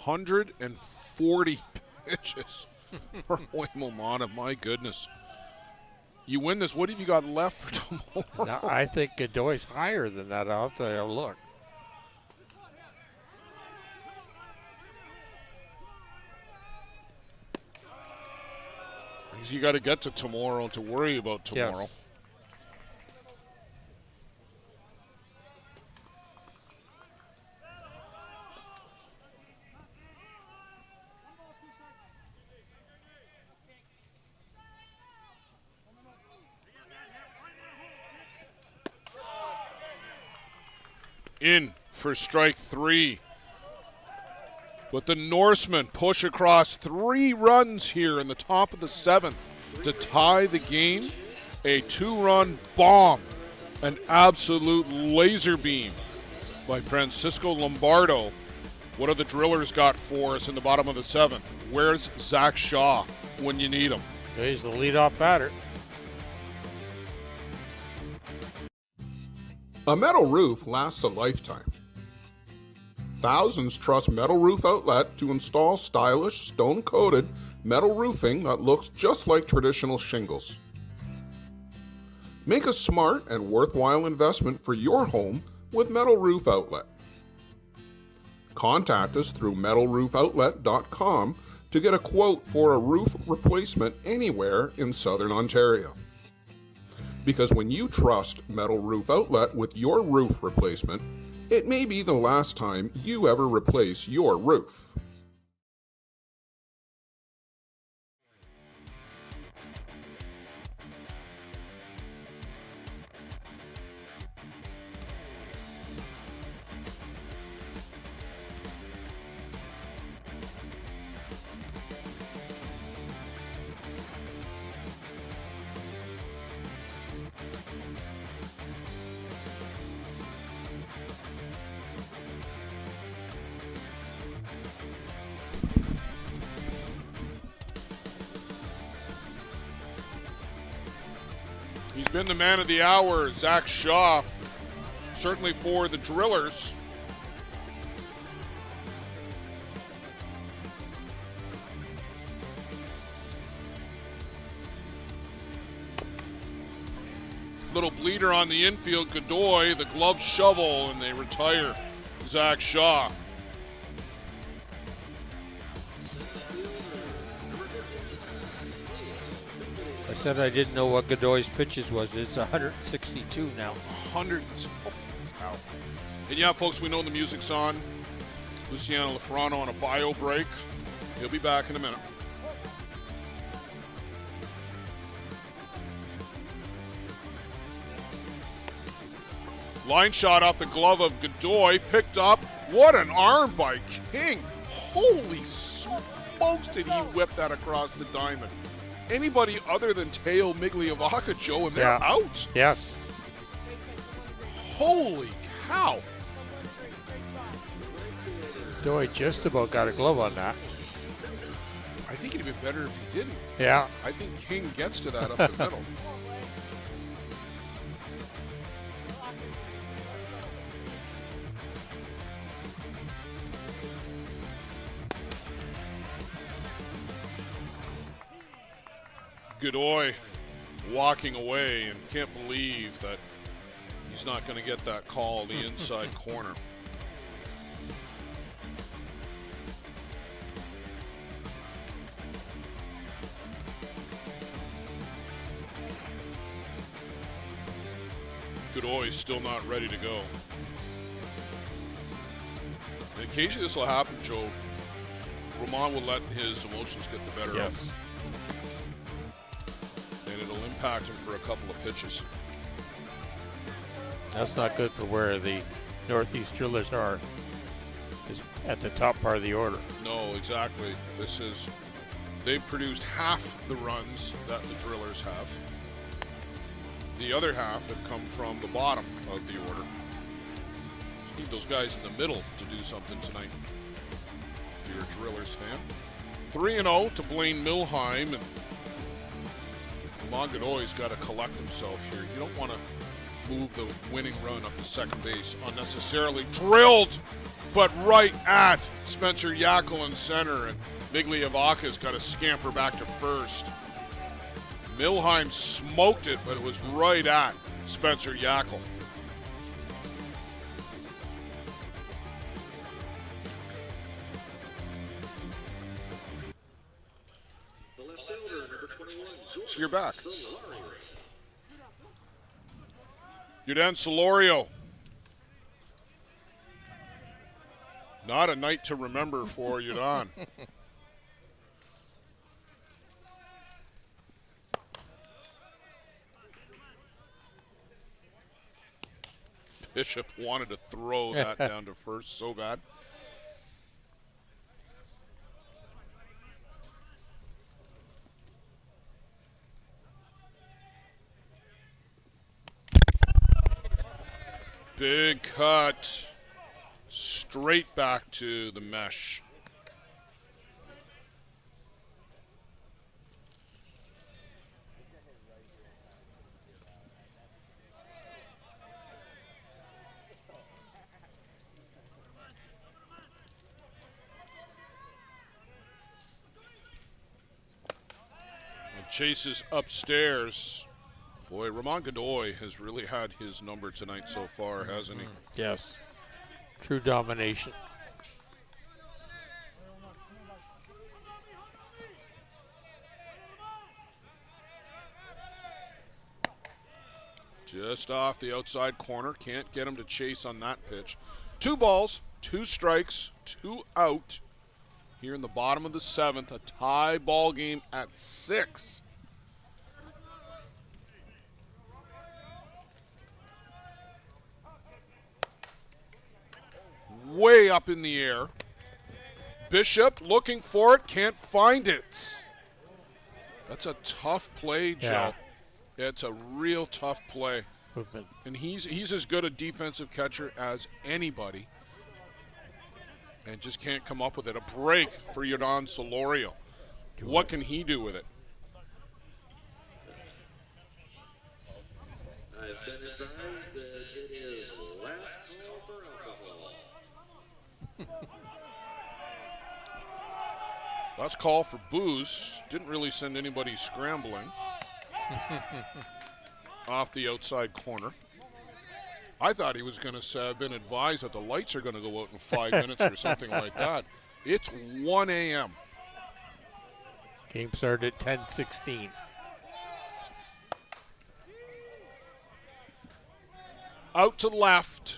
[SPEAKER 1] $140 pitches for Huemo Mata, my goodness. You win this. What have you got left for tomorrow?
[SPEAKER 2] Now, I think Godoy's higher than that. I'll have to look.
[SPEAKER 1] You got to get to tomorrow to worry about tomorrow.
[SPEAKER 2] Yes.
[SPEAKER 1] In for strike 3. But the Norsemen push across 3 runs here in the top of the 7th to tie the game. A 2-run bomb, an absolute laser beam by Francisco Lombardo. What have the Drillers got for us in the bottom of the 7th? Where's Zach Shaw when you need him?
[SPEAKER 2] He's the leadoff batter.
[SPEAKER 5] A metal roof lasts a lifetime. Thousands trust Metal Roof Outlet to install stylish, stone-coated metal roofing that looks just like traditional shingles. Make a smart and worthwhile investment for your home with Metal Roof Outlet. Contact us through metalroofoutlet.com to get a quote for a roof replacement anywhere in Southern Ontario. Because when you trust Metal Roof Outlet with your roof replacement, it may be the last time you ever replace your roof.
[SPEAKER 1] He's been the man of the hour, Zach Shaw, certainly for the Drillers. Little bleeder on the infield, Godoy, the glove shovel, and they retire Zach Shaw.
[SPEAKER 2] I said I didn't know what Godoy's pitches was. It's 162 now.
[SPEAKER 1] 100. Oh, wow. And yeah, folks, we know the music's on. Luciano Lafrano on a bio break. He'll be back in a minute. Line shot off the glove of Godoy, picked up. What an arm by King. Holy smokes, did he whip that across the diamond. Anybody other than Teo Migliavaca, Joe, and they're out.
[SPEAKER 2] Yes.
[SPEAKER 1] Holy cow.
[SPEAKER 2] Godoy just about got a glove on that.
[SPEAKER 1] I think it'd be better if he didn't.
[SPEAKER 2] Yeah.
[SPEAKER 1] I think King gets to that up the middle. Godoy walking away and can't believe that he's not going to get that call the inside corner. Godoy still not ready to go. And occasionally this will happen, Joe. Roman will let his emotions get the better of him. And it'll impact him for a couple of pitches.
[SPEAKER 2] That's not good for where the Northeast Drillers are, is at the top part of the order.
[SPEAKER 1] No, exactly. They've produced half the runs that the Drillers have. The other half have come from the bottom of the order. You need those guys in the middle to do something tonight. If you're a Drillers fan. 3-0 to Blaine Milheim, and Godoy's got to collect himself here. You don't want to move the winning run up to second base unnecessarily. Drilled, but right at Spencer Yackel in center, and Migliavaca's got to scamper back to first. Milheim smoked it, but it was right at Spencer Yackel.
[SPEAKER 3] The left fielder, number 21, Jordan
[SPEAKER 1] You're back.
[SPEAKER 3] Solorio.
[SPEAKER 1] Jordan Solorio. Not a night to remember for Jordan. Bishop wanted to throw that down to first so bad. Big cut. Straight back to the mesh. And chases upstairs. Boy, Ramon Godoy has really had his number tonight so far, hasn't he?
[SPEAKER 2] Yes. True domination.
[SPEAKER 1] Just off the outside corner. Can't get him to chase on that pitch. 2 balls, 2 strikes, 2 out. Here in the bottom of the 7th, a tie ball game at 6. Way up in the air. Bishop looking for it, can't find it. That's a tough play, Joe.
[SPEAKER 2] Yeah.
[SPEAKER 1] It's a real tough play.
[SPEAKER 2] Movement.
[SPEAKER 1] And he's as good a defensive catcher as anybody. And just can't come up with it. A break for Jordan Solorio. What can he do with it?
[SPEAKER 3] I've been advised that it is last call for alcohol.
[SPEAKER 1] Last call for booze. Didn't really send anybody scrambling. Off the outside corner. I thought he was going to have been advised that the lights are going to go out in 5 minutes or something like that. It's 1 a.m.
[SPEAKER 2] Game started at 10:16.
[SPEAKER 1] Out to left.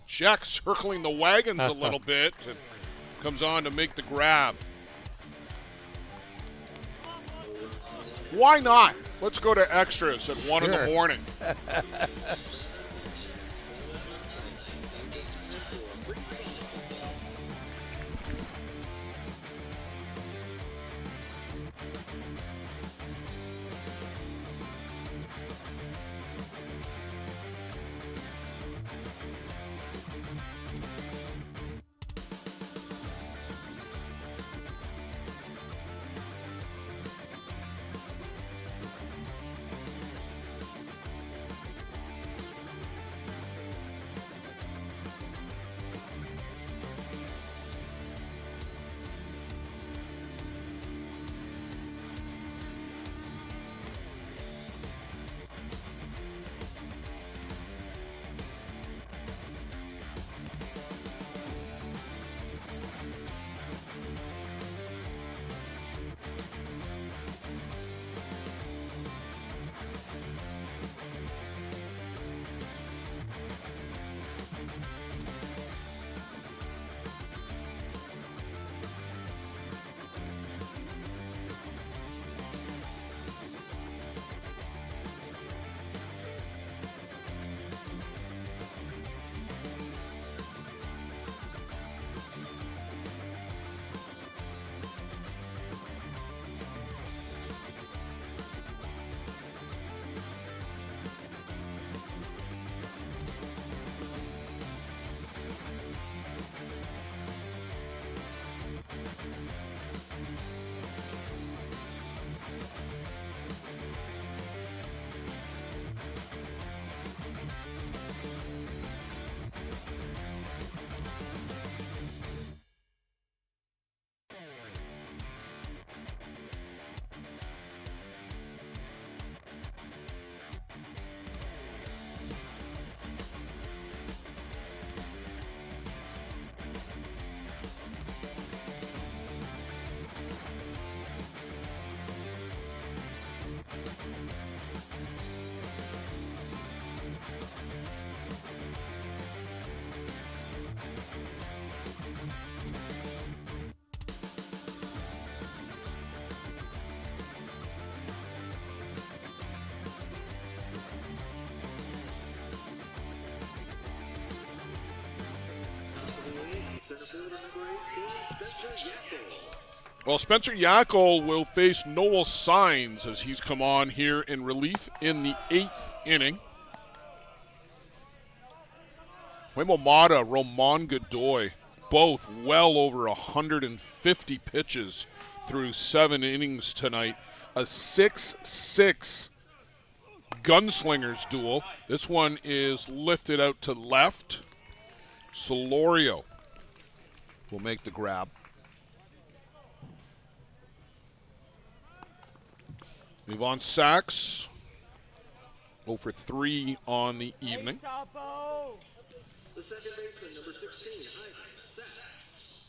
[SPEAKER 1] Jack circling the wagons a little bit and comes on to make the grab. Why not? Let's go to extras at 1 in the morning.
[SPEAKER 3] Fielder number 18, Spencer Yackel.
[SPEAKER 1] Well, Spencer Yackel will face Noel Signs as he's come on here in relief in the 8th inning. Wemomata, Roman Godoy, both well over 150 pitches through 7 innings tonight. A 6-6 gunslingers duel. This one is lifted out to left. Solorio will make the grab. Yvonne Sachs, 0 for 3 on the evening.
[SPEAKER 3] The second baseman, number 16, Ivan Sachs.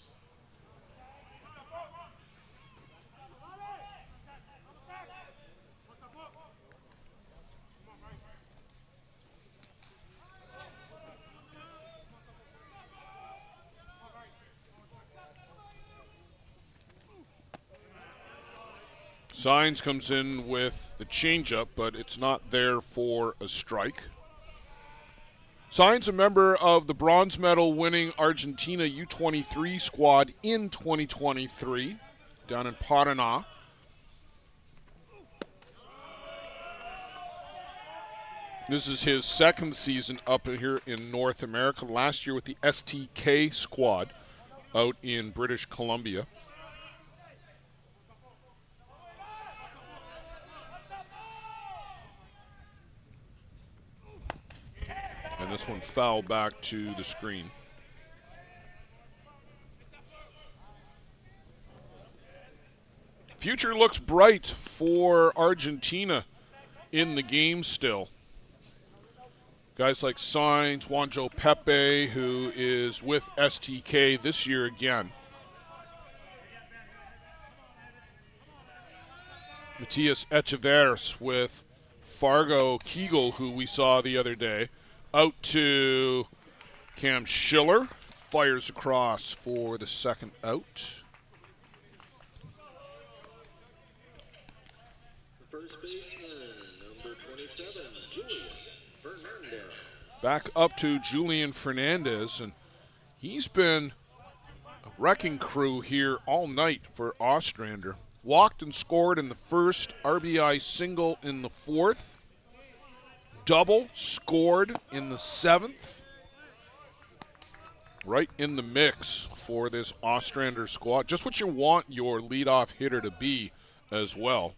[SPEAKER 1] Signs comes in with the changeup, but it's not there for a strike. Signs, a member of the bronze medal winning Argentina U23 squad in 2023 down in Paraná. This is his second season up here in North America. Last year with the STK squad out in British Columbia. And this one fouled back to the screen. Future looks bright for Argentina in the game still. Guys like Sainz, Juanjo Pepe, who is with STK this year again. Matias Echeverri with Fargo Kegel, who we saw the other day. Out to Cam Schiller. Fires across for the second out.
[SPEAKER 3] First baseman, number 27, Julian Fernandez.
[SPEAKER 1] Back up to Julian Fernandez, and he's been a wrecking crew here all night for Ostrander. Walked and scored in the first, RBI single in the 4th. Double scored in the 7th. Right in the mix for this Ostrander squad. Just what you want your leadoff hitter to be as well.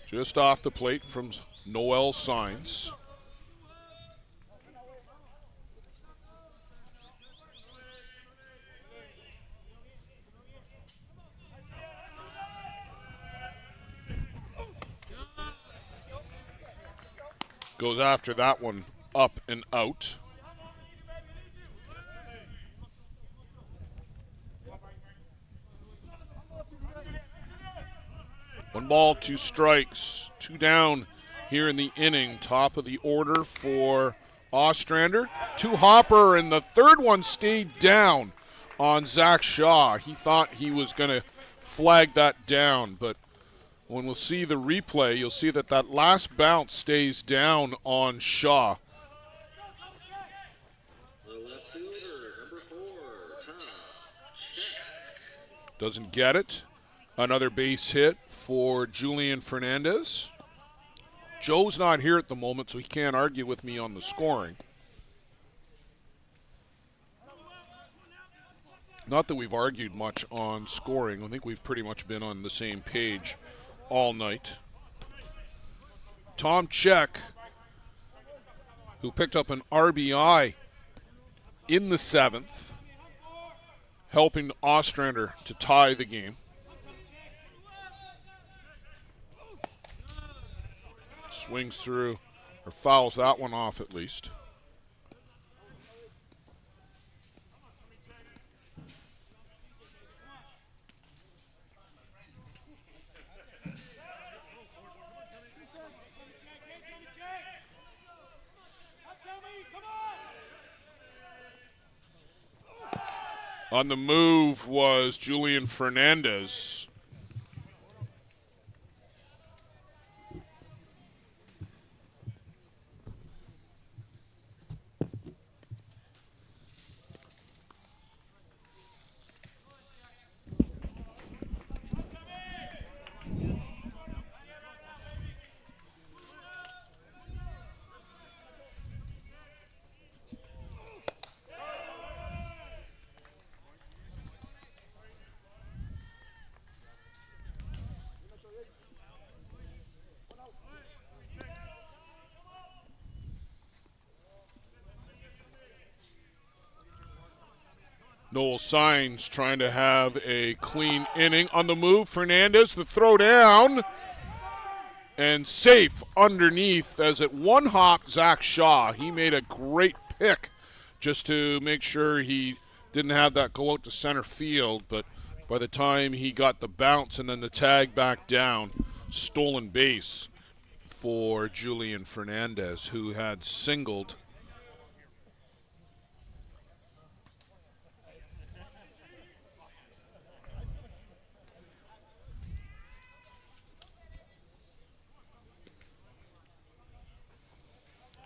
[SPEAKER 1] Just off the plate from Noel Signs. Goes after that one up and out. One ball, 2 strikes, 2 down here in the inning. Top of the order for Ostrander. 2 hopper, and the third one stayed down on Zach Shaw. He thought he was going to flag that down, but when we'll see the replay, you'll see that that last bounce stays down on Shaw.
[SPEAKER 3] The left fielder, number 4, Tom Shack.
[SPEAKER 1] Doesn't get it. Another base hit for Julian Fernandez. Joe's not here at the moment, so he can't argue with me on the scoring. Not that we've argued much on scoring. I think we've pretty much been on the same page all night. Tom Check, who picked up an RBI in the 7th, helping Ostrander to tie the game. Swings through, or fouls that one off at least. On the move was Julian Fernandez. Noel Signs trying to have a clean inning. On the move, Fernandez, the throw down. And safe underneath as it one hop Zach Shaw. He made a great pick just to make sure he didn't have that go out to center field. But by the time he got the bounce and then the tag back down, stolen base for Julian Fernandez, who had singled.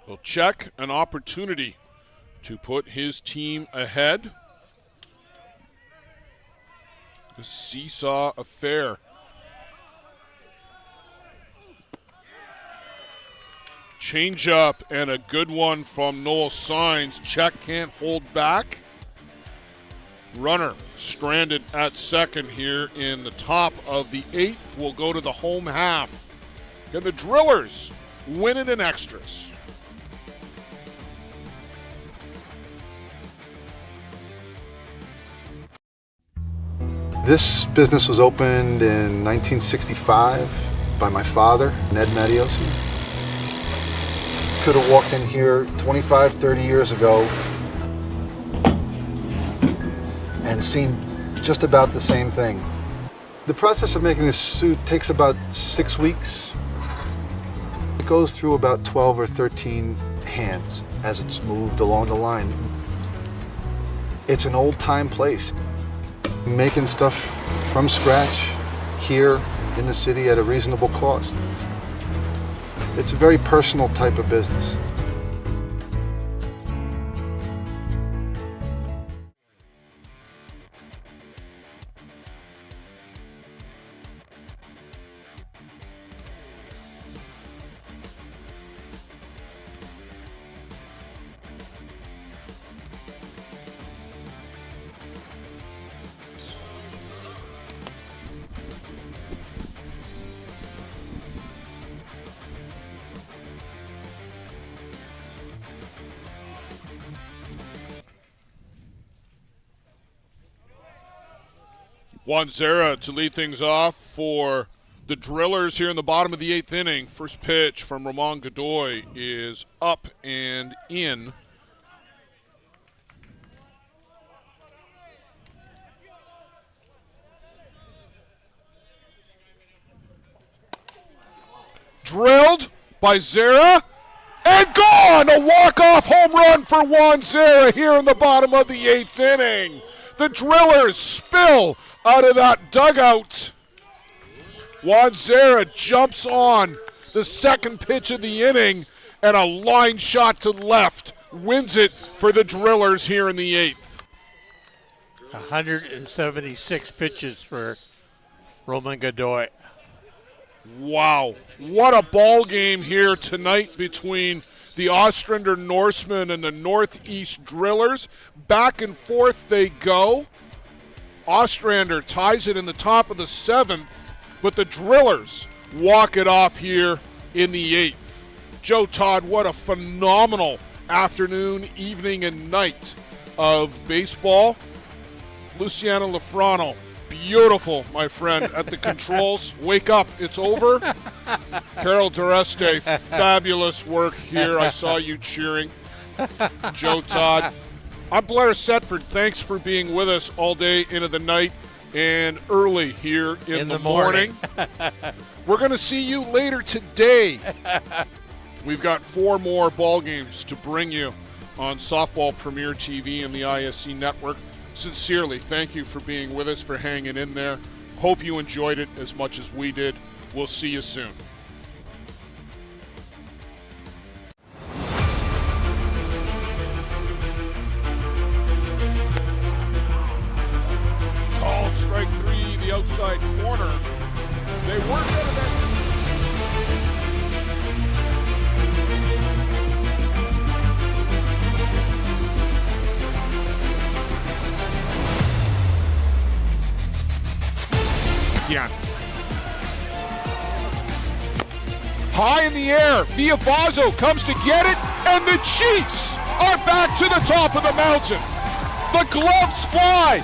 [SPEAKER 1] Will check an opportunity to put his team ahead. The seesaw affair. Change up and a good one from Noel Signs. Check can't hold back. Runner stranded at second here in the top of the 8th. Will go to the home half. Can the Drillers win it in extras?
[SPEAKER 8] This business was opened in 1965 by my father, Ned Matiosi. Could have walked in here 25, 30 years ago and seen just about the same thing. The process of making this suit takes about 6 weeks. It goes through about 12 or 13 hands as it's moved along the line. It's an old-time place. Making stuff from scratch here in the city at a reasonable cost. It's a very personal type of business.
[SPEAKER 1] Juan Zera to lead things off for the Drillers here in the bottom of the 8th inning. First pitch from Ramon Godoy is up and in. Drilled by Zera and gone! A walk-off home run for Juan Zera here in the bottom of the 8th inning. The Drillers spill out of that dugout. Juan Zera jumps on the second pitch of the inning and a line shot to left wins it for the Drillers here in the 8th.
[SPEAKER 2] 176 pitches for Roman Godoy.
[SPEAKER 1] Wow, what a ball game here tonight between the Ostrander Norsemen and the Northeast Drillers. Back and forth they go. Ostrander ties it in the top of the 7th, but the Drillers walk it off here in the 8th. Joe Todd, what a phenomenal afternoon, evening, and night of baseball. Luciano Lafrano, beautiful, my friend, at the controls. Wake up, it's over. Carol Dureste, fabulous work here. I saw you cheering. Joe Todd. I'm Blair Setford. Thanks for being with us all day into the night and early here in the morning. We're going to see you later today. We've got 4 more ball games to bring you on Softball Premier TV and the ISC network. Sincerely, thank you for being with us, for hanging in there. Hope you enjoyed it as much as we did. We'll see you soon. Called strike 3, the outside corner. They work out of that. Again. High in the air, Villavazo comes to get it, and the Chiefs are back to the top of the mountain. The gloves fly.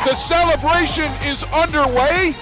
[SPEAKER 1] The celebration is underway.